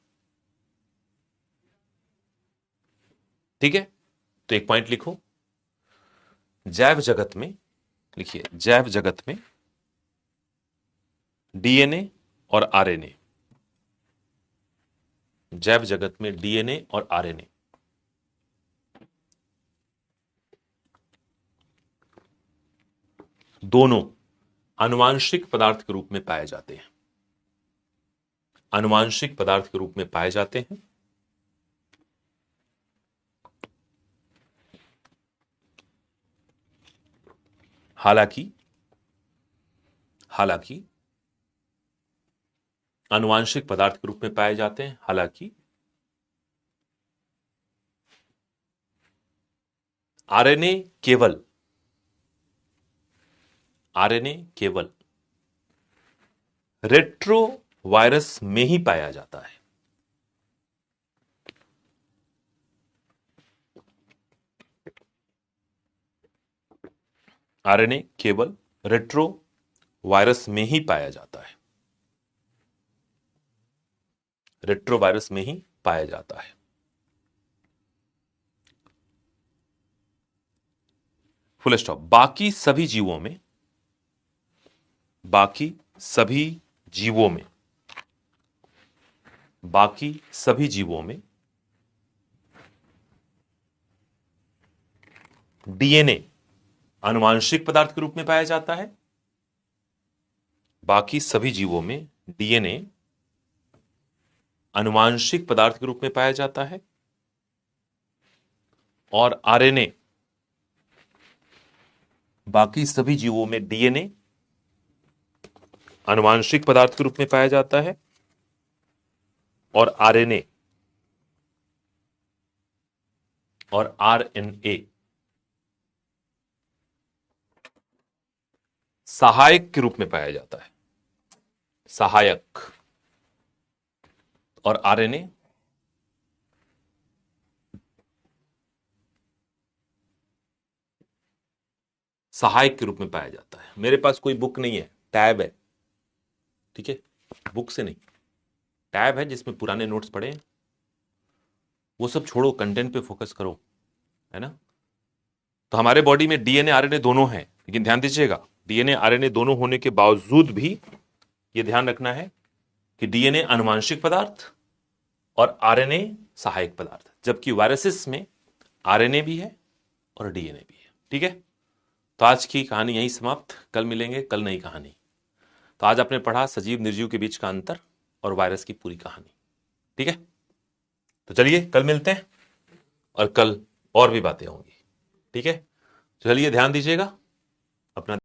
ठीक है? तो एक पॉइंट लिखो, जैव जगत में, लिखिए जैव जगत में डीएनए और आरएनए, जैव जगत में डीएनए और आरएनए दोनों आनुवांशिक पदार्थ के रूप में पाए जाते हैं। आनुवांशिक पदार्थ के रूप में पाए जाते हैं। हालांकि आनुवांशिक पदार्थ के रूप में पाए जाते हैं, हालांकि आरएनए केवल रेट्रोवायरस में ही पाया जाता है। आरएनए केवल रेट्रोवायरस में ही पाया जाता है। रेट्रोवायरस में ही पाया जाता है। Full stop. बाकी सभी जीवों में डीएनए आनुवांशिक पदार्थ के रूप में पाया जाता है। बाकी सभी जीवों में डीएनए आनुवांशिक पदार्थ के रूप में पाया जाता है और आरएनए, बाकी सभी जीवों में डीएनए आनुवांशिक पदार्थ के रूप में पाया जाता है और आरएनए और आरएनए सहायक के रूप में पाया जाता है। सहायक। और आरएनए सहायक के रूप में पाया जाता है। मेरे पास कोई बुक नहीं है, टैब है, ठीक है? बुक से नहीं, टैब है जिसमें पुराने नोट्स पड़े हैं। वो सब छोड़ो, कंटेंट पे फोकस करो, है ना? तो हमारे बॉडी में डीएनए आरएनए दोनों हैं, लेकिन ध्यान दीजिएगा, डीएनए आरएनए दोनों होने के बावजूद भी यह ध्यान रखना है कि डीएनए आनुवांशिक पदार्थ और आरएनए सहायक पदार्थ, जबकि वायरसेस में आरएनए भी है और डीएनए भी है। ठीक है? तो आज की कहानी यहीं समाप्त। कल मिलेंगे, कल नई कहानी। तो आज आपने पढ़ा सजीव निर्जीव के बीच का अंतर और वायरस की पूरी कहानी। ठीक है? तो चलिए कल मिलते हैं और कल और भी बातें होंगी। ठीक है? चलिए ध्यान दीजिएगा अपना।